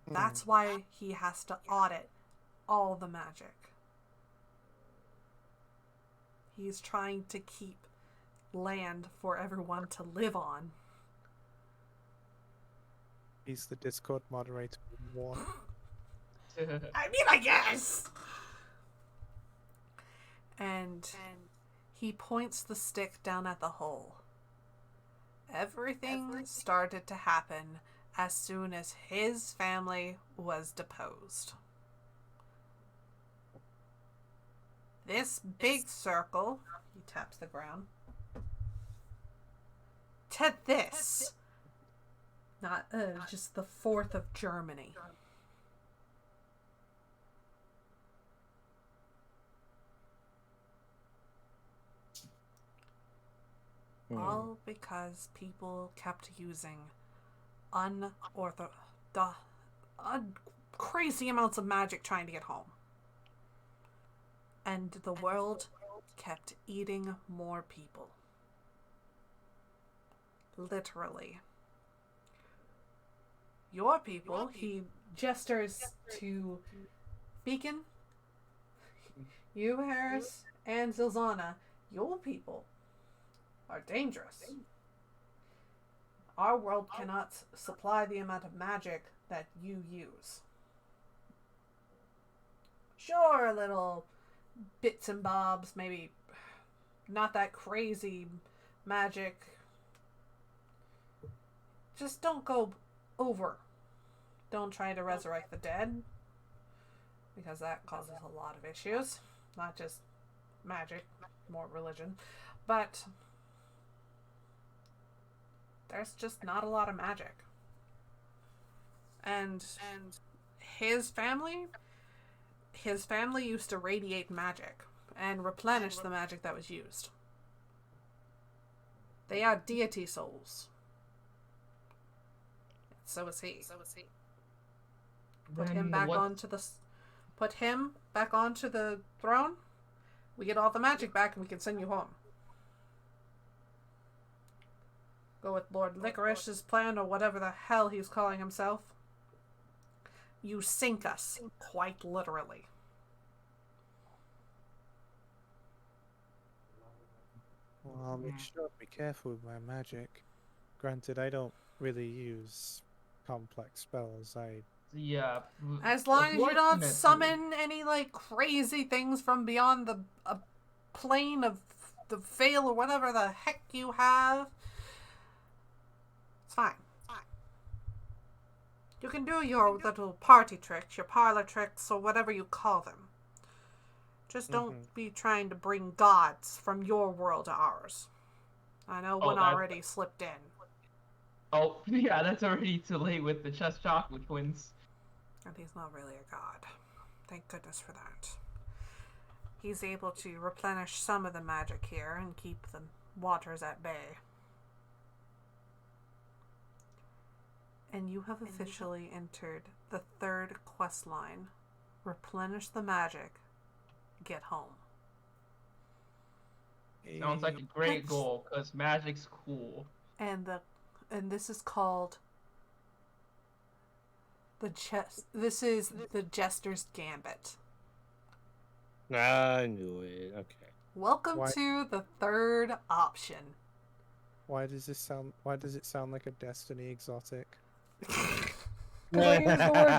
That's why he has to audit all the magic. He's trying to keep land for everyone to live on. He's the Discord moderator in war. I mean, I guess! And he points the stick down at the hole. Everything started to happen as soon as his family was deposed. This big circle, he taps the ground, to this, not just the fourth of Germany. All because people kept using crazy amounts of magic trying to get home. And the world kept eating more people. Literally. Your people, he gestures to Beacon, you, Harris, and Zilzana, your people are dangerous. Our world cannot supply the amount of magic that you use. Sure, little bits and bobs, maybe not that crazy magic. just don't go over. Don't try to resurrect the dead, because that causes a lot of issues. Not just magic, more religion, but there's just not a lot of magic. And his family used to radiate magic and replenish the magic that was used. They are deity souls. So is he. Put him back onto the throne. We get all the magic back and we can send you home. Go with Lord Licorice's plan, or whatever the hell he's calling himself. You sink us, quite literally. Well, I'll make sure to be careful with my magic. Granted, I don't really use complex spells. Yeah. As long as you don't unfortunately- summon any, like, crazy things from beyond the plane of the veil or whatever the heck you have, it's fine. You can do your little party tricks, your parlor tricks, or whatever you call them. Just don't be trying to bring gods from your world to ours. I know one already slipped in. Oh, yeah, that's already too late with the Chest Chocolate Twins. And he's not really a god. Thank goodness for that. He's able to replenish some of the magic here and keep the waters at bay. And you have officially entered the third quest line. Replenish the magic. Get home. Sounds like a great goal, because magic's cool. And this is called this is the Jester's Gambit. I knew it. Okay. Welcome Why- to the third option. Why does it sound like a Destiny exotic? Because I used the word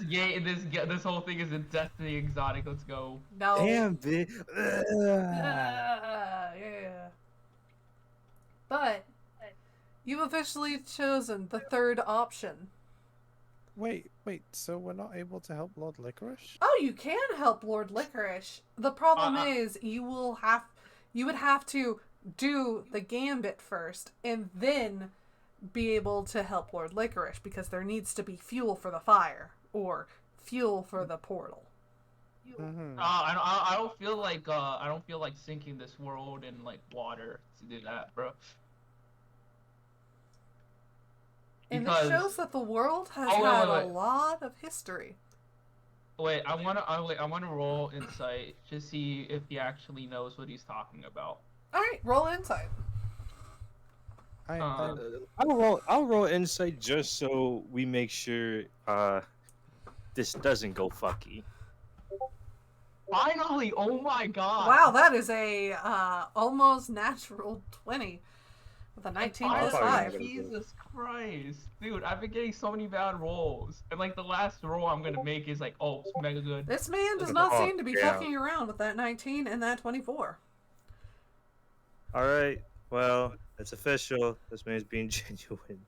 Yeah, gambit. this whole thing is a Destiny exotic. Let's go. No. Damn, bitch. Yeah. But you've officially chosen the third option. Wait, so we're not able to help Lord Licorice? Oh, you can help Lord Licorice. The problem is you would have to do the gambit first and then be able to help Lord Licorice, because there needs to be fuel for the fire or fuel for the portal. Mm-hmm. I don't feel like sinking this world in like water to do that, bro. And Because- it shows that the world has Oh, wait, had wait, a wait. lot of history. Wait, I wanna roll insight to see if he actually knows what he's talking about. All right, roll insight. I'll roll insight just so we make sure this doesn't go fucky. Finally! Oh my god! Wow, that is a almost natural 20 with a 19 plus Finally. 5. Jesus Christ, dude! I've been getting so many bad rolls, and like the last roll I'm gonna make is like, oh, it's mega good. This man does Oh, not seem to be yeah. fucking around with that 19 and that 24. All right. Well, it's official. This man's being genuine.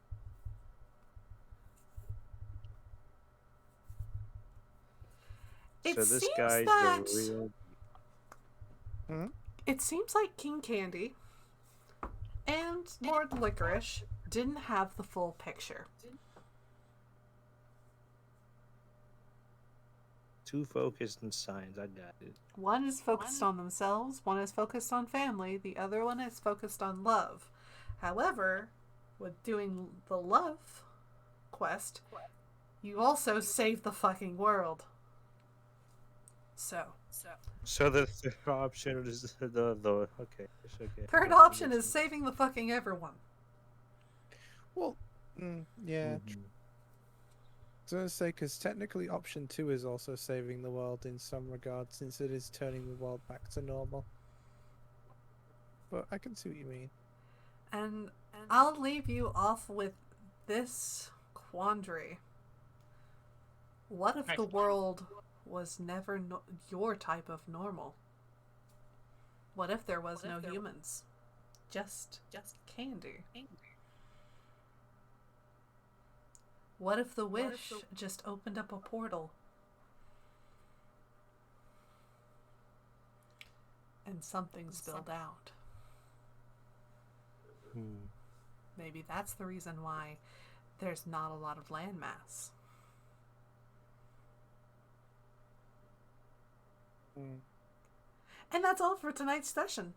It So this seems guy's that the real. it seems like King Candy and Lord Licorice didn't have the full picture. Too focused on signs. I got it. One is focused on themselves, one is focused on family, the other one is focused on love. However, with doing the love quest, you also save the fucking world. So So the third option is the okay. It's okay. third option is saving the fucking everyone. Well, yeah. Mhm. I was gonna say, because technically option 2 is also saving the world in some regard, since it is turning the world back to normal. But I can see what you mean. And I'll leave you off with this quandary. What if the Nice. world was never your type of normal? What if there was no humans? Just candy. What if the wish just opened up a portal? And something spilled out. Maybe that's the reason why there's not a lot of landmass. And that's all for tonight's session.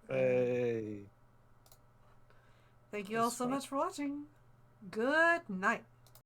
Hey. Thank you all so much for watching. Good night.